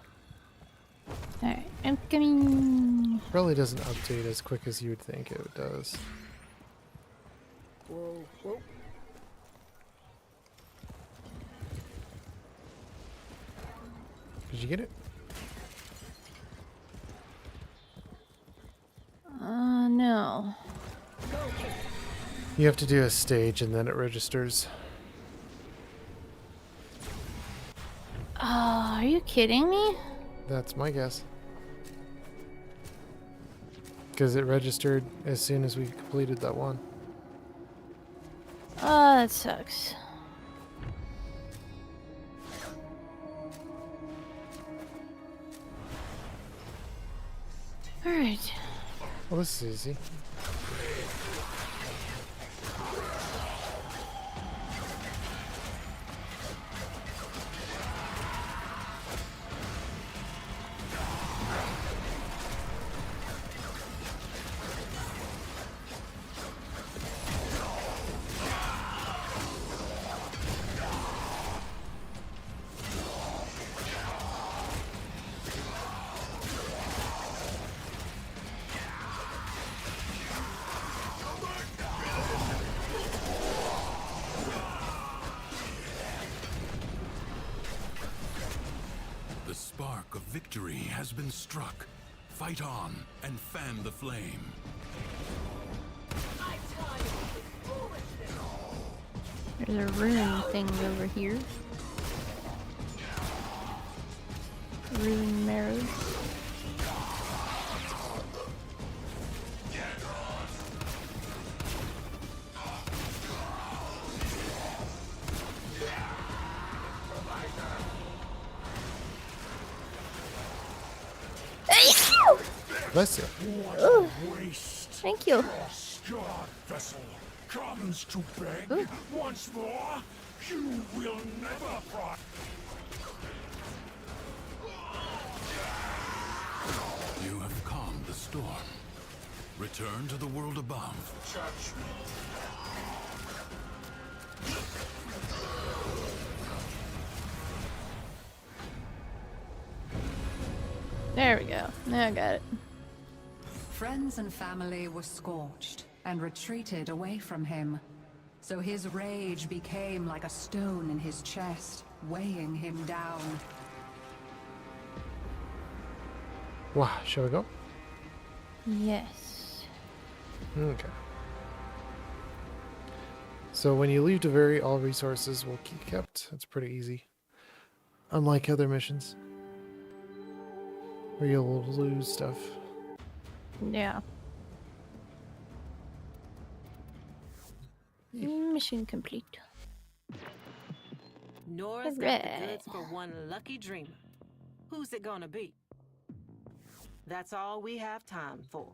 Alright, I'm coming. Probably doesn't update as quick as you would think it does. Whoa, whoa. Did you get it? No. You have to do a stage and then it registers. Oh, are you kidding me? That's my guess. Because it registered as soon as we completed that one. Oh, that sucks. Alright. Well, this is easy. The spark of victory has been struck. Fight on and fan the flame. There's a ruin thing over here. Ruin marrow. Bless you. Ooh. Thank you. Your vessel comes to beg once more. You will never prosper. You have calmed the storm. Return to the world above. There we go. Now I got it. Friends and family were scorched and retreated away from him. So his rage became like a stone in his chest, weighing him down. Wow, shall we go? Yes. Okay. So when you leave to vary, all resources will keep kept. It's pretty easy. Unlike other missions, where you'll lose stuff. Yeah. Mission complete. Nora's got the Hooray. goods for one lucky dreamer. Who's it gonna be? That's all we have time for.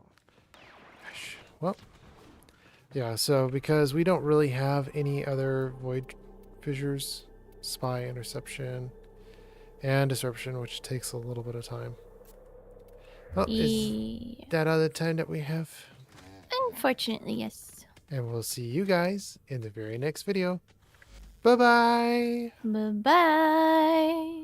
Well, yeah, so because we don't really have any other void fissures, spy, interception, and disruption, which takes a little bit of time. Well, is that all the time that we have? Unfortunately, yes. And we'll see you guys in the very next video. Bye-bye! Bye-bye!